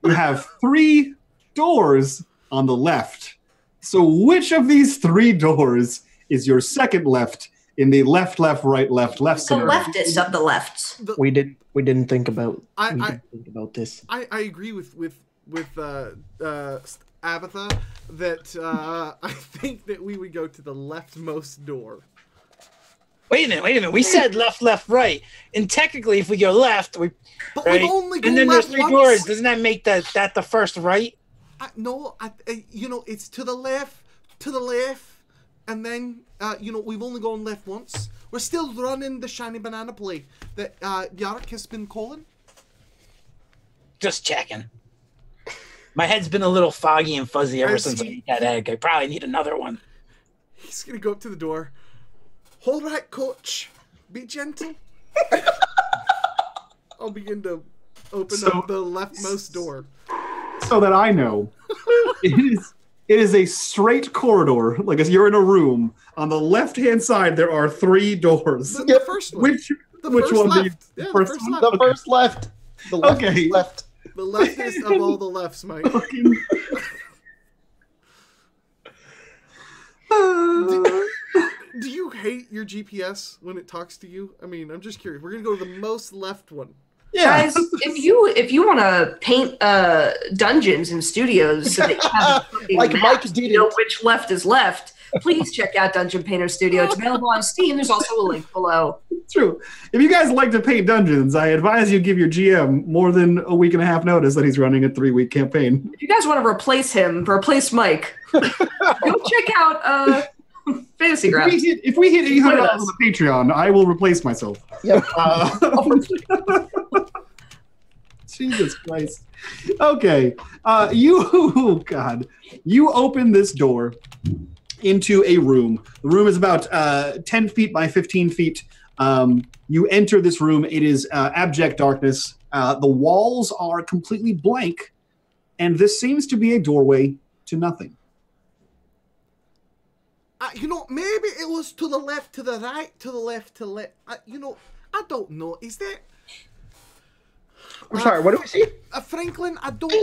you have 3 doors on the left. So which of these 3 doors is your second left in the left, right, left The scenario? leftist of the lefts. We didn't think about this. I agree with Abatha that I think that we would go to the leftmost door. Wait a minute. We said left, right. And technically, if we go left, But right? we only go And then left there's 3 once. doors. Doesn't that make that the first right? No, it's to the left, and then, we've only gone left once. We're still running the shiny banana play that Yark has been calling. Just checking. My head's been a little foggy and fuzzy ever since I ate that egg. I probably need another one. He's going to go up to the door. All right, coach. Be gentle. I'll begin to open up the leftmost door. So that I know, it is a straight corridor. Like as you're in a room. On the left-hand side, there are 3 doors. The first one. Which first one do you? left. Yeah, the first first one? left. The first left. The left. Okay. Left. The leftist of all the lefts, Mike. Do you hate your GPS when it talks to you? I mean, I'm just curious. We're gonna go to the most left one. Yeah. Guys, if you want to paint dungeons and studios so that you have Like maps, Mike did you know it. which left is left, please check out Dungeon Painter Studio. It's available on Steam. There's also a link below. True. If you guys like to paint dungeons, I advise you give your GM more than a week and a half notice that he's running a 3-week campaign. If you guys want to replace Mike, go check out Fantasy Grounds. If we hit $800 on the Patreon, I will replace myself. Yep. Jesus Christ. Okay. You open this door into a room. The room is about 10 feet by 15 feet. You enter this room. It is abject darkness. The walls are completely blank, and this seems to be a doorway to nothing. Maybe it was to the left, to the right, to the left, to the left. I don't know. Is that... I'm sorry, what do we see? Franklin, I don't...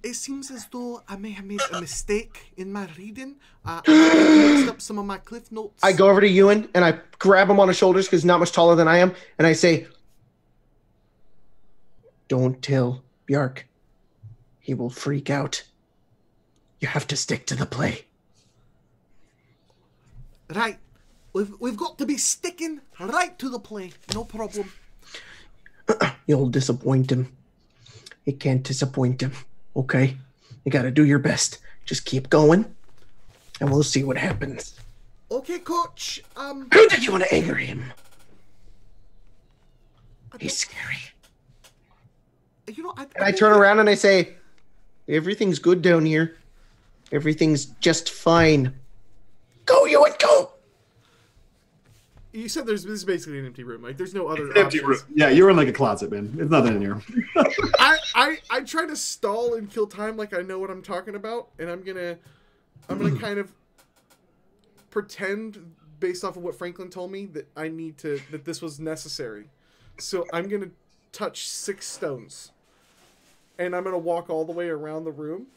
it seems as though I may have made a mistake in my reading. I mixed up some of my cliff notes. I go over to Ewan and I grab him on his shoulders because he's not much taller than I am, and I say, "Don't tell Bjark. He will freak out. You have to stick to the play." Right. We've got to be sticking right to the play. No problem. You'll disappoint him. You can't disappoint him, okay? You gotta do your best. Just keep going, and we'll see what happens. Okay, coach. Who did you want to anger him? He's scary. And I turn around and I say, "Everything's good down here. Everything's just fine. Go, Ewan, go!" You said this is basically an empty room. Like, there's no other Empty room. Yeah, you're in like a closet, man. There's nothing in here. I try to stall and kill time like I know what I'm talking about, and I'm gonna kind of pretend based off of what Franklin told me that that this was necessary. So I'm gonna touch 6 stones, and I'm gonna walk all the way around the room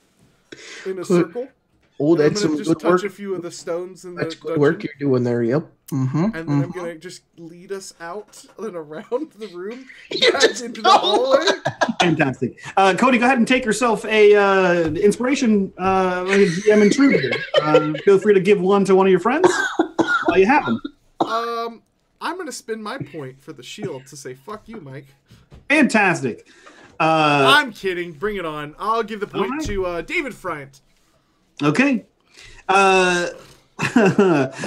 in a circle. Oh, And I'm that's gonna some just good touch work. a few of the stones in That's the good dungeon. work you're doing there, yep. Mm-hmm. And then I'm gonna just lead us out and around the room, back into the hallway. Fantastic. Cody, go ahead and take yourself a inspiration GM intruder. Feel free to give one to one of your friends while you have them. I'm gonna spend my point for the shield to say "fuck you, Mike." Fantastic. I'm kidding. Bring it on. I'll give the point right. to David Friant. Okay.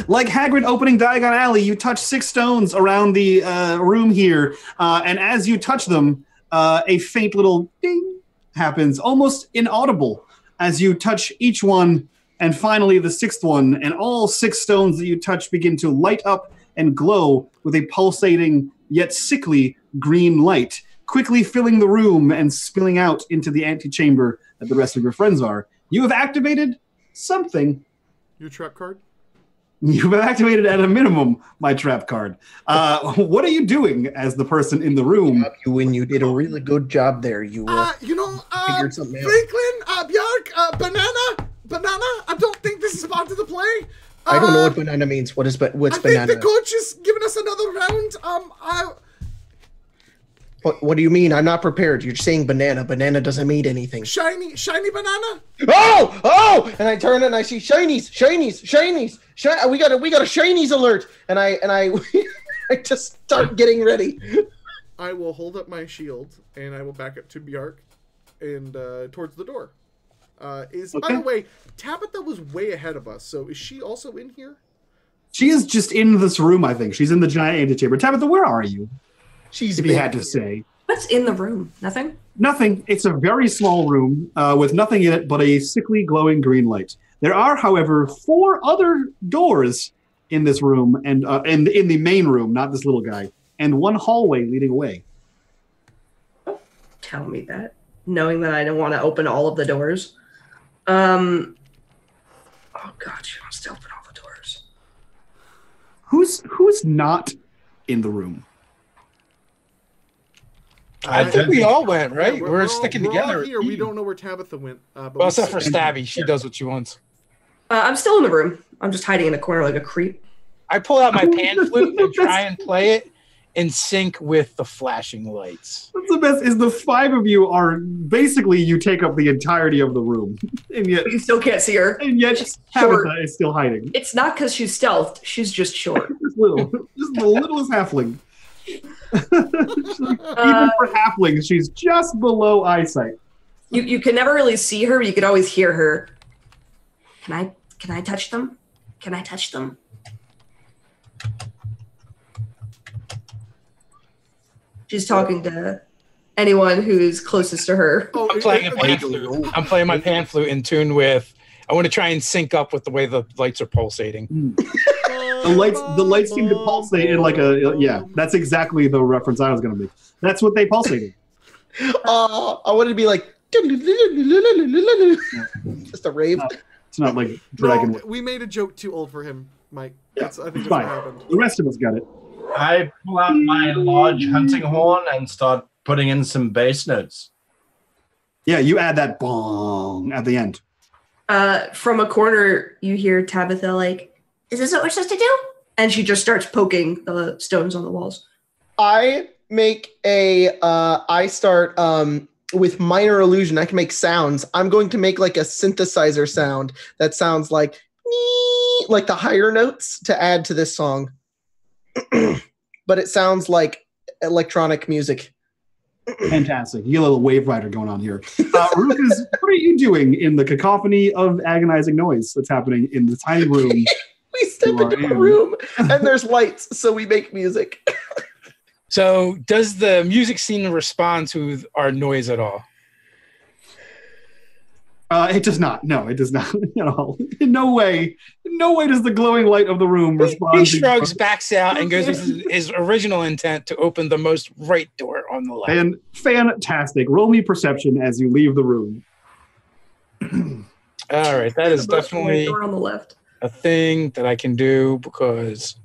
Like Hagrid opening Diagon Alley, you touch 6 stones around the room here, and as you touch them, a faint little ding happens, almost inaudible, as you touch each one, and finally the sixth one, and all 6 stones that you touch begin to light up and glow with a pulsating yet sickly green light, quickly filling the room and spilling out into the antechamber that the rest of your friends are. You have activated something. Your trap card? You've activated at a minimum my trap card. What are you doing as the person in the room? You did a really good job there. You figured something out. Franklin, Bjark, Banana, I don't think this is part of the play. I don't know what banana means. What's banana? I think the coach is giving us another round. What do you mean? I'm not prepared. You're saying banana. Banana doesn't mean anything. Shiny banana? Oh! And I turn and I see shinies. We got a shinies alert. And I I just start getting ready. I will hold up my shield and I will back up to Bjark and towards the door. By the way, Tabitha was way ahead of us, so is she also in here? She is just in this room, I think. She's in the giant antechamber. Tabitha, where are you? If you had to say. What's in the room? Nothing? Nothing. It's a very small room with nothing in it but a sickly glowing green light. There are, however, 4 other doors in this room, and in the main room, not this little guy, and 1 hallway leading away. Don't tell me that, knowing that I don't want to open all of the doors. Oh God, she wants to open all the doors. Who's not in the room? I think we all went, right? Yeah, we're sticking together. All here. We don't know where Tabitha went. Well, except for Stabby. She does what she wants. I'm still in the room. I'm just hiding in a corner like a creep. I pull out my pan flute and try and play it in sync with the flashing lights. What's the best is the 5 of you are basically you take up the entirety of the room, and yet You still can't see her. and yet She's Tabitha short. is still hiding. It's not because she's stealthed. She's just short. Just the littlest halfling. Even for halflings, she's just below eyesight. You can never really see her, but you can always hear her. Can I touch them? Can I touch them? She's talking to anyone who's closest to her. Oh, I'm playing a pan flute. I'm playing my pan flute in tune with. I want to try and sync up with the way the lights are pulsating. The lights seem to pulsate in like a That's exactly the reference I was going to make. That's what they pulsated. I wanted to be like just a rave. It's not like dragon. No, we made a joke too old for him, Mike. Yeah, I think that's fine. what happened. The rest of us got it. I pull out my large hunting horn and start putting in some bass notes. Yeah, you add that bong at the end. From a corner, you hear Tabitha like, "Is this what we're supposed to do?" And she just starts poking the stones on the walls. I make I start with minor illusion. I can make sounds. I'm going to make like a synthesizer sound that sounds like the higher notes to add to this song. But it sounds like electronic music. Fantastic. You get a little wave rider going on here. Rufus, what are you doing in the cacophony of agonizing noise that's happening in the tiny room? We step into a room and there's lights, so we make music. So does the music seem to respond to our noise at all? It does not. No, it does not at all. In no way does the glowing light of the room respond. He shrugs, backs out, and goes with his original intent to open the most right door on the left. And fantastic. Roll me perception as you leave the room. All right, that is definitely Door on the left. a thing that I can do because,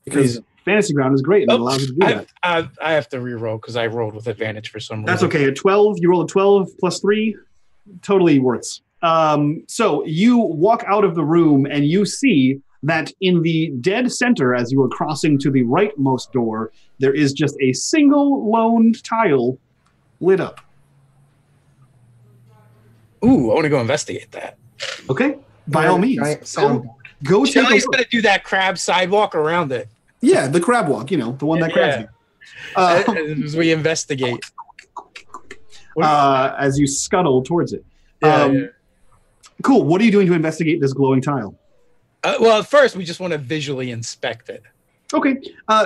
Because Fantasy Ground is great and it allows you to do that. I have to re-roll because I rolled with advantage for some reason. That's okay. At 12, you roll a 12 plus 3, totally works. So you walk out of the room and you see that in the dead center, as you are crossing to the rightmost door, there is just a single lone tile lit up. Ooh, I want to go investigate that. Okay? By all means. Go take a Shelly's look. going to do that crab sidewalk around it. Yeah, the crab walk, the one that grabs you. As we investigate. As you scuttle towards it. Cool. What are you doing to investigate this glowing tile? Well, at first, we just want to visually inspect it. Okay,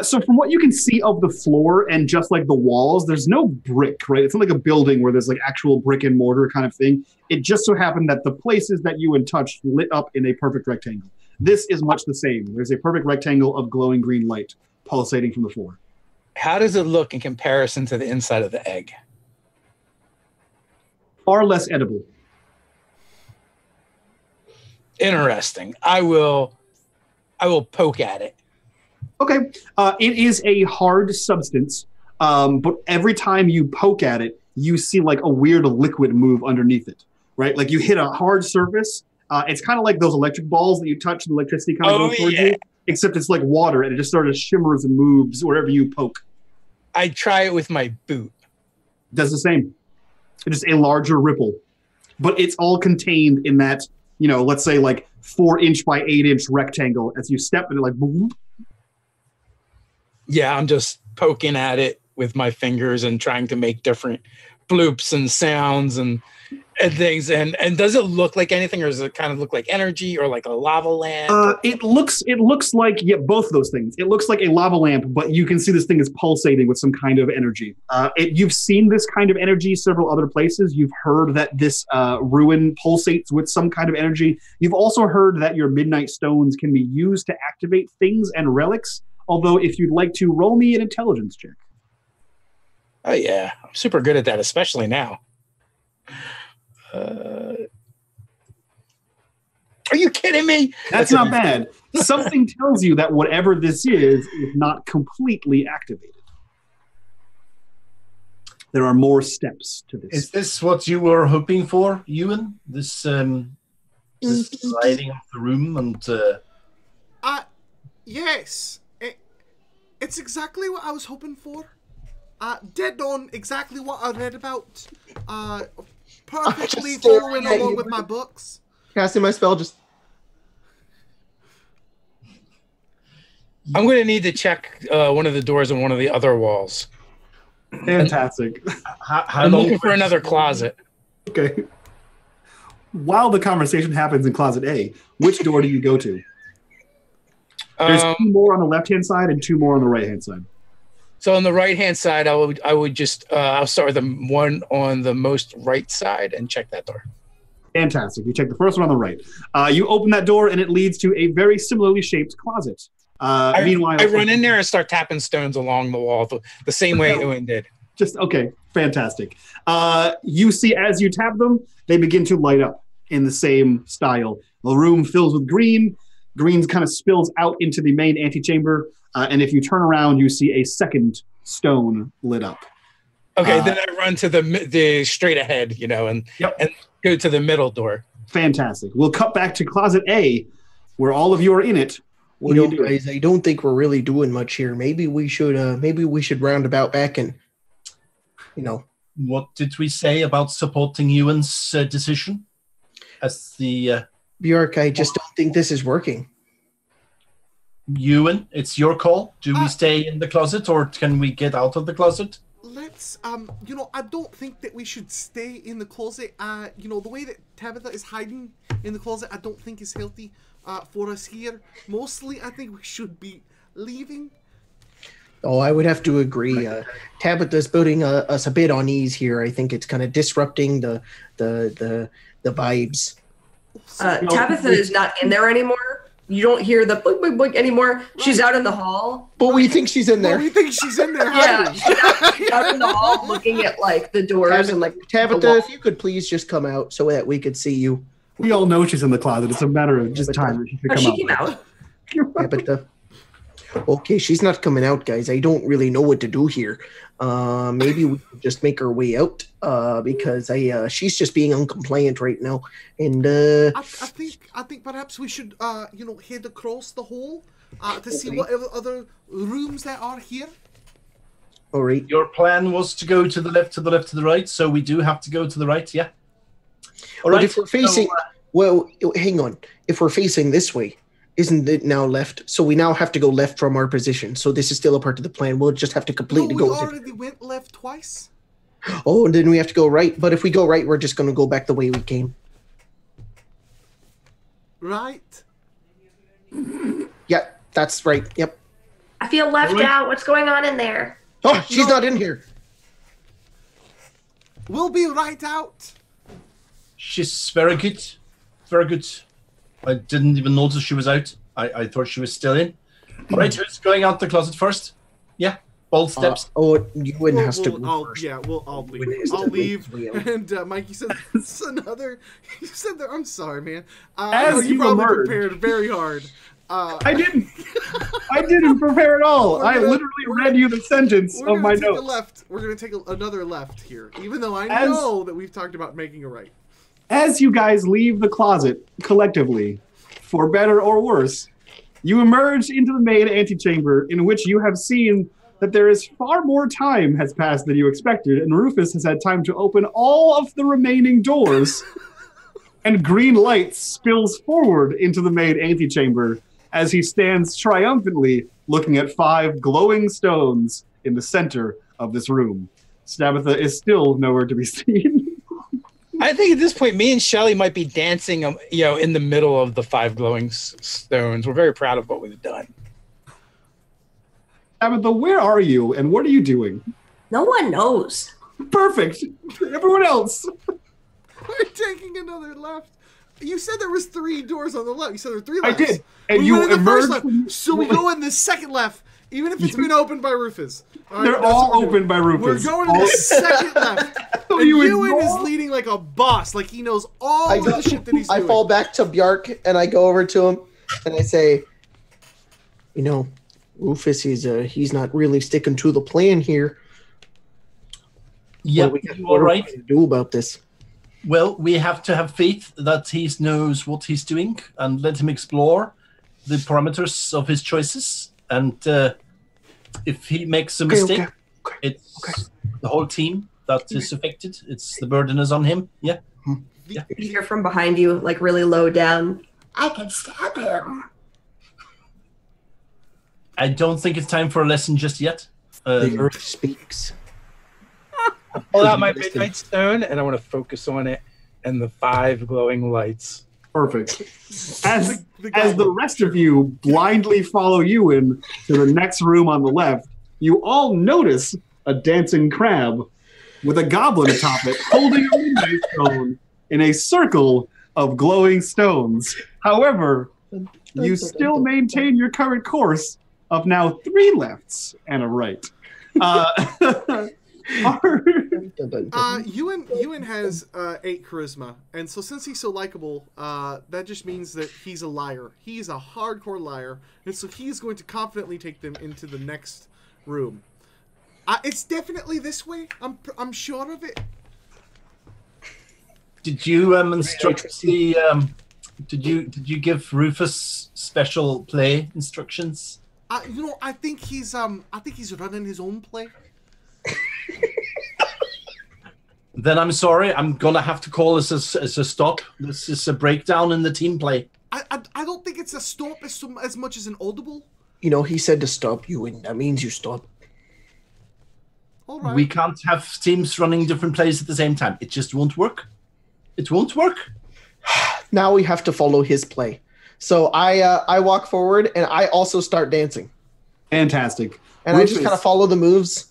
so from what you can see of the floor and just like the walls, there's no brick, right? It's not like a building where there's like actual brick and mortar kind of thing. It just so happened that the places that you touched lit up in a perfect rectangle. This is much the same. There's a perfect rectangle of glowing green light pulsating from the floor. How does it look in comparison to the inside of the egg? Far less edible. Interesting. I will poke at it. Okay, it is a hard substance, but every time you poke at it, you see like a weird liquid move underneath it, right? Like you hit a hard surface. It's kind of like those electric balls that you touch and electricity kind of goes towards you, except it's like water and it just sort of shimmers and moves wherever you poke. I try it with my boot. Does the same. It's just a larger ripple, but it's all contained in that, let's say like 4-inch by 8-inch rectangle. As you step in it, like boom. Yeah, I'm just poking at it with my fingers and trying to make different bloops and sounds and things. And does it look like anything, or does it kind of look like energy or like a lava lamp? It looks like both of those things. It looks like a lava lamp, but you can see this thing is pulsating with some kind of energy. You've seen this kind of energy several other places. You've heard that this ruin pulsates with some kind of energy. You've also heard that your midnight stones can be used to activate things and relics. Although, if you'd like to, roll me an intelligence check. Oh, yeah. I'm super good at that, especially now. Are you kidding me? That's not bad. Something tells you that whatever this is not completely activated. There are more steps to this. Is this what you were hoping for, Ewan? This sliding of the room and... Yes. It's exactly what I was hoping for. Dead on exactly what I read about. Perfectly following along with my books. Casting my spell just... I'm going to need to check one of the doors on one of the other walls. Fantastic. I'm looking for another closet. Okay. While the conversation happens in closet A, which door do you go to? There's 2 more on the left-hand side and 2 more on the right-hand side. So on the right-hand side, I would just I'll start with the one on the most right side and check that door. Fantastic. You check the first one on the right. You open that door and it leads to a very similarly shaped closet. Meanwhile, I run in there and start tapping stones along the wall the same way Ewan did. Okay, fantastic. You see as you tap them, they begin to light up in the same style. The room fills with green. Green kind of spills out into the main antechamber. And if you turn around, you see a second stone lit up. Okay, then I run to the straight ahead, and go to the middle door. Fantastic. We'll cut back to closet A, where all of you are in it. Guys, I don't think we're really doing much here. Maybe we should round about back and, What did we say about supporting Ewan's decision as the... Bjork, I just don't think this is working. Ewan, it's your call. Do we stay in the closet or can we get out of the closet? Let's, I don't think that we should stay in the closet. The way that Tabitha is hiding in the closet, I don't think is healthy for us here. Mostly, I think we should be leaving. Oh, I would have to agree. Tabitha's putting us a bit on ease here. I think it's kind of disrupting the vibes. Tabitha is not in there anymore. You don't hear the boink, boink, boink anymore. Right. She's out in the hall. But we think she's in there. We think she's in there. Yeah, she's out in the hall looking at the doors and Tabitha, if you could please just come out so that we could see you. We all know she's in the closet. It's a matter of just time that she could come out. She came out. Tabitha. Okay, she's not coming out, guys. I don't really know what to do here. Maybe we could just make her way out because she's just being uncompliant right now. And I think perhaps we should head across the hall to see what other rooms there are here. All right. Your plan was to go to the left, to the right, so we do have to go to the right, yeah? All right. If we're facing, hang on. If we're facing this way, isn't it now left? So we now have to go left from our position. So this is still a part of the plan. We'll just have to completely go. We already went left twice. Oh, and then we have to go right. But if we go right, we're just going to go back the way we came. Right. Yeah, that's right. Yep. I feel left out. What's going on in there? Oh, she's not in here. We'll be right out. She's very good. Very good. I didn't even notice she was out. I thought she was still in. All right, who's going out the closet first? Yeah, bold steps. Ewan has to go first. Yeah, I'll leave. I'll leave. And Mikey said, "It's another." You said that. I'm sorry, man. As you you probably emerge. prepared very hard. I didn't. I didn't prepare at all. I literally read you the sentence of my notes. We're gonna take another left here, even though I know that we've talked about making a right. As you guys leave the closet collectively, for better or worse, you emerge into the main antechamber, in which you have seen that there is far more time has passed than you expected, and Rufus has had time to open all of the remaining doors, and green light spills forward into the main antechamber as he stands triumphantly looking at 5 glowing stones in the center of this room. Stabitha is still nowhere to be seen. I think at this point, me and Shelly might be dancing, in the middle of the 5 glowing stones. We're very proud of what we've done. Stabitha, where are you and what are you doing? No one knows. Perfect. Everyone else. We're taking another left. You said there was 3 doors on the left. You said there were 3 lefts. I did. And we you went in the first emerged. left. So we go in the second left, even if it's been opened by Rufus. All right, They're all open by Rufus. We're going in the second left. So And you Ewan is ignore- leading like a boss. Like he knows all of the shit that he's I doing. fall back to Bjark and I go over to him and I say, Rufus he's not really sticking to the plan here. Yeah, What you all are we right? going to do about this? Well, we have to have faith that he knows what he's doing and let him explore the parameters of his choices. And if he makes a mistake, it's the whole team that is affected. It's the burden is on him. Yeah. You hear from behind you, like really low down. I can stab him. I don't think it's time for a lesson just yet. The earth speaks. Pull out my midnight stone, and I want to focus on it and the 5 glowing lights. Perfect. As the rest of you blindly follow you in to the next room on the left, you all notice a dancing crab with a goblin atop it, holding a midnight stone in a circle of glowing stones. However, you still maintain your current course of now 3 lefts and a right. Ewan has 8 charisma, and so since he's so likable, that just means that he's a liar. He's a hardcore liar, and so he's going to confidently take them into the next room. It's definitely this way. I'm sure of it. Did you instruct the? Did you give Rufus special play instructions? I think he's running his own play. Then I'm sorry. I'm gonna have to call this as a stop. This is a breakdown in the team play. I don't think it's a stop as much as an audible. He said to stop you, and that means you stop. All right. We can't have teams running different plays at the same time. It just won't work. It won't work. Now we have to follow his play. So I walk forward and I also start dancing. Fantastic. And I just kind of follow the moves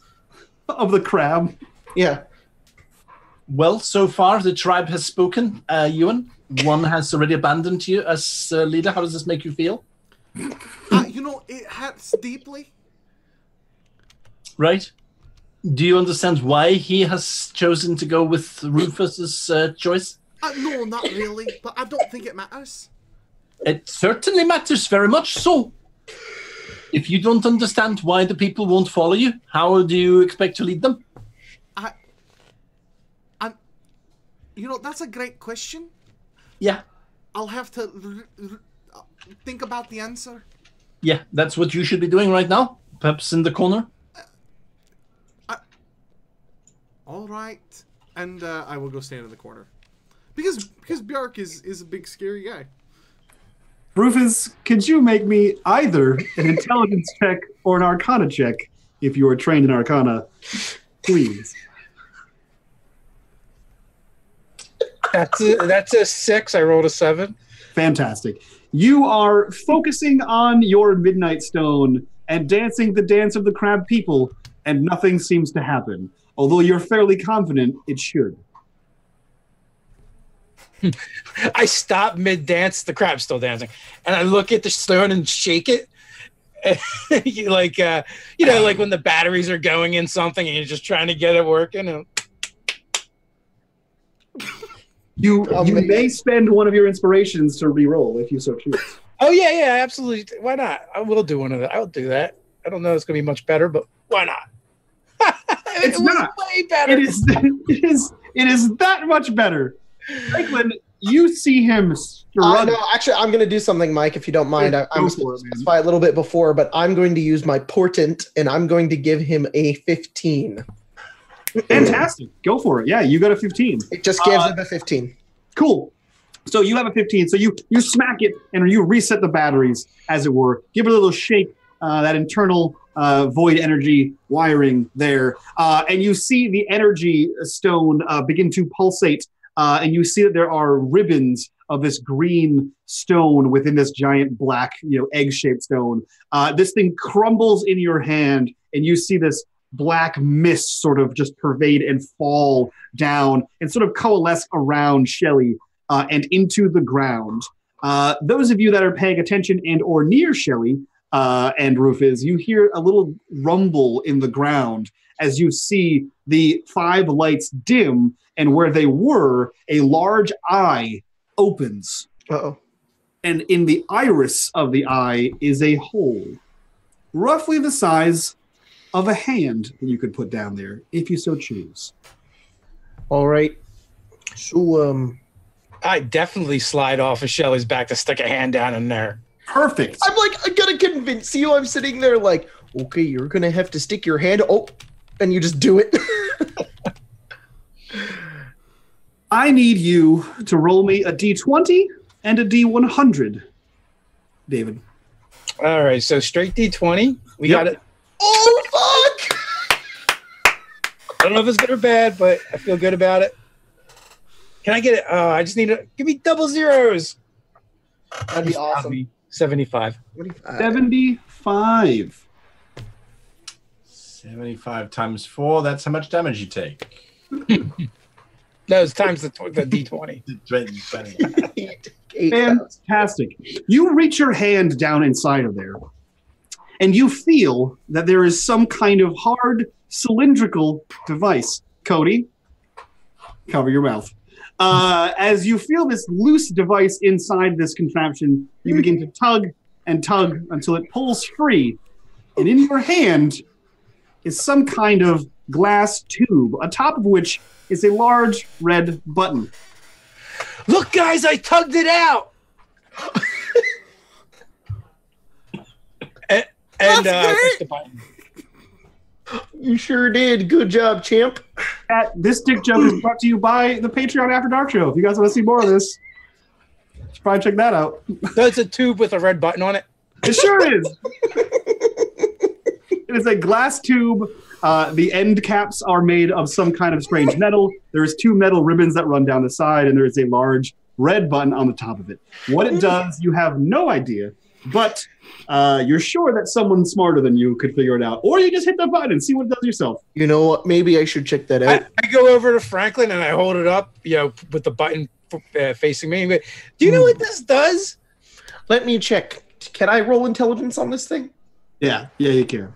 of the crab. Yeah. Well, so far the tribe has spoken. Ewan, one has already abandoned you as leader. How does this make you feel? It hurts deeply. Right. Do you understand why he has chosen to go with Rufus's choice? No, not really, but I don't think it matters. It certainly matters very much so. If you don't understand why the people won't follow you, how do you expect to lead them? That's a great question. Yeah. I'll have to think about the answer. Yeah, that's what you should be doing right now. Perhaps in the corner. All right. And I will go stand in the corner. Because Bjark is a big scary guy. Rufus, could you make me either an intelligence check or an arcana check if you are trained in arcana, please? That's a 6. I rolled a 7. Fantastic. You are focusing on your midnight stone and dancing the dance of the crab people, and nothing seems to happen. Although you're fairly confident it should. I stop mid-dance, the crab's still dancing, and I look at the stone and shake it. Like, like when the batteries are going in something and you're just trying to get it working. And... You may spend one of your inspirations to re-roll if you so choose. Oh, yeah, absolutely. Why not? I will do one of that. I'll do that. I don't know it's going to be much better, but why not? It's not. Way better. It is that much better. Franklin, you see him struggle. No, actually, I'm going to do something, Mike, if you don't mind. I'm going to specify a little bit before, but I'm going to use my portent, and I'm going to give him a 15. Fantastic. Go for it. Yeah, you got a 15. It just gives him a 15. Cool. So you have a 15. So you smack it, and you reset the batteries, as it were. Give it a little shake, that internal void energy wiring there. And you see the energy stone begin to pulsate. And you see that there are ribbons of this green stone within this giant black, egg-shaped stone. This thing crumbles in your hand, and you see this black mist sort of just pervade and fall down and sort of coalesce around Shelly and into the ground. Those of you that are paying attention and or near Shelly and Rufus, you hear a little rumble in the ground as you see the 5 lights dim, and where they were, a large eye opens. Uh-oh. And in the iris of the eye is a hole, roughly the size of a hand that you could put down there, if you so choose. All right. So, I definitely slide off of Shelly's back to stick a hand down in there. Perfect. I'm like, I gotta convince you. I'm sitting there like, okay, you're gonna have to stick your hand. Oh, and you just do it. I need you to roll me a D20 and a D100, David. All right, so straight D20. We got it. Oh, fuck! I don't know if it's good or bad, but I feel good about it. Can I get it? I just need to give me double zeros. That'd be awesome. 75. 75. 75 times 4, that's how much damage you take. No, it's times the D20. Fantastic. You reach your hand down inside of there, and you feel that there is some kind of hard, cylindrical device. Cody, cover your mouth. As you feel this loose device inside this contraption, you begin to tug and tug until it pulls free. And in your hand is some kind of glass tube, atop of which is a large red button. Look, guys, I tugged it out. and push the button. You sure did. Good job, champ. This dick joke is brought to you by the Patreon After Dark show. If you guys want to see more of this, you should probably check that out. So it's a tube with a red button on it? It sure is. It is a glass tube. The end caps are made of some kind of strange metal. There's 2 metal ribbons that run down the side, and there is a large red button on the top of it. What it does, you have no idea, but you're sure that someone smarter than you could figure it out. Or you just hit the button and see what it does yourself. You know what? Maybe I should check that out. I go over to Franklin and I hold it up, with the button facing me. Do you know what this does? Let me check. Can I roll intelligence on this thing? Yeah, you can.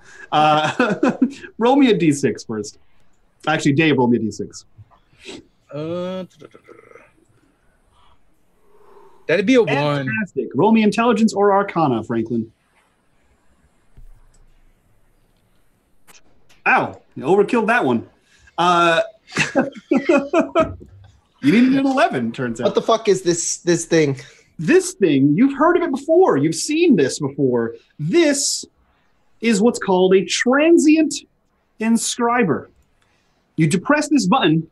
Roll me a D6 first. Actually, Dave, roll me a D6. That'd be a 1. Fantastic. Roll me intelligence or arcana, Franklin. Ow, you overkilled that one. You needed an 11, turns out. What the fuck is this thing? This thing, you've heard of it before. You've seen this before. This is what's called a transient inscriber. You depress this button,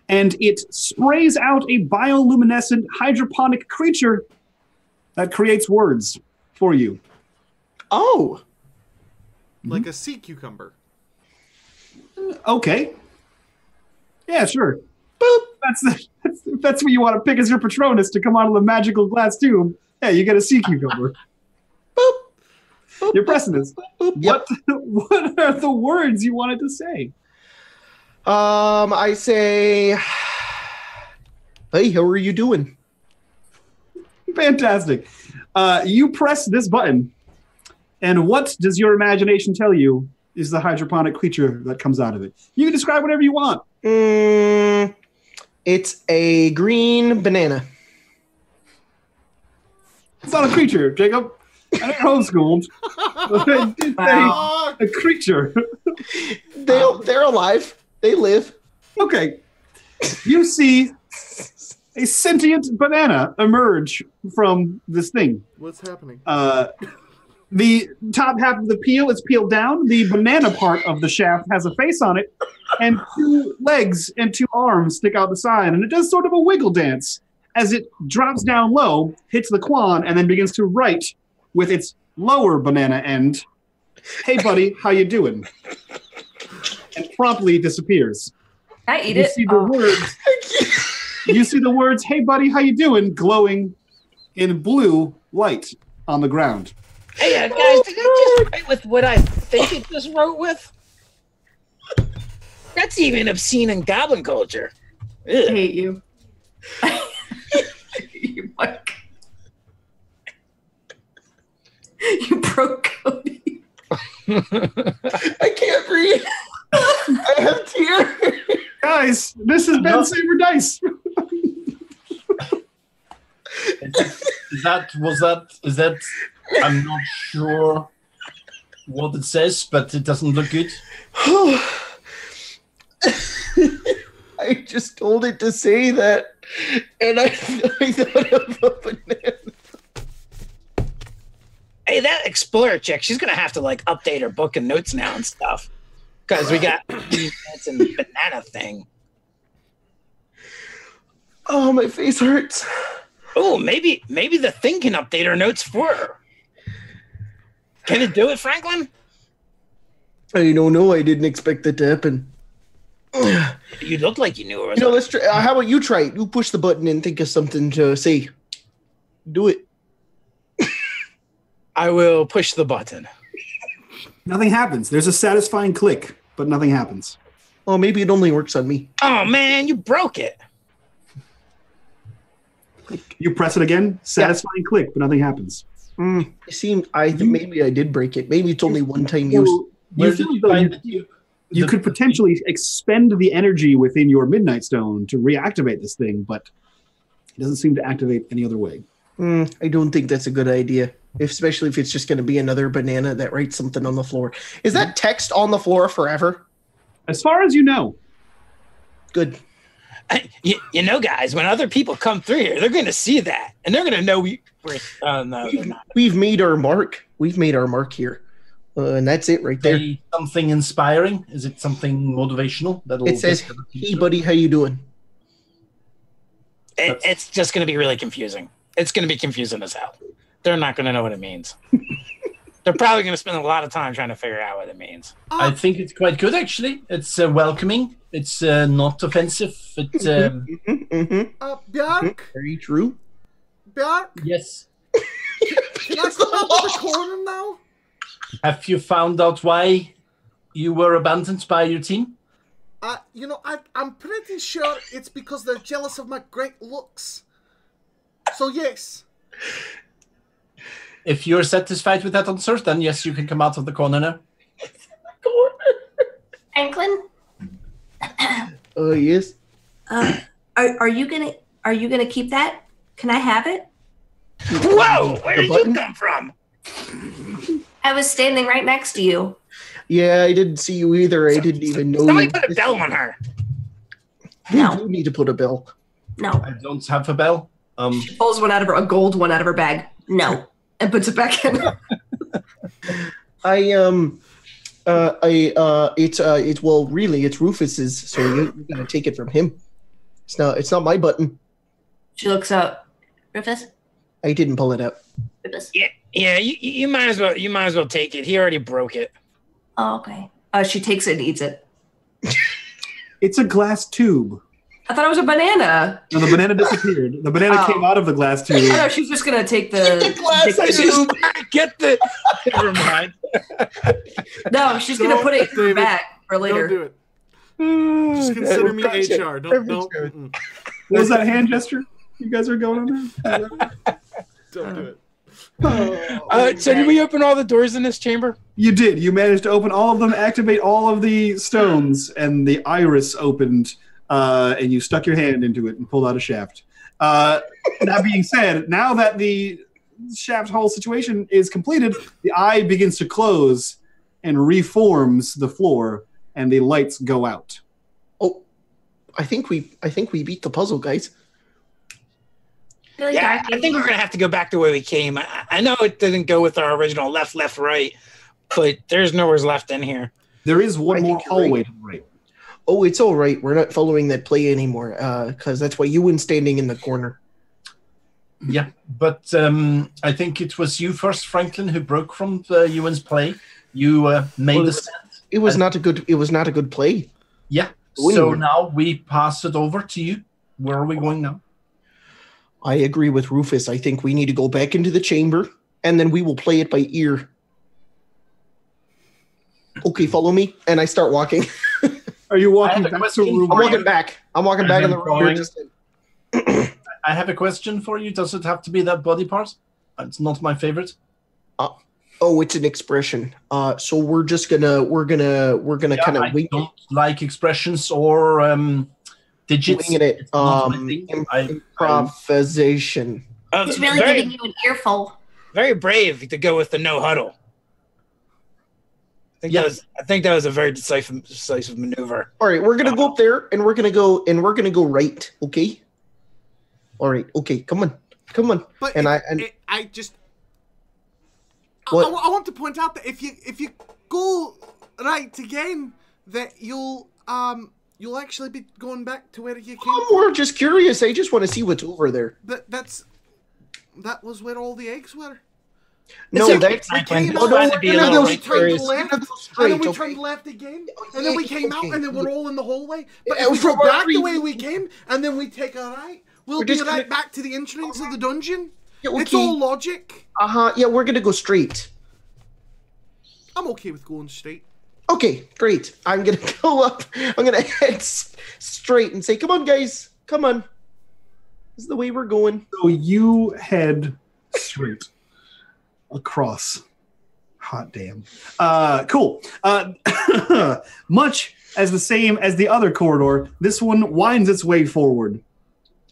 and it sprays out a bioluminescent hydroponic creature that creates words for you. Oh. Like a sea cucumber. Okay. Yeah, sure. Boop. That's what you want to pick as your Patronus to come out of the magical glass tube. Yeah, you get a sea cucumber. Boop. You're pressing this. Yep. What are the words you wanted to say? I say, hey, how are you doing? Fantastic. You press this button, and what does your imagination tell you is the hydroponic creature that comes out of it? You can describe whatever you want. It's a green banana. It's not a creature, Jacob. I ain't homeschooled. Wow. A creature. They're alive. They live. Okay. You see a sentient banana emerge from this thing. What's happening? The top half of the peel is peeled down. The banana part of the shaft has a face on it, and 2 legs and 2 arms stick out the side, and it does sort of a wiggle dance as it drops down low, hits the quan, and then begins to write with its lower banana end, "Hey, buddy, how you doing?" And promptly disappears. I eat You it. see the words. You see the words, "Hey, buddy, how you doing?" glowing in blue light on the ground. Hey, guys, did I just write with what I think it just wrote with? That's even obscene in goblin culture. I Ugh. hate you. You Mike. You broke Cody. I can't breathe. I have tears. Guys, this has been Saber Dice. Is that? I'm not sure what it says, but it doesn't look good. I just told it to say that, and I thought of a banana. Hey, that explorer chick, she's gonna have to like update her book and notes now and stuff. Because we got that's in the banana thing. Oh, my face hurts. Oh, maybe the thing can update her notes for her. Can it do it, Franklin? I don't know. I didn't expect that to happen. You look like you knew it was. You know, let's try. How about you try it? You push the button and think of something to say. Do it. I will push the button. Nothing happens. There's a satisfying click, but nothing happens. Oh, maybe it only works on me. Oh man, you broke it. You press it again, satisfying click, but nothing happens. It seemed maybe I did break it. Maybe it's only one time use. You feel as though you could potentially expend the energy within your Midnight Stone to reactivate this thing, but it doesn't seem to activate any other way. I don't think that's a good idea, especially if it's just going to be another banana that writes something on the floor. Is that text on the floor forever? As far as you know. Good. You know, guys, when other people come through here, they're going to see that, and they're going to know we're. No, they're not. We've made our mark. We've made our mark here, and that's it right there. Something inspiring? Is it something motivational? It says, "Hey, buddy, how you doing?" It's just going to be really confusing. It's going to be confusing as hell. They're not going to know what it means. They're probably going to spend a lot of time trying to figure out what it means. I think it's quite good, actually. It's welcoming. It's not offensive. It's Bjark? Very true. Bjark? yes. Can I step out to the corner now? Have you found out why you were abandoned by your team? I'm pretty sure it's because they're jealous of my great looks. So, yes. If you're satisfied with that answer, then yes, you can come out of the corner now. Franklin? Yes. Are you gonna keep that? Can I have it? Whoa! Where did you come from? I was standing right next to you. Yeah, I didn't see you either. I didn't even know. Somebody put a bell on her. No. You need to put a bell. No. I don't have a bell. She pulls a gold one out of her bag. No. And puts it back in. It's Rufus's, so you're gonna take it from him. It's not my button. She looks up. Rufus? I didn't pull it up. Rufus? Yeah. You might as well take it. He already broke it. Oh, okay. She takes it and eats it. It's a glass tube. I thought it was a banana. No, the banana disappeared. The banana came out of the glass tube. I know, she's just going to take the glass tube. Get the. Never mind. No, she's going to put it in her bag for later. Don't do it. Just consider me HR. Don't. What was that hand gesture you guys are going on there? Don't do it. So did we open all the doors in this chamber? You did. You managed to open all of them, activate all of the stones, and the iris opened, and you stuck your hand into it and pulled out a shaft. That being said, now that the shaft hole situation is completed, the eye begins to close and reforms the floor, and the lights go out. Oh, I think we beat the puzzle, guys. Really Yeah, dark. I think we're gonna have to go back to where we came. I know it didn't go with our original left, right, but there's nowhere left in here. There is one I more think you're hallway right. to the right. Oh, it's all right. We're not following that play anymore, because that's why Ewan's standing in the corner. Yeah, but I think it was you first, Franklin, who broke from Ewan's play. You made the set. It was not a good play. Yeah. So now we pass it over to you. Where are we going now? I agree with Rufus. I think we need to go back into the chamber, and then we will play it by ear. Okay, follow me, and I start walking. Are you walking I have a back to question. room? I'm walking back. I'm walking back in the room. We're just- I have a question for you. Does it have to be that body part? It's not my favorite. Oh, it's an expression. So we're gonna kind of I wing don't like expressions or digits. it. It's not my thing. Improvisation. He's really giving you an earful. Very brave to go with the no huddle. I think that was a very decisive maneuver. All right, we're gonna go up there, and we're gonna go right. Okay. All right. Okay. Come on. But I just. What? I want to point out that if you go right again, that you'll actually be going back to where you came. I'm more just curious. I just want to see what's over there. That was where all the eggs were. No, that's we came oh, out, no, and we're then gonna go we turned left, and straight. then we Okay. turned left again, and then we came out, and then we're all in the hallway. But Yeah, if we go from our back the three- way we came, and then we take a right, we'll We're be just right gonna- back to the entrance of the dungeon. Yeah, okay. It's all logic. Yeah, we're gonna go straight. I'm okay with going straight. Okay, great. I'm gonna go up. I'm gonna head straight and say, "Come on, guys. Come on. This is the way we're going." So you head straight across. Hot damn. Cool. Much as the same as the other corridor, this one winds its way forward.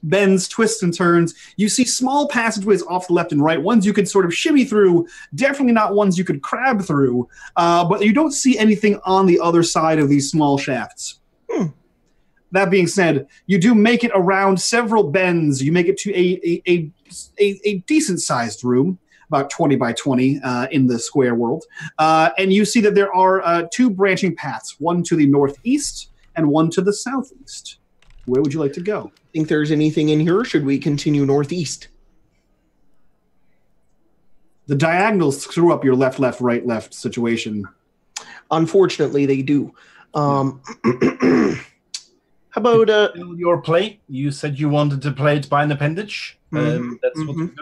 Bends, twists, and turns. You see small passageways off the left and right, ones you could sort of shimmy through, definitely not ones you could crab through, but you don't see anything on the other side of these small shafts. That being said, you do make it around several bends. You make it to a decent-sized room, about 20 by 20 in the square world, and you see that there are two branching paths, one to the northeast and one to the southeast. Where would you like to go? Think there's anything in here? Or should we continue northeast? The diagonals screw up your left, right, left situation. Unfortunately, they do. How about Your play. You said you wanted to play it by an appendage. That's what you're doing.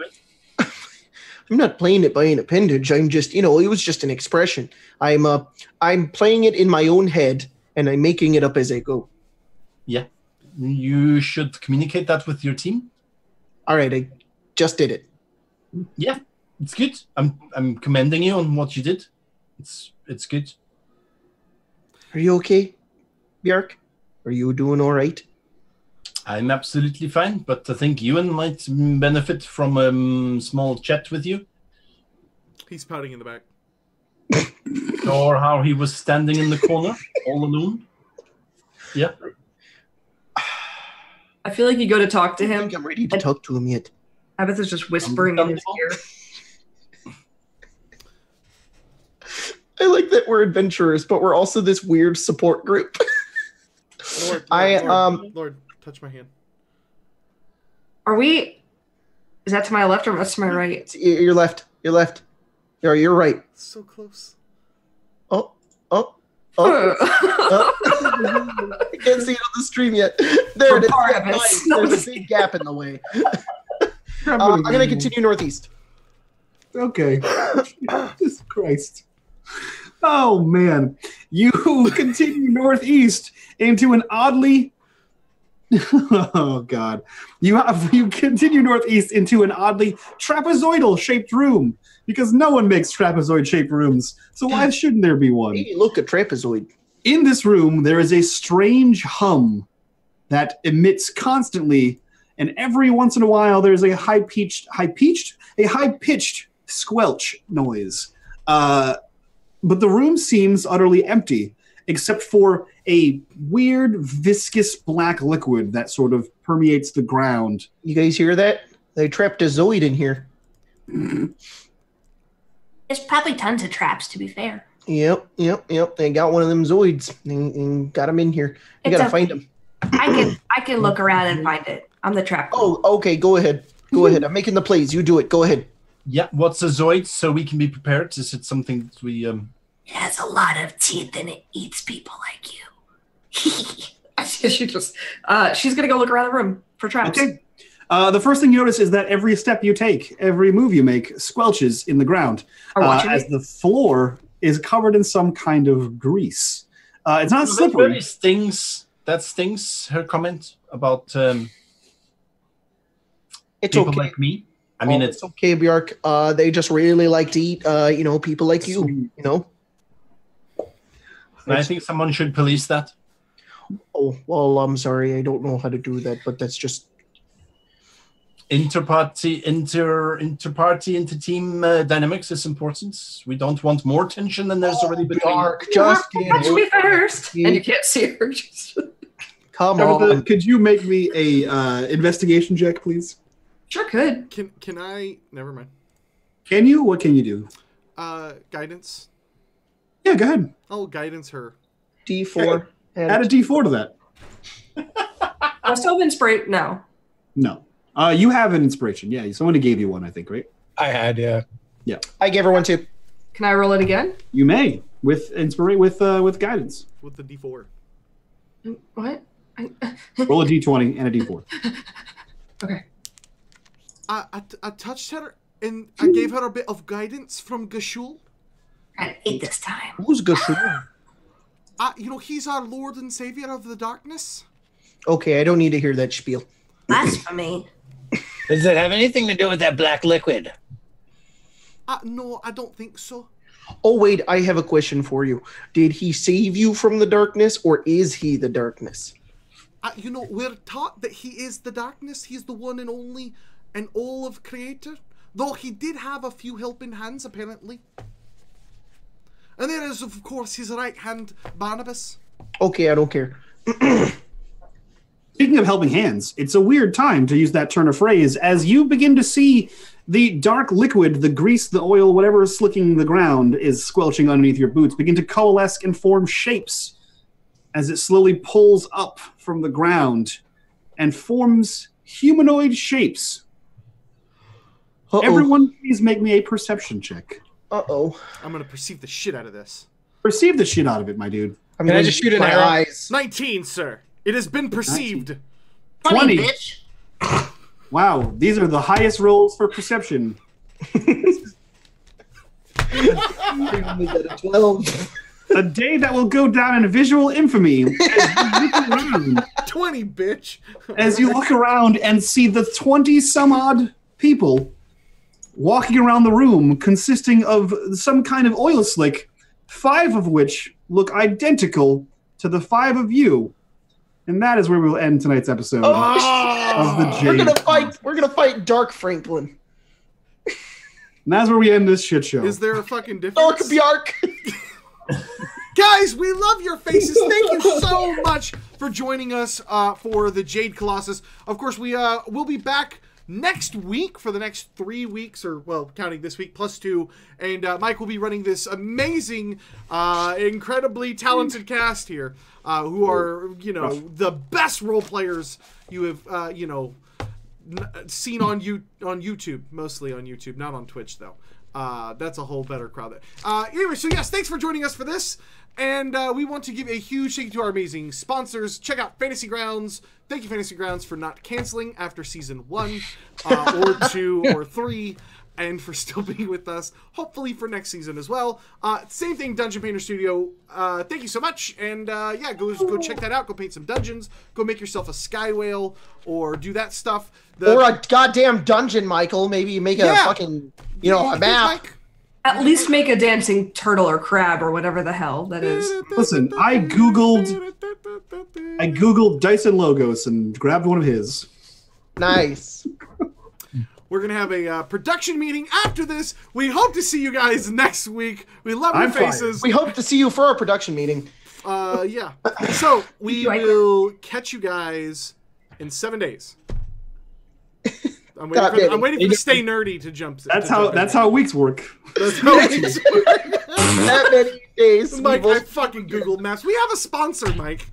I'm not playing it by an appendage. I'm just, it was just an expression. I'm playing it in my own head, and I'm making it up as I go. Yeah. You should communicate that with your team. All right, I just did it. Yeah, it's good. I'm commending you on what you did. It's good. Are you okay, Björk? Are you doing all right? I'm absolutely fine, but I think Ewan might benefit from a small chat with you. He's pouting in the back. Or how he was standing in the corner, all alone. Yeah. I feel like you go to talk to I him. don't think I'm ready to talk to him yet. Abbott is just whispering in his ear. I like that we're adventurers, but we're also this weird support group. Lord, touch my hand. Are we? Is that to my left or that's to my right? You're left. You're left. You're right. It's so close. Oh. can't see it on the stream yet. There it is. Barnabas. Nice. There's a big gap in the way. I'm going to continue northeast. Okay. Jesus Christ. Oh, man. You continue northeast into an oddly... Oh, God. You continue northeast into an oddly trapezoidal-shaped room, because no one makes trapezoid-shaped rooms, so why shouldn't there be one? Hey, look, a trapezoid. In this room, there is a strange hum that emits constantly, and every once in a while, there's a high-pitched squelch noise. But the room seems utterly empty, except for a weird, viscous black liquid that sort of permeates the ground. You guys hear that? They trapped a zoid in here. There's probably tons of traps, to be fair. Yep. They got one of them zoids and got him in here. You gotta find him. I can look around and find it. I'm the trap. Oh, okay. Go ahead. I'm making the plays. You do it. Go ahead. Yeah, what's a zoid so we can be prepared? Is it something that we... It has a lot of teeth and it eats people like you. She's gonna go look around the room for traps. Okay. The first thing you notice is that every step you take, every move you make, squelches in the ground as the floor is covered in some kind of grease. It's not slippery. That stings her comment about It's people okay. like me. I mean, it's okay, Bjork. They just really like to eat, people like you. I think someone should police that. Oh, well, I'm sorry. I don't know how to do that, but that's just... Inter-team dynamics is important. We don't want more tension than there's already between. Bjork, just Touch me first. And you can't see her. Come on. Could you make me a investigation check, please? Sure could. Can I? Never mind. Can you? What can you do? Guidance. Yeah, go ahead. I'll guidance her. D4. Add a D4 to that. I still have inspiration. No. You have an inspiration. Yeah, someone gave you one, I think, right? I had, yeah. Yeah. I gave her one too. Can I roll it again? You may with guidance. With the D4. What? Roll a D20 and a D4. Okay. I touched her and I gave her a bit of guidance from Gashul. I ate this time. Who's Gashul? He's our Lord and Savior of the Darkness. Okay, I don't need to hear that spiel. Blasphemy. Does it have anything to do with that black liquid? No, I don't think so. Oh, wait, I have a question for you. Did he save you from the darkness, or is he the darkness? We're taught that he is the darkness. He's the one and only and all of Creator. Though he did have a few helping hands, apparently. And there is, of course, his right hand, Barnabas. Okay, I don't care. Speaking of helping hands, it's a weird time to use that turn of phrase as you begin to see the dark liquid, the grease, the oil, whatever is slicking the ground is squelching underneath your boots, begin to coalesce and form shapes as it slowly pulls up from the ground and forms humanoid shapes. Uh-oh. Everyone, please make me a perception check. Uh-oh. I'm going to perceive the shit out of this. Perceive the shit out of it, my dude. Can I just shoot an arrow? Eyes. 19, sir. It has been perceived. 20. Bitch. Wow, these are the highest rolls for perception. I only got a 12. A day that will go down in visual infamy as you look around, 20, bitch. as you look around and see the 20-some-odd people walking around the room consisting of some kind of oil slick, 5 of which look identical to the 5 of you. And that is where we will end tonight's episode of the Jade. We're gonna fight Dark Franklin. And that's where we end this shit show. Is there a fucking Dark difference? Bjark. Guys, we love your faces. Thank you so much for joining us for the Jade Colossus. Of course, we'll be back next week for the next 3 weeks, or, well, counting this week, plus 2. And Mike will be running this amazing, incredibly talented cast here, who are, the best role players you have, seen on YouTube, mostly on YouTube, not on Twitch, though. That's a whole better crowd there. Anyway, so yes, thanks for joining us for this. And we want to give a huge thank you to our amazing sponsors. Check out Fantasy Grounds. Thank you, Fantasy Grounds, for not canceling after season 1 or 2 or 3, and for still being with us, hopefully for next season as well. Same thing, Dungeon Painter Studio. Thank you so much. And yeah, go check that out. Go paint some dungeons. Go make yourself a sky whale or do that stuff. Or a goddamn dungeon, Michael. Maybe make a fucking, a map. At least make a dancing turtle or crab or whatever the hell that is. Listen, I googled Dyson logos and grabbed one of his. Nice. We're going to have a production meeting after this. We hope to see you guys next week. We love your faces. We hope to see you for our production meeting. Yeah. So we will catch you guys in 7 days. I'm waiting for Stay Nerdy to jump. That's how weeks work. That's how weeks work. That many days. Mike, I fucking Googled Maps. We have a sponsor, Mike.